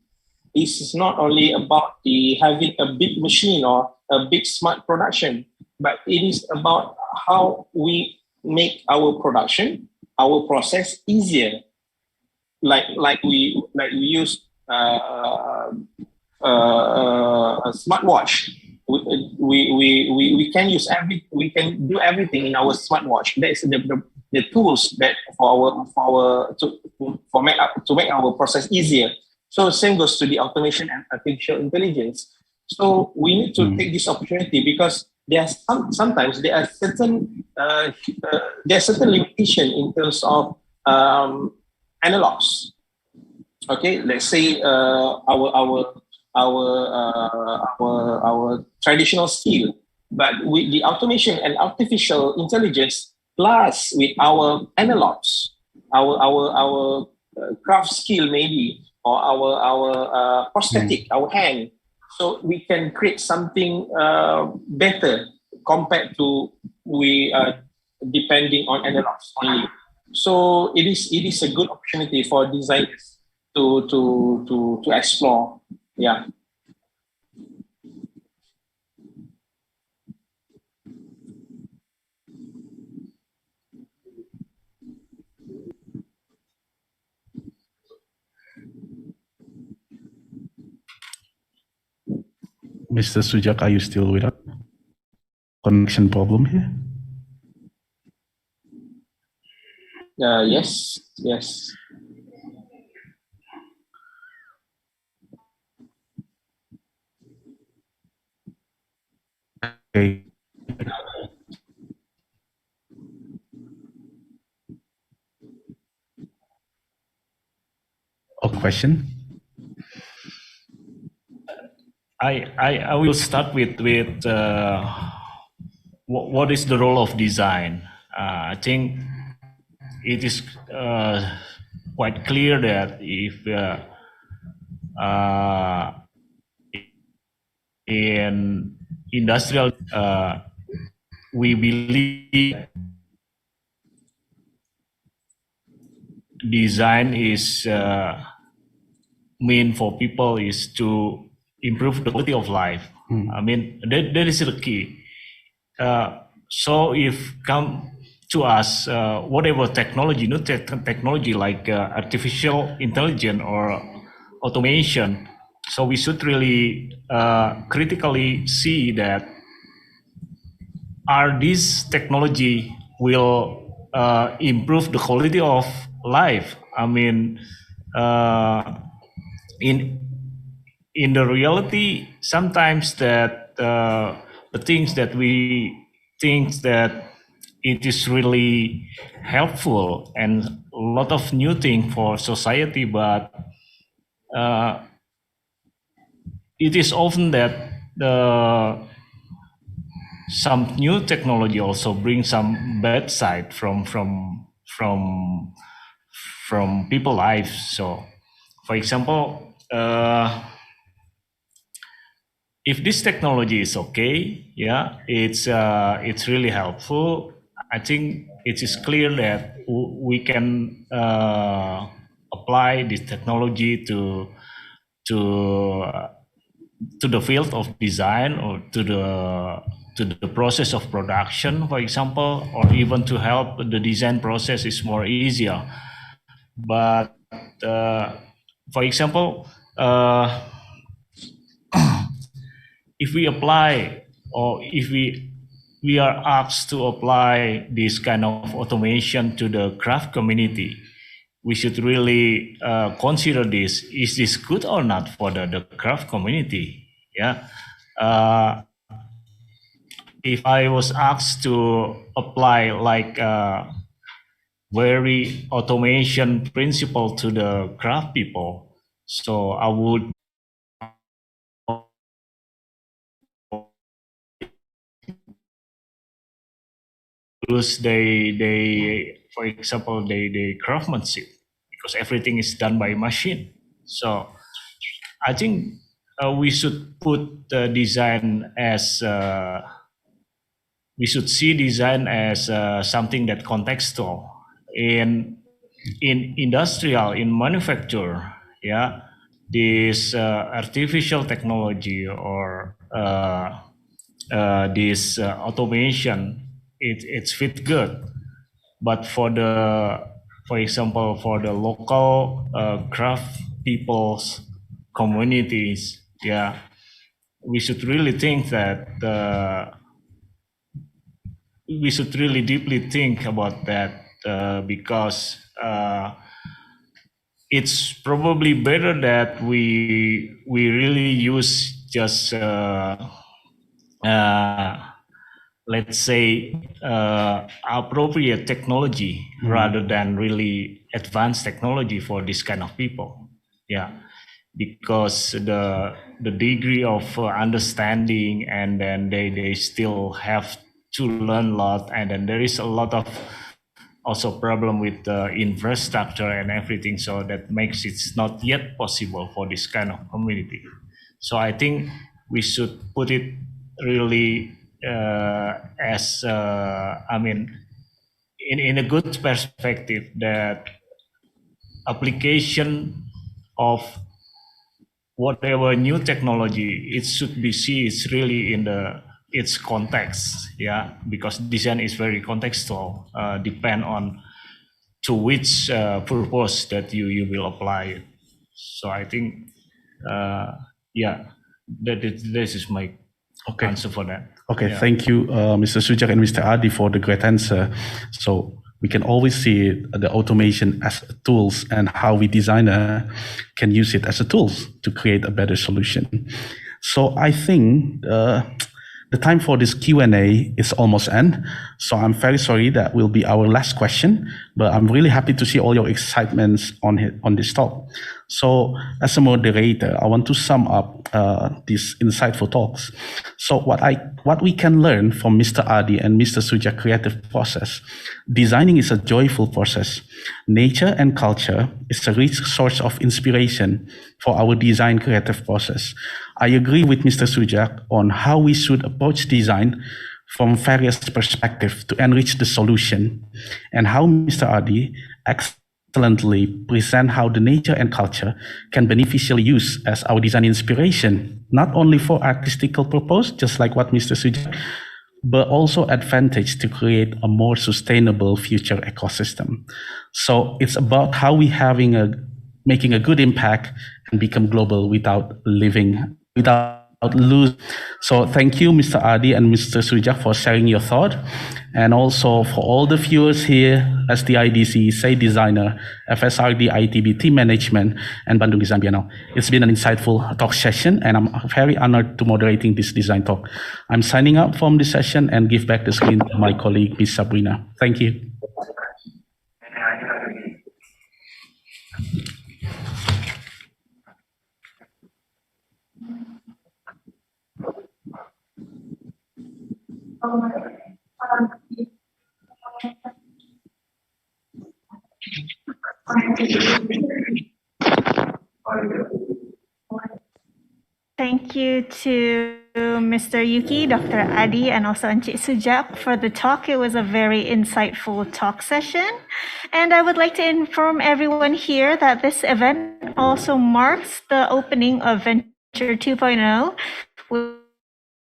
It's not only about having a big machine or a big smart production, but it is about how we make our production, our process easier. Like we use a smartwatch. We can use we can do everything in our smartwatch. That is the tools that to make our process easier. So same goes to the automation and artificial intelligence. So we need to take this opportunity because sometimes there are certain limitation in terms of analogs. Okay, let's say our traditional steel, but with the automation and artificial intelligence plus with our analogs, our craft skill maybe, or our prosthetic, our hand, so we can create something better compared to we depending on analogs only. So it is a good opportunity for designers to explore. Yeah. Mr. Sujak, are you still with us? Connection problem here? Yes. Okay. A question? I will start with what is the role of design. I think it is quite clear that if in industrial we believe design is mean for people is to improve the quality of life. I mean that is the key. So if come to us whatever technology, new technology like artificial intelligence or automation, so we should really critically see that are these technology will improve the quality of life. I mean in the reality sometimes that the things that we think that it is really helpful and a lot of new thing for society, but it is often that some new technology also brings some bad side from people lives. So for example, if this technology is okay, yeah, it's really helpful. I think it is clear that we can apply this technology to the field of design or to the process of production, for example, or even to help the design process is more easier. But for example, if we apply or if we we are asked to apply this kind of automation to the craft community, we should really consider this. Is this good or not for the craft community? Yeah. If I was asked to apply like very automation principle to the craft people, so I would use for example, the craftsmanship, because everything is done by machine. So I think we should put the design as we should see design as something that contextual in industrial, in manufacture. Yeah, this artificial technology or this automation, it's fit good, but for example, for the local craft people's communities, yeah, we should really think that we should really deeply think about that because it's probably better that we really use just let's say appropriate technology rather than really advanced technology for this kind of people. Yeah, because the degree of understanding, and then they still have to learn a lot, and then there is a lot of also problem with the infrastructure and everything, so that makes it not yet possible for this kind of community. So I think we should put it really as I mean, in a good perspective, that application of whatever new technology, it should be seen is really in its context. Yeah, because design is very contextual, depend on to which purpose that you will apply it. So I think yeah, this is my answer for that. Okay, Yeah. thank you, Mr. Sujak and Mr. Adi, for the great answer. So we can always see the automation as tools, and how we designer can use it as a tools to create a better solution. So I think the time for this Q&A is almost end. So I'm very sorry that will be our last question, but I'm really happy to see all your excitements on this talk. So as a moderator, I want to sum up these insightful talks. So what we can learn from Mr. Adi and Mr. Sujak creative process: designing is a joyful process. Nature and culture is a rich source of inspiration for our design creative process. I agree with Mr. Sujak on how we should approach design from various perspectives to enrich the solution, and how Mr. Adi excellently present how the nature and culture can beneficially use as our design inspiration, not only for artistical purpose, just like what Mr. Sujak, but also advantage to create a more sustainable future ecosystem. So it's about how we making a good impact and become global without losing. So thank you, Mr. Adi and Mr. Sujak, for sharing your thought, and also for all the viewers here, SDIDC, Say Designer, FSRD, ITB, Team Management, and Bandung Design Biennale. It's been an insightful talk session, and I'm very honored to moderating this design talk. I'm signing out from this session and give back the screen to my colleague, Ms. Sabrina. Thank you. Thank you to Mr. Yuki, Dr. Adi, and also Encik Sujak for the talk. It was a very insightful talk session. And I would like to inform everyone here that this event also marks the opening of Venture 2.0,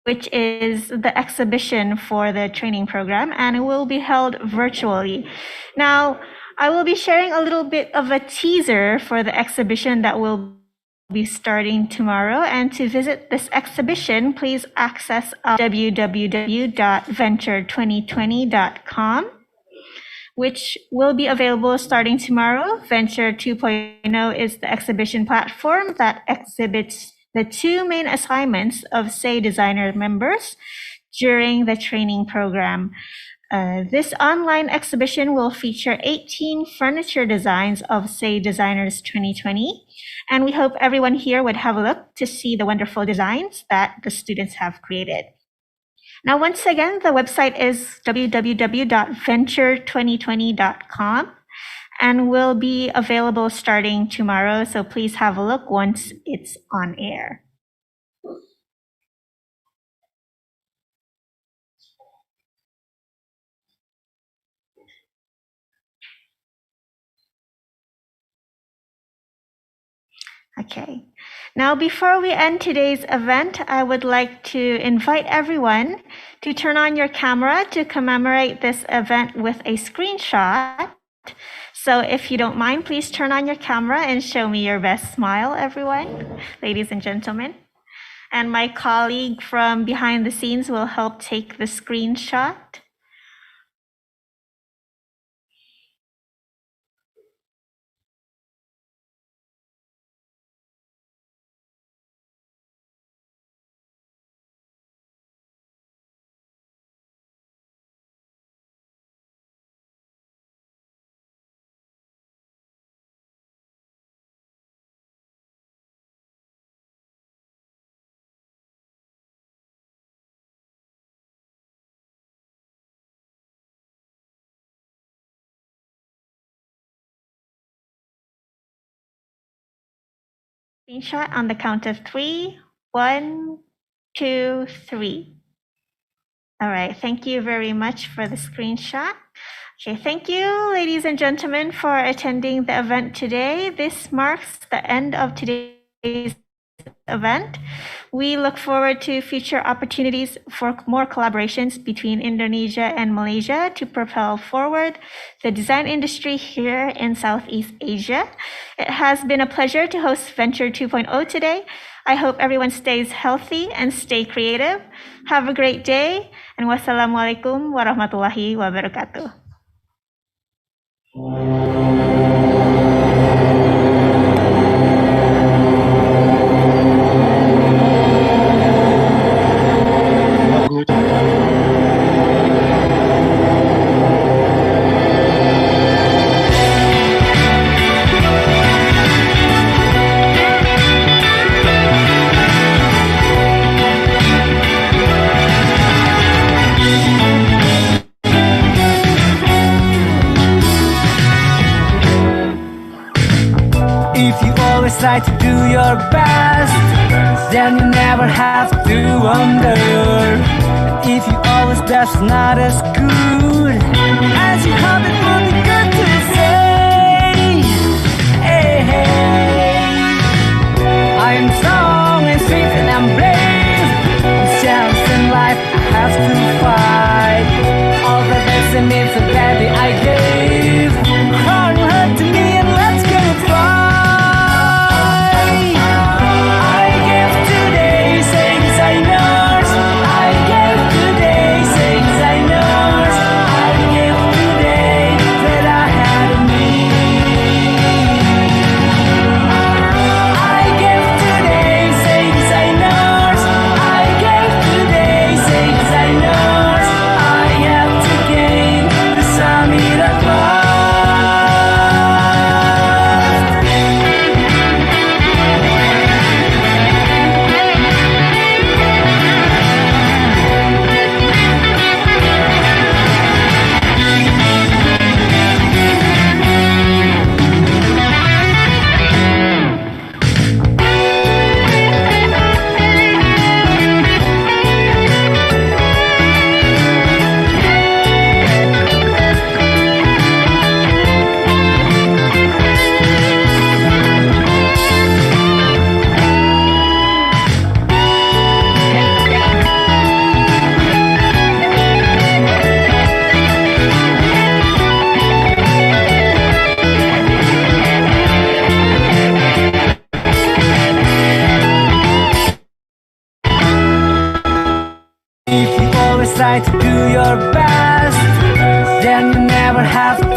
which is the exhibition for the training program, and it will be held virtually. Now, I will be sharing a little bit of a teaser for the exhibition that will be starting tomorrow. And to visit this exhibition, please access www.venture2020.com, which will be available starting tomorrow. Venture 2.0 is the exhibition platform that exhibits the two main assignments of SAY Designer members during the training program. This online exhibition will feature 18 furniture designs of SAY Designers 2020, and we hope everyone here would have a look to see the wonderful designs that the students have created. Now, once again, the website is www.venture2020.com and will be available starting tomorrow, so please have a look once it's on air. Okay. Now, before we end today's event, I would like to invite everyone to turn on your camera to commemorate this event with a screenshot. So if you don't mind, please turn on your camera and show me your best smile, everyone, ladies and gentlemen. And my colleague from behind the scenes will help take the screenshot. Screenshot on the count of 3. 1, 2, 3. All right, thank you very much for the screenshot. Okay, thank you, ladies and gentlemen, for attending the event today. This marks the end of today's event. We look forward to future opportunities for more collaborations between Indonesia and Malaysia to propel forward the design industry here in Southeast Asia. It has been a pleasure to host Venture 2.0 today. I hope everyone stays healthy and stay creative. Have a great day, and wassalamualaikum warahmatullahi wabarakatuh. If you always try to do your best, then you never have to wonder. If you always best not as good as you hope it will be good to say, hey, hey, I'm strong and sweet and I'm brave. This chance in life I have to fight. All the best in me so gladly I gave. Heart hurt to me and let's go fly. I gave today, say designers. I gave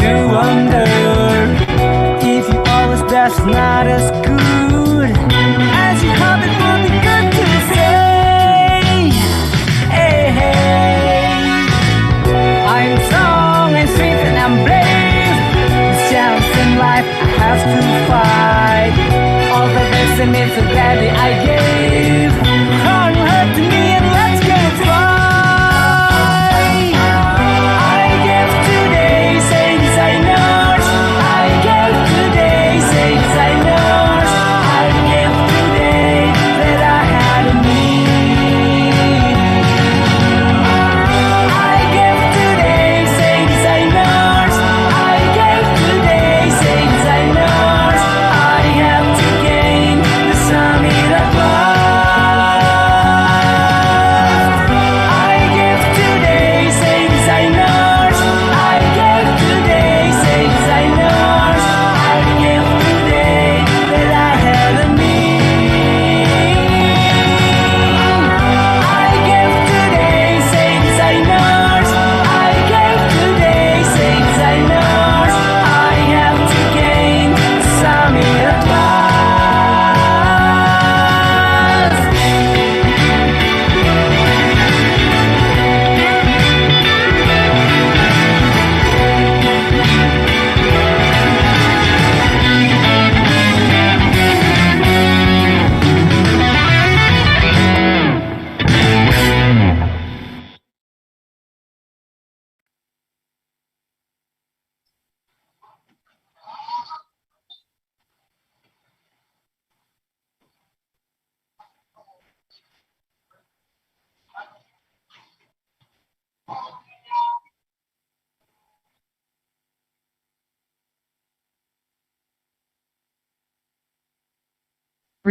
to wonder if you always that's not as good as you hope it would be good to say. Hey, hey, I'm strong and sweet and I'm brave. The chance in life I have to fight. All the best and it's a gladly I give.